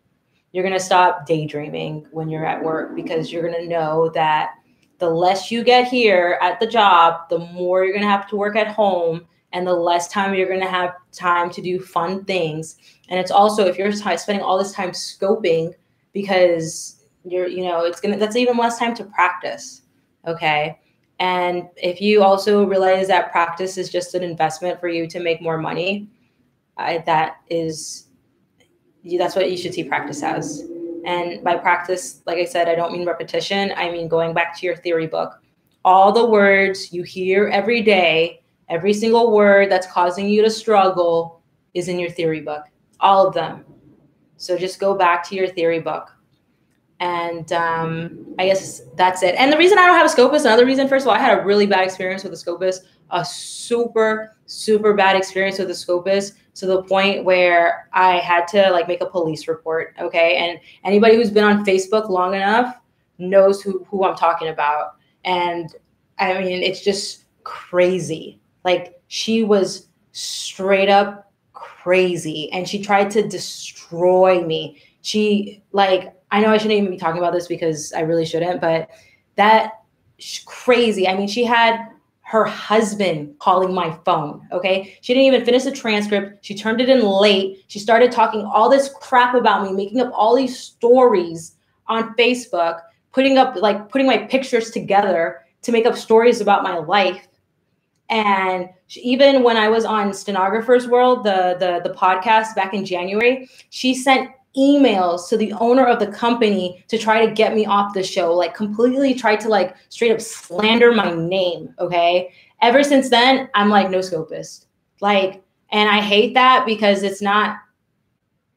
you're going to stop daydreaming when you're at work, because you're going to know that the less you get here at the job, the more you're going to have to work at home, and the less time you're going to have time to do fun things. And it's also, if you're spending all this time scoping, because that's even less time to practice. Okay. And if you also realize that practice is just an investment for you to make more money, that's what you should see practice as. And by practice, like I said, I don't mean repetition. I mean going back to your theory book. All the words you hear every day, every single word that's causing you to struggle is in your theory book. All of them. So just go back to your theory book. And I guess that's it. And the reason I don't have a Scopus, another reason, first of all, I had a really bad experience with the Scopus, a super, super bad experience with the Scopus, to the point where I had to like make a police report. Okay. And anybody who's been on Facebook long enough knows who I'm talking about. And I mean, it's just crazy. Like, she was straight up crazy, and she tried to destroy me. I know I shouldn't even be talking about this because I really shouldn't, but crazy. I mean, she had her husband calling my phone. Okay. She didn't even finish the transcript. She turned it in late. She started talking all this crap about me, making up all these stories on Facebook, putting my pictures together to make up stories about my life. And even when I was on Stenographer's World, the podcast back in January, she sent emails to the owner of the company to try to get me off the show, like completely tried to like straight up slander my name. Okay. Ever since then, I'm like, no Scopus. And I hate that, because it's not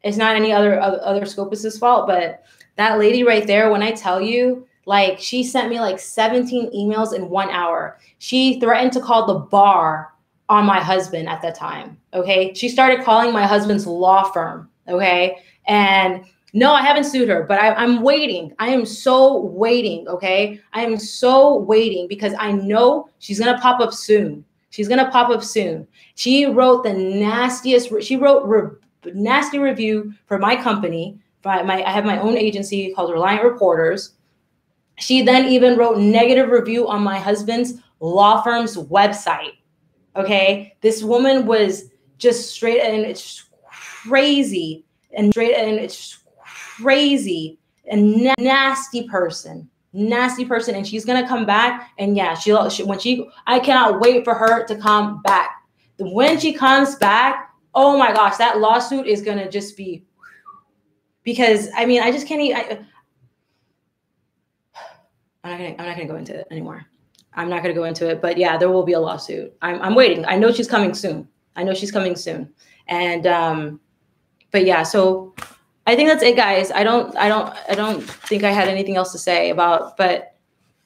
any other Scopus's fault. But that lady right there, when I tell you, like, she sent me like 17 emails in 1 hour. She threatened to call the bar on my husband at that time. Okay. She started calling my husband's law firm. Okay. And no, I haven't sued her, but I'm waiting. I am so waiting. Okay. I am so waiting, because I know she's going to pop up soon. She's going to pop up soon. She wrote the nastiest, nasty review for my company. I have my own agency called Reliant Reporters. She then even wrote negative review on my husband's law firm's website. Okay. This woman was just straight, and it's crazy. And it's crazy, and nasty person. And she's going to come back. And yeah, I cannot wait for her to come back. When she comes back, oh my gosh, that lawsuit is going to just be, because I mean, I just can't I'm not going to go into it anymore. I'm not going to go into it, but yeah, there will be a lawsuit. I'm waiting. I know she's coming soon. And, but yeah, so I think that's it, guys. I don't think I had anything else to say about, but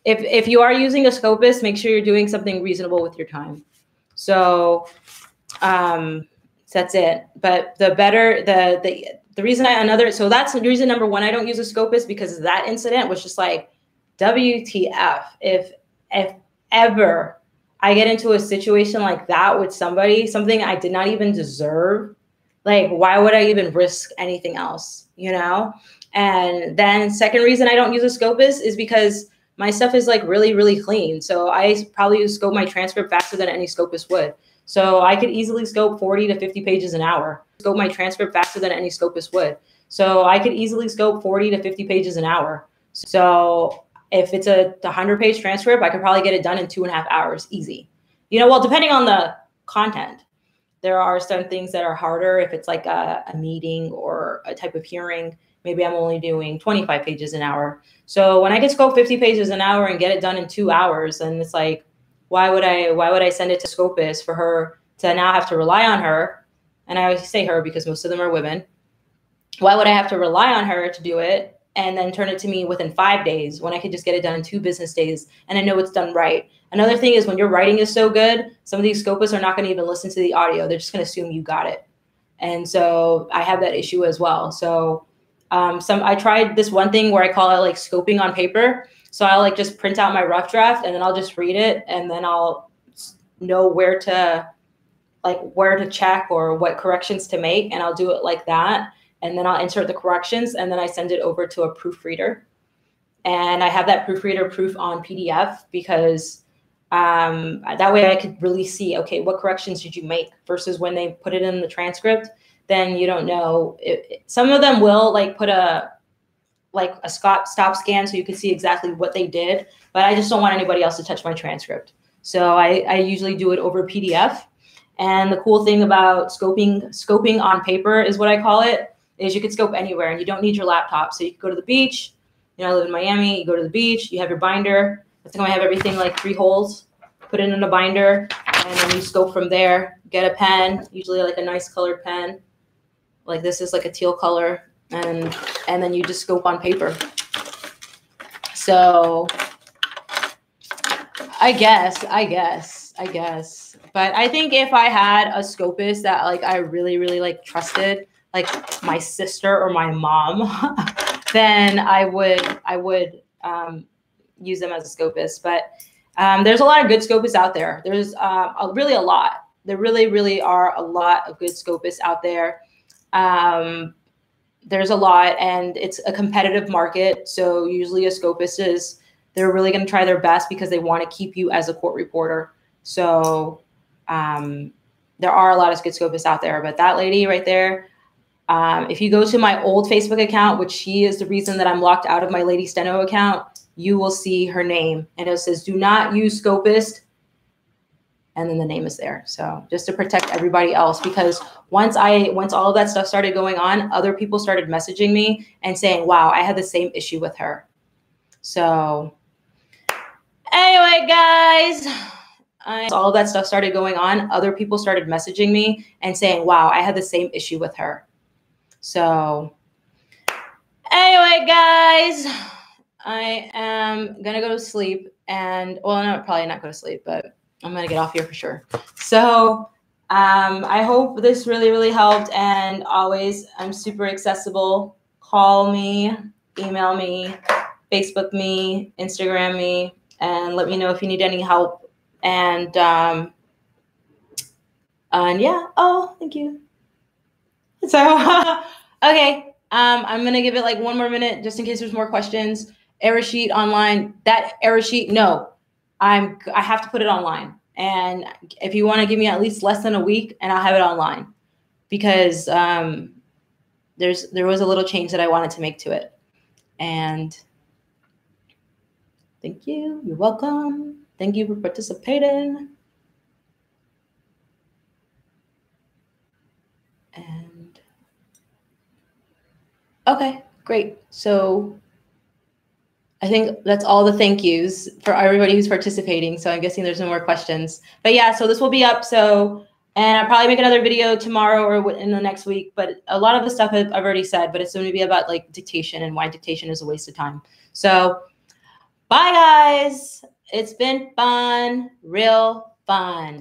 if you are using a Scopus, make sure you're doing something reasonable with your time. So, that's it. But the better, the reason so that's the reason number one, I don't use a Scopus, because that incident was just like, WTF. If ever I get into a situation like that with somebody, something I did not even deserve, like, why would I even risk anything else, you know? And then second reason I don't use a Scopus is because my stuff is like really, really clean. So I probably scope my transcript faster than any Scopus would. So I could easily scope 40 to 50 pages an hour. Scope my transcript faster than any Scopus would. So I could easily scope 40 to 50 pages an hour. So if it's a 100-page transcript, I could probably get it done in 2.5 hours, easy. You know, well, depending on the content. There are certain things that are harder. If it's like a meeting or a type of hearing, maybe I'm only doing 25 pages an hour. So when I can scope 50 pages an hour and get it done in 2 hours, and it's like, why would I send it to Scopus for her to now have to rely on her? And I always say her because most of them are women. Why would I have to rely on her to do it and then turn it to me within 5 days when I could just get it done in 2 business days and I know it's done right? Another thing is when your writing is so good, some of these Scopus are not going to even listen to the audio. They're just going to assume you got it. And so I have that issue as well. So I tried this one thing where I call it like scoping on paper. So I'll like just print out my rough draft and then I'll just read it and then I'll know where to check or what corrections to make. And I'll do it like that. And then I'll insert the corrections and then I send it over to a proofreader. And I have that proofreader proof on PDF because that way I could really see, okay, what corrections did you make versus when they put it in the transcript, then you don't know. Some of them will like put a stop scan so you can see exactly what they did, but I just don't want anybody else to touch my transcript. So I usually do it over PDF. And the cool thing about scoping on paper is what I call it, is you can scope anywhere and you don't need your laptop. So you can go to the beach. You know, I live in Miami. You go to the beach, you have your binder. I think I have everything like 3 holes, put it in a binder, and then you scope from there. Get a pen, usually like a nice colored pen. Like this is like a teal color, and then you just scope on paper. So I guess. But I think if I had a Scopus that like I really, really like trusted, like my sister or my mom, then I would use them as a Scopus. But there's a lot of good Scopus out there. There's really a lot. There really, really are a lot of good Scopus out there. There's a lot, and it's a competitive market. So usually a Scopus they're really going to try their best because they want to keep you as a court reporter. So there are a lot of good Scopus out there. But that lady right there, if you go to my old Facebook account, which she is the reason that I'm locked out of my Lady Steno account, you will see her name. And it says, do not use Scopus. And then the name is there. So just to protect everybody else, because once all of that stuff started going on, other people started messaging me and saying, wow, I had the same issue with her. So anyway, guys, all of that stuff started going on. Other people started messaging me and saying, wow, I had the same issue with her. So anyway, guys, I am going to go to sleep and, well, no, probably not go to sleep, but I'm going to get off here for sure. So I hope this really, really helped. And always, I'm super accessible. Call me, email me, Facebook me, Instagram me, and let me know if you need any help. And yeah, oh, thank you. So, okay, I'm going to give it like 1 more minute just in case there's more questions. Error sheet online, that error sheet, no, I have to put it online. And if you want to give me at least less than a week and I'll have it online, because there was a little change that I wanted to make to it. And thank you. You're welcome. Thank you for participating. And okay, great. So I think that's all the thank yous for everybody who's participating. So I'm guessing there's no more questions. But yeah, so this will be up. So, and I'll probably make another video tomorrow or in the next week. But a lot of the stuff I've already said, but it's going to be about like dictation and why dictation is a waste of time. So bye, guys. It's been fun, real fun.